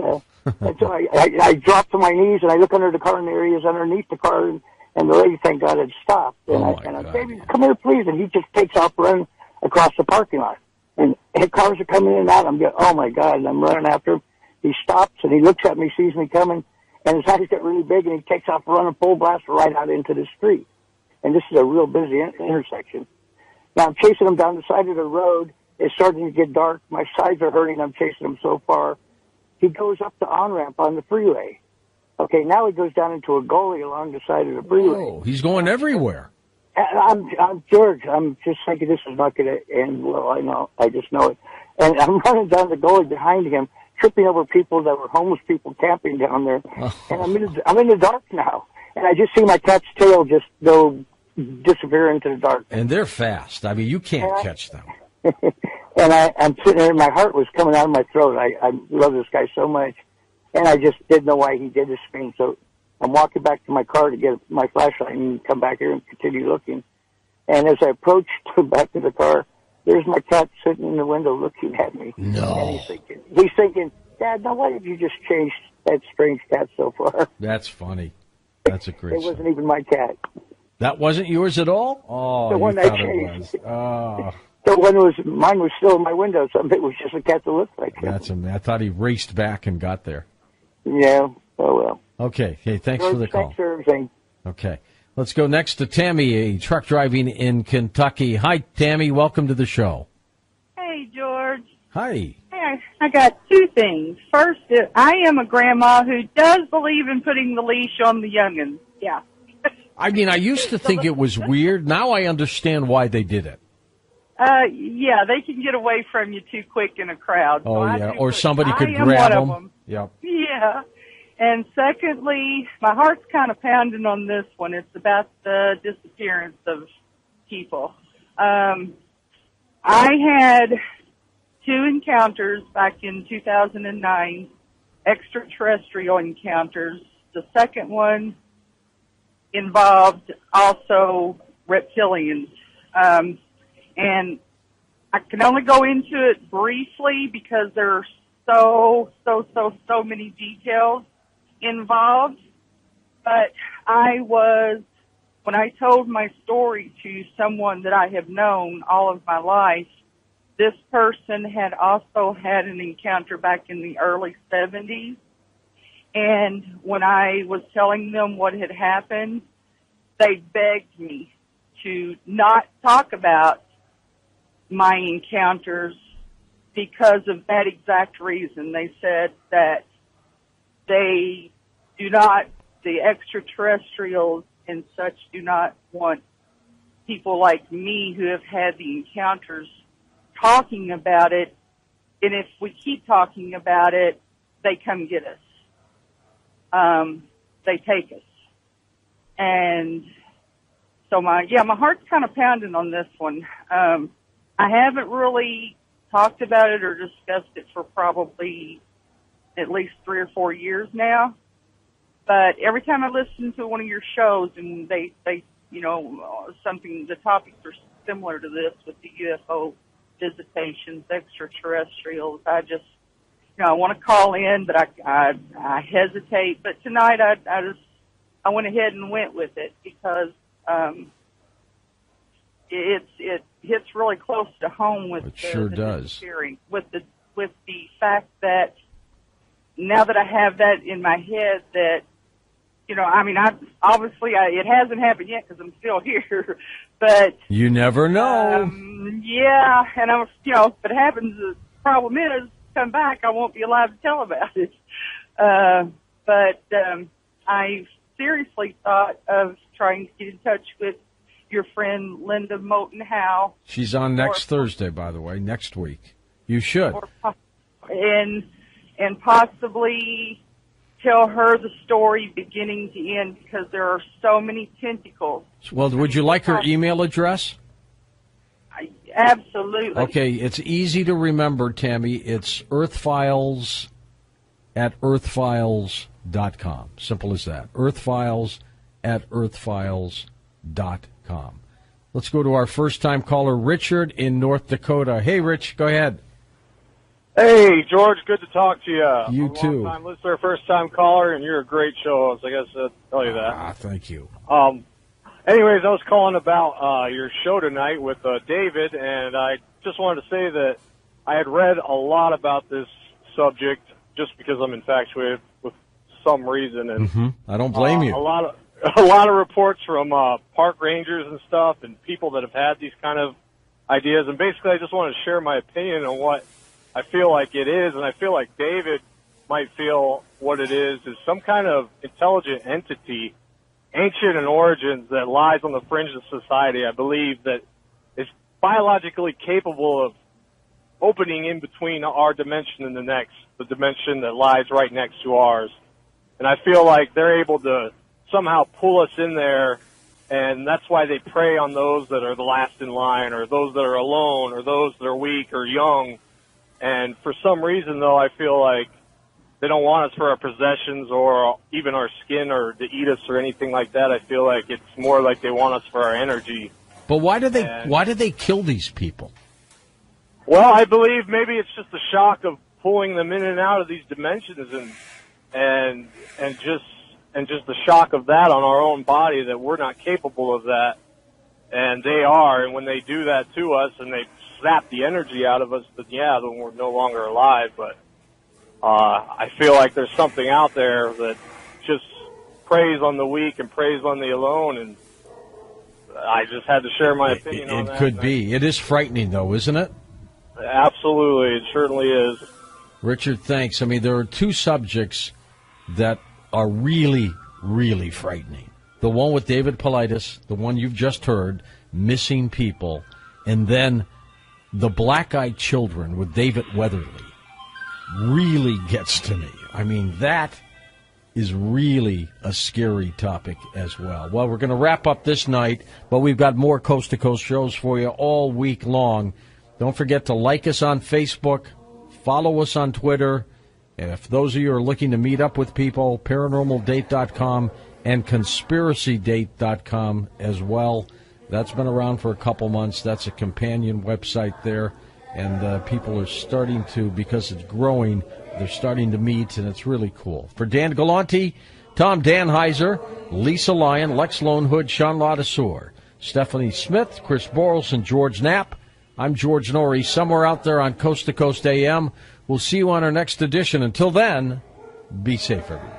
and so I drop to my knees, and I look under the car, and there he is underneath the car, and the lady, thank God, had stopped. And I baby, come here, please. And he just takes off running across the parking lot. And cars are coming in and out. I'm going, oh, my God, and I'm running after him. He stops, and he looks at me, sees me coming, and his eyes get really big, and he takes off running full blast right out into the street. And this is a real busy intersection. Now, I'm chasing him down the side of the road. It's starting to get dark. My sides are hurting. I'm chasing him so far. He goes up the on-ramp on the freeway. Okay, now he goes down into a gully along the side of the freeway. Oh, he's going everywhere. I'm George. I'm just thinking this is not going to end well. I know. I just know it. And I'm running down the gully behind him, tripping over people that were homeless people camping down there. Oh. And I'm in the dark now. And I just see my cat's tail just go disappear into the dark. And they're fast. I mean, you can't catch them. And I'm sitting there, and my heart was coming out of my throat. I love this guy so much. And I just didn't know why he did this to me. So I'm walking back to my car to get my flashlight and come back here and continue looking. And as I approach back to the car, there's my cat sitting in the window looking at me. No. And he's thinking, Dad, now why did you just change that strange cat so far? That's funny. That's a great It wasn't even my cat. That wasn't yours at all? Oh, The one you I thought changed. it was. Oh. Mine was still in my window. Something it was just a cat that looked like him. I thought he raced back and got there. Yeah. Oh well. Okay. Hey, thanks George, for the call. Thanks for everything. Okay. Let's go next to Tammy, a truck driving in Kentucky. Hi, Tammy. Welcome to the show. Hey, George. Hi. Hey, I got two things. First, I am a grandma who does believe in putting the leash on the youngins. Yeah. I mean, I used to think it was weird. Now I understand why they did it. Yeah, they can get away from you too quick in a crowd. Oh, yeah. Or somebody could I am grab one of them. Yep. Yeah. And secondly, my heart's kind of pounding on this one. It's about the disappearance of people. I had two encounters back in 2009, extraterrestrial encounters. The second one involved also reptilians. And I can only go into it briefly because there are so many details. involved, but when I told my story to someone that I have known all of my life, this person had also had an encounter back in the early 70s. And when I was telling them what had happened, they begged me to not talk about my encounters because of that exact reason. They said that they do not, the extraterrestrials and such do not want people like me who have had the encounters talking about it. And if we keep talking about it, they come get us. They take us. And so my heart's kind of pounding on this one. I haven't really talked about it or discussed it for probably at least 3 or 4 years now. But every time I listen to one of your shows and they the topics are similar to this with the UFO visitations, extraterrestrials, I just, I want to call in, but I hesitate. But tonight I went ahead and went with it because it hits really close to home with with the fact that now that I have that in my head that, obviously it hasn't happened yet because I'm still here, but you never know. Yeah, and if it happens, the problem is, come back, I won't be alive to tell about it. But I seriously thought of trying to get in touch with your friend Linda Moulton Howe. She's on next Thursday, by the way, next week. You should. And possibly tell her the story beginning to end because there are so many tentacles. Well, would you like her email address? Absolutely. Okay, it's easy to remember, Tammy. It's earthfiles@earthfiles.com. Simple as that. earthfiles@earthfiles.com. Let's go to our first-time caller, Richard in North Dakota. Hey, Rich, go ahead. Hey, George, good to talk to you. You too. Long-time listener, first-time caller, and you're a great show host. I guess I'll tell you that. Thank you. Anyways, I was calling about your show tonight with David, and I just wanted to say that I had read a lot about this subject just because I'm infatuated with some reason, and I don't blame you. A lot of reports from park rangers and stuff, and people that have had these kind of ideas, and basically, I just want to share my opinion on what I feel like it is, and I feel like David might feel what it is some kind of intelligent entity, ancient in origins, that lies on the fringe of society. I believe that it's biologically capable of opening in between our dimension and the next, the dimension that lies right next to ours. And I feel like they're able to somehow pull us in there, and that's why they prey on those that are the last in line, or those that are alone, or those that are weak or young. And for some reason, though, I feel like they don't want us for our possessions or even our skin or to eat us or anything like that. I feel like it's more like they want us for our energy. But why do they kill these people? Well, I believe maybe it's just the shock of pulling them in and out of these dimensions and just the shock of that on our own body, that we're not capable of that, and they are. And when they do that to us and they zap the energy out of us, then we're no longer alive. But I feel like there's something out there that just preys on the weak and preys on the alone, and I just had to share my opinion on that. It could be. It is frightening, though, isn't it? Absolutely, it certainly is. Richard, thanks. I mean, there are two subjects that are really, really frightening. The one with David Paulides, the one you've just heard, missing people, and then the black-eyed children with David Weatherly really gets to me. I mean, that is really a scary topic as well. Well, we're going to wrap up this night, but we've got more coast-to-coast shows for you all week long. Don't forget to like us on Facebook, follow us on Twitter, and if those of you are looking to meet up with people, paranormaldate.com and conspiracydate.com as well. That's been around for a couple months. That's a companion website there, and people are starting to, because it's growing, They're starting to meet, and it's really cool. For Dan Galante, Tom Danheiser, Lisa Lyon, Lex Lonehood, Sean Ladesseur, Stephanie Smith, Chris Borles, and George Knapp, I'm George Norrie, somewhere out there on Coast to Coast AM. We'll see you on our next edition. Until then, be safe, everyone.